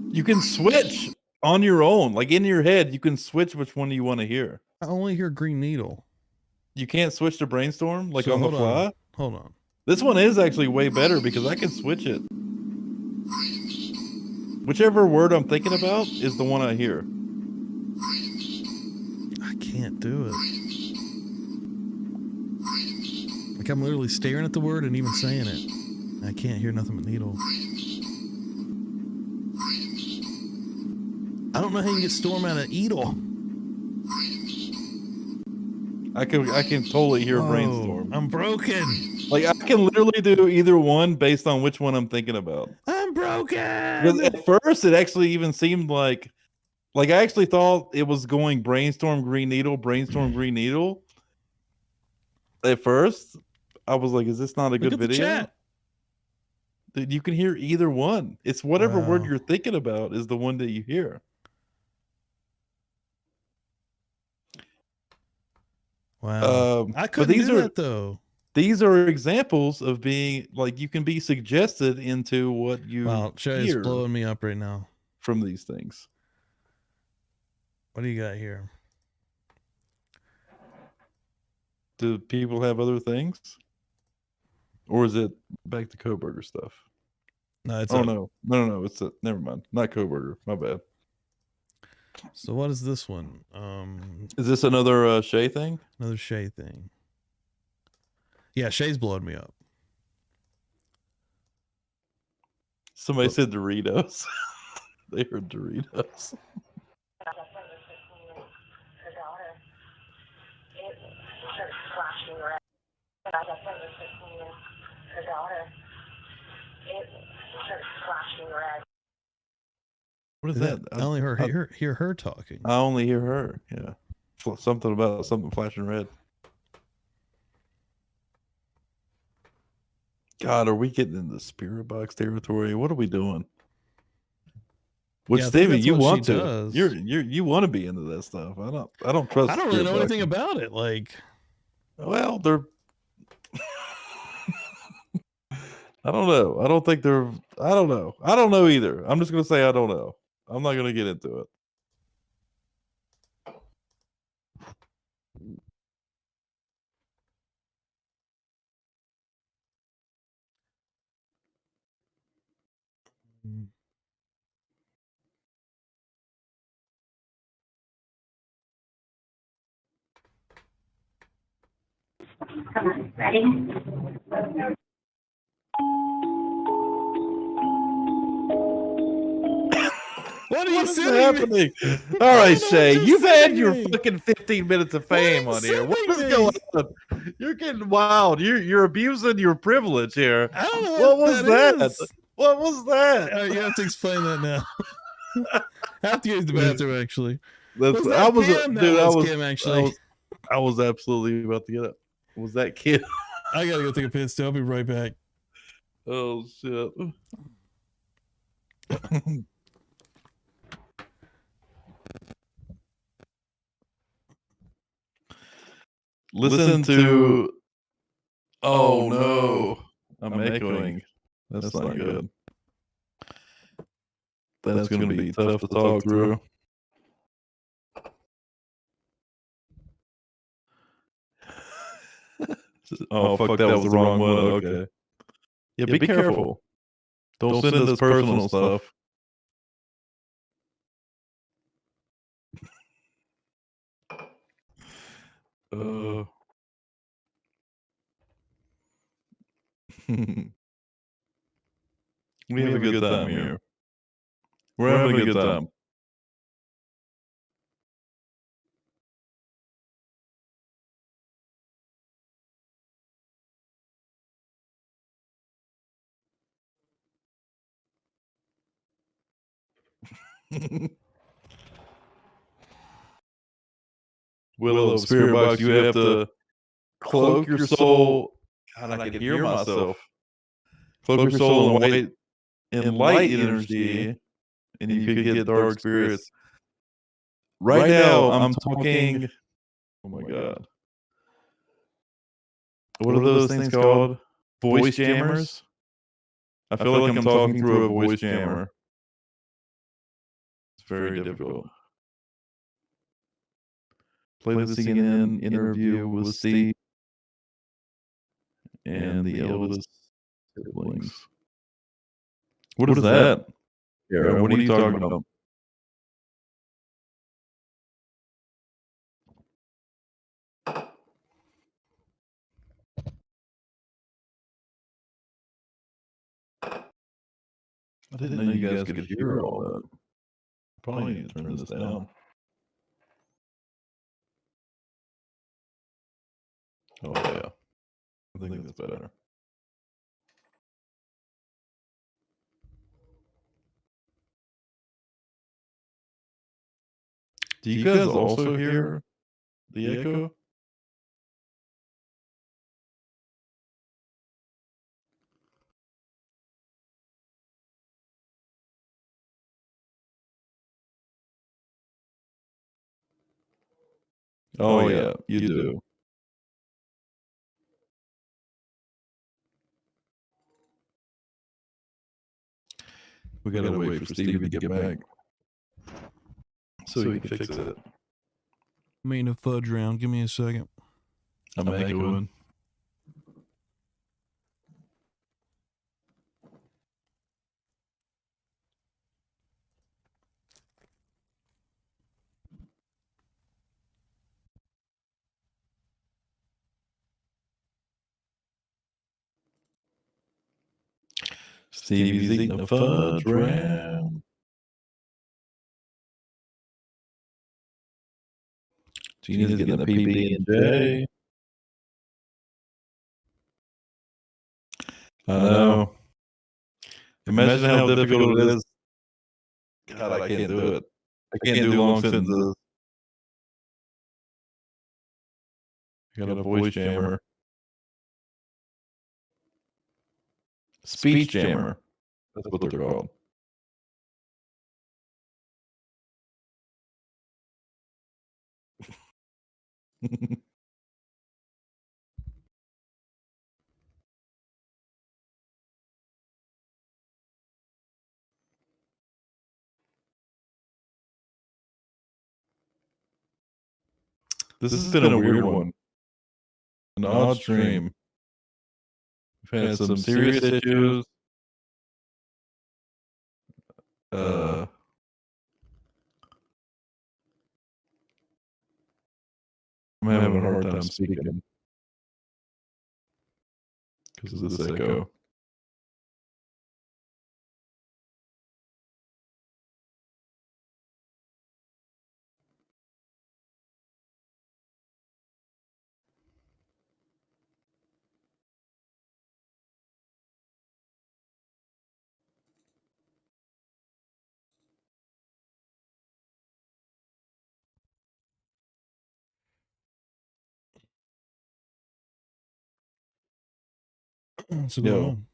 You can switch on your own, like in your head. You can switch which one you want to hear. I only hear green needle. You can't switch to brainstorm like So on the fly. Hold on. This one is actually way better because I can switch it. Whichever word I'm thinking about is the one I hear. I can't do it. Like I'm literally staring at the word and even saying it. I can't hear nothing but needle. I don't know how you can get storm out of Edel. I can totally hear brainstorm. I'm broken. Like I can literally do either one based on which one I'm thinking about. I'm broken. Because at first it actually even seemed like I actually thought it was going brainstorm green needle. At first, I was like, "Is this not a good video?" Chat. Dude, you can hear either one. It's whatever word you're thinking about is the one that you hear. Wow. I couldn't do that though. These are examples of being like you can be suggested into what you Shay is hear blowing me up right now from these things. What do you got here? Do people have other things? Or is it back to Kohberger stuff? No, it's no. It's never mind. Not Kohberger. My bad. So what is this one? Is this another Shay thing? Another Shay thing. Yeah, Shay's blowing me up. Somebody said Doritos. They heard Doritos. What is that? I only hear her talking. I only hear her. Yeah, something about something flashing red. God, are we getting into spirit box territory? What are we doing? Which Steven, you want to? Does. You want to be into that stuff? I don't trust. I don't really know anything about it. Like, well, they're. I don't know. I don't think they're. I don't know. I don't know either. I'm just gonna say I don't know. I'm not gonna get into it. Come on, ready? What are you saying? Happening? All right, Shay, you've had your fucking 15 minutes of fame on here. What is going on? You're getting wild. You're abusing your privilege here. I don't know what was that? What was that? You have to explain that now. I have to use the bathroom actually. I was Kim, actually. I was absolutely about to get up. Was that Kim? I gotta go take a piss too. I'll be right back. Oh shit. Listen to. Oh no. I'm echoing. That's not good. That's going to be tough to talk through. Oh, fuck, that was the wrong one. Okay. Yeah, be careful. Don't send us personal stuff. We have a good time here. We're having a good time. Willow of Spirit Box, you have to cloak your soul. God, I can hear myself. Cloak your soul in light energy, and you could get dark spirits. Right now, I'm talking. Oh my god. What are those things called? Voice jammers? I feel like I'm talking through a voice jammer. It's very difficult. Play the CNN interview with Steve and the eldest siblings. What is that? Yeah, what are you talking about? I didn't know you guys could hear all that. Probably need to turn this down. Oh, yeah. I think that's better. Do you guys also hear the echo? Oh, yeah, you do. We gotta wait for Stevie to get back so he can fix it. I mean, a fudge round. Give me a second. I'm echoing. Stevie's eating a fudge round. Gina's getting a PB&J. I know. Imagine how difficult it is. God, I can't do it. I can't do long sentences. I got a voice jammer. Speech jammer. That's what they're called. This has been a weird one. An odd stream. We've had some serious issues. I'm having a hard time speaking because of this echo. What's going on?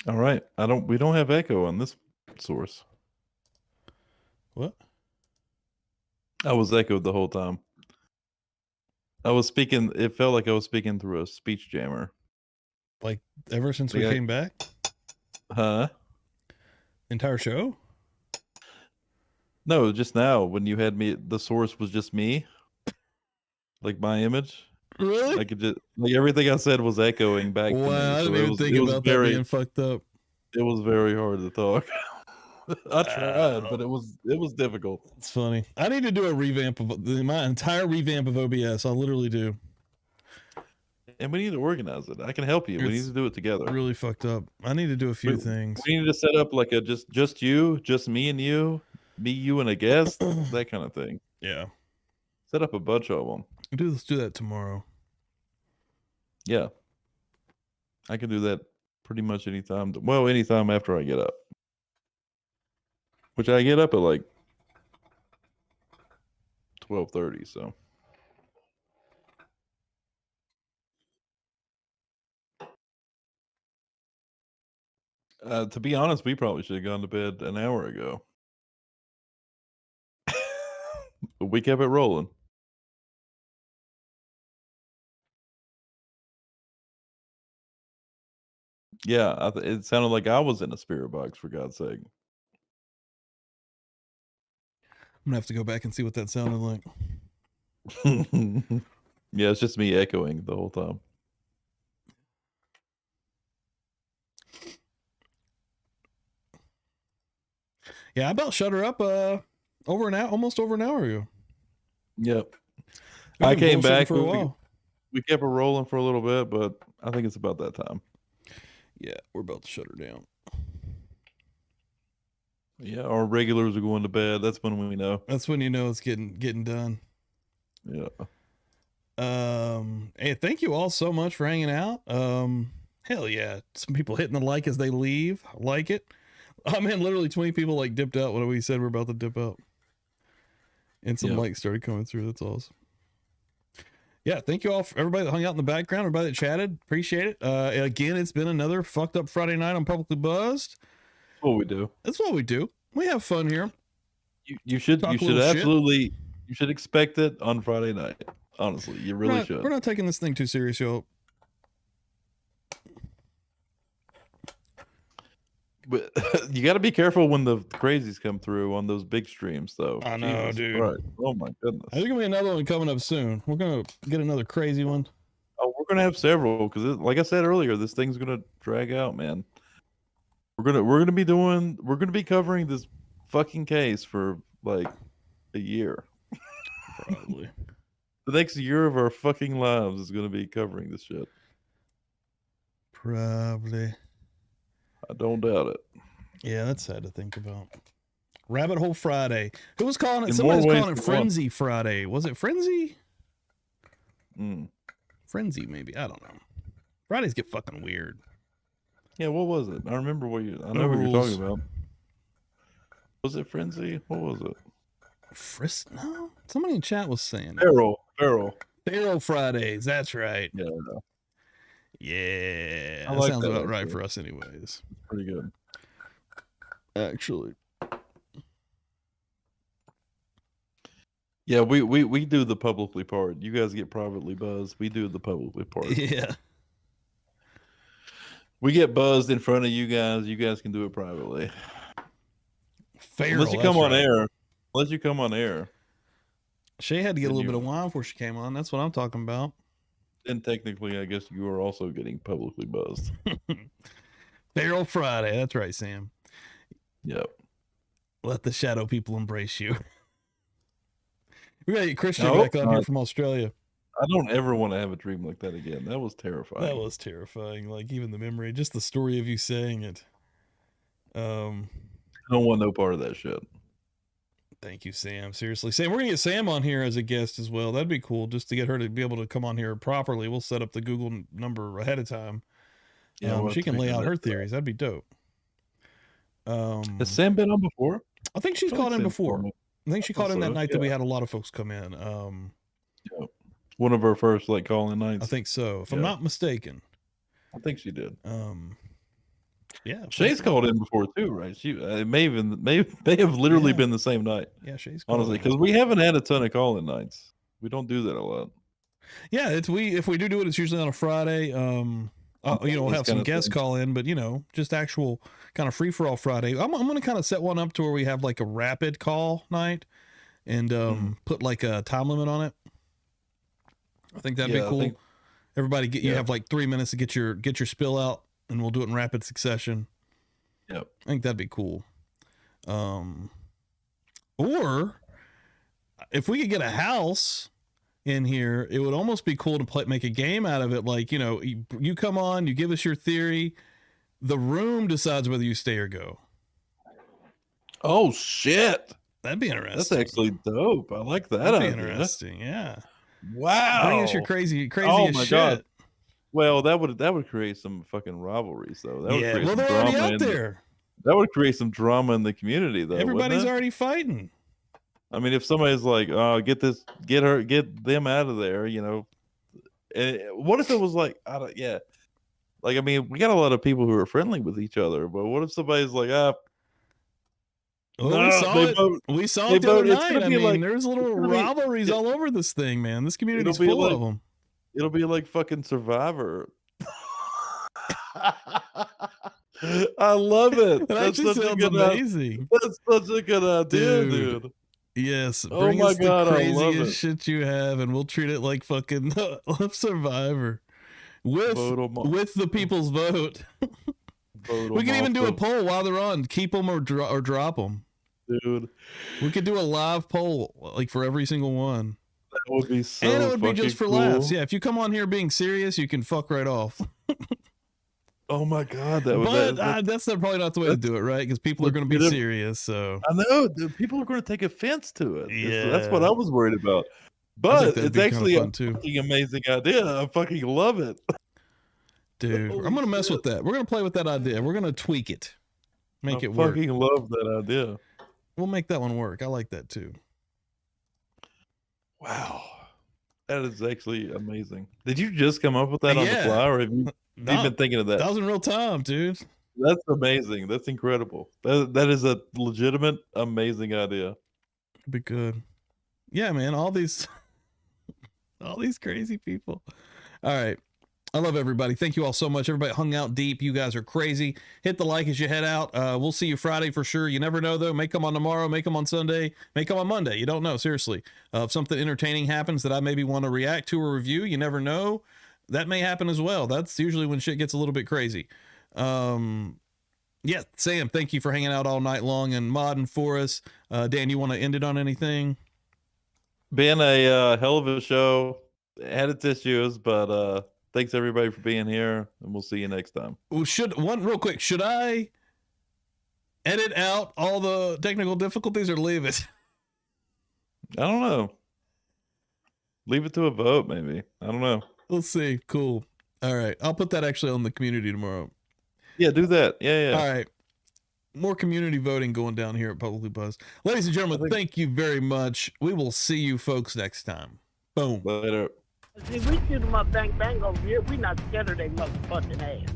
All right. We don't have echo on this source. What? I was echoed the whole time. I was speaking. It felt like I was speaking through a speech jammer. Like ever since we Yeah. came back, Huh? entire show. No, just now when you had me, the source was just me, like my image. Really? Like it just, like everything I said was echoing back to me. Wow, I so didn't it even was, think it was about very, that being fucked up. It was very hard to talk. I tried, but it was difficult. It's funny. I need to do a revamp of my entire revamp of OBS. I literally do. And we need to organize it. I can help you. We need It's to do it together. Really fucked up. I need to do a few things. We need to set up like a just you, just me and you, me, you, and a guest, that kind of thing. Yeah. Set up a bunch of them. Let's do that tomorrow. Yeah. I can do that pretty much anytime. Well, anytime after I get up. Which I get up at like 12:30, so. To be honest, we probably should have gone to bed an hour ago. But we kept it rolling. Yeah, it sounded like I was in a spirit box, for God's sake. I'm gonna have to go back and see what that sounded like. Yeah, it's just me echoing the whole time. Yeah, I about shut her up almost over an hour ago. Yep. We've I been came bullshitting back for a while. We kept it rolling for a little bit, but I think it's about that time. Yeah, we're about to shut her down. Yeah, our regulars are going to bed. That's when we know. That's when you know it's getting done. Yeah. Hey, thank you all so much for hanging out. Hell yeah. Some people hitting the like as they leave. I like it. Oh man, literally 20 people like dipped out when we said we're about to dip out. And some likes started coming through. That's awesome. Yeah, thank you all for everybody that hung out in the background, everybody that chatted. Appreciate it. Again, it's been another fucked up Friday night on Publicly Buzzed. That's what we do. That's what we do. We have fun here. You should Talk a you little should shit. absolutely you should expect it on Friday night. Honestly, you really should. We're not taking this thing too serious, yo. But you got to be careful when the crazies come through on those big streams, though. I know, Jesus dude. Christ. Oh my goodness. There's gonna be another one coming up soon. We're gonna get another crazy one. Oh, we're gonna have several because, like I said earlier, this thing's gonna drag out, man. We're gonna be covering this fucking case for like a year. Probably. The next year of our fucking lives is gonna be covering this shit. Probably. I don't doubt it. Yeah, that's sad to think about. Rabbit Hole Friday. Who was calling it? In Somebody was more calling ways it than one. Frenzy Friday. Was it Frenzy? Mm. Frenzy, maybe. I don't know. Fridays get fucking weird. Yeah, what was it? I remember what you. I know what you're talking about. Was it Frenzy? What was it? No, somebody in chat was saying Feral Fridays. That's right. Yeah. Yeah, I that like sounds that about right actually. for us, anyways. It's pretty good. Actually, Yeah, we do the publicly part. You guys get privately buzzed. We do the publicly part. Yeah. We get buzzed in front of you guys. You guys can do it privately. Feral, Unless you come that's on right. air. Unless you come on air. Shay had to get a Then little you- bit of wine before she came on. That's what I'm talking about. Then technically, I guess you are also getting publicly buzzed. Feral Friday. That's right, Sam. Yep. Let the shadow people embrace you. We gotta get Christian No, back on here from Australia. I don't ever want to have a dream like that again. That was terrifying. That was terrifying. Like even the memory, just the story of you saying it. I don't want no part of that shit. Thank you, Sam. Seriously, Sam, we're gonna get Sam on here as a guest as well. That'd be cool, just to get her to be able to come on here properly. We'll set up the Google number ahead of time. Yeah, we'll she have to can lay figure out that her out. theories. That'd be dope. Has Sam been on before? I think she's I feel called like in Sam's before. called in. I think she called in that so, night that we yeah. had a lot of folks come in. Yeah. One of our first like calling nights. I think so, if I'm Yeah. not mistaken. I think she did. Yeah. Shay's called in before too, right? She it may have literally been the same night. Yeah, Shay's called honestly in. because we haven't had a ton of call-in nights. We don't do that a lot. Yeah, if we do it, it's usually on a Friday. We'll have some guests call in, but just actual kind of free for all Friday. I'm going to kind of set one up to where we have like a rapid call night and put like a time limit on it. I think that'd be cool. Everybody you have like 3 minutes to get your spill out, and we'll do it in rapid succession. Yep. I think that'd be cool. Or if we could get a house in here, it would almost be cool to make a game out of it. Like, you come on, you give us your theory. The room decides whether you stay or go. Oh shit. That'd be interesting. That's actually dope. I like that. That'd be interesting. Yeah. Wow. Bring us your crazy oh my shit. God. Well, that would create some fucking rivalries though. That would create well, some they're already drama out there. That would create some drama in the community though. Everybody's already fighting. I mean, if somebody's like, "Oh, get them out of there," And what if it was like, like, I mean, we got a lot of people who are friendly with each other, but what if somebody's like, we saw it the other night. I mean, there's little rivalries all over this thing, man. This community's full of them. It'll be like fucking Survivor. I love it. That actually sounds amazing. That's such a good idea, dude. Yes, Oh bring my us God, the I love craziest it. shit you have, and we'll treat it like fucking Survivor with the people's vote. We can even do a poll while they're on. Keep them or drop them, dude. We could do a live poll like for every single one. That would be so. And it would be just for cool. laughs. Yeah, if you come on here being serious, you can fuck right off. Oh my God, that's probably not the way to do it, right? Because people are going to be serious. So I know, dude, people are going to take offense to it. Yeah, that's what I was worried about. But it's actually a fucking amazing idea. I fucking love it, dude. I'm going to mess with that. We're going to play with that idea. We're going to tweak it, make it work. I fucking love that idea. We'll make that one work. I like that too. Wow, that is actually amazing. Did you just come up with that on the fly, or have you? You've been thinking of that. That was in real time, dude. That's amazing. That's incredible. That is a legitimate, amazing idea. Be good. Yeah, man. All these crazy people. All right. I love everybody. Thank you all so much. Everybody hung out deep. You guys are crazy. Hit the like as you head out. We'll see you Friday for sure. You never know though. Make them on tomorrow. Make them on Sunday. Make them on Monday. You don't know. Seriously. If something entertaining happens that I maybe want to react to or review, you never know. That may happen as well. That's usually when shit gets a little bit crazy. Sam, thank you for hanging out all night long and modding for us. Dan, you want to end it on anything? Been a hell of a show. Had its issues, but thanks everybody for being here, and we'll see you next time. Well, should I edit out all the technical difficulties or leave it? I don't know. Leave it to a vote, maybe. I don't know. We'll see. Cool. All right. I'll put that actually on the community tomorrow. Yeah, do that. Yeah. All right. More community voting going down here at Publicly Buzzed. Ladies and gentlemen, thank you very much. We will see you folks next time. Boom. Later. See, we shoot them up bang bang over here. We not scared of their motherfucking ass.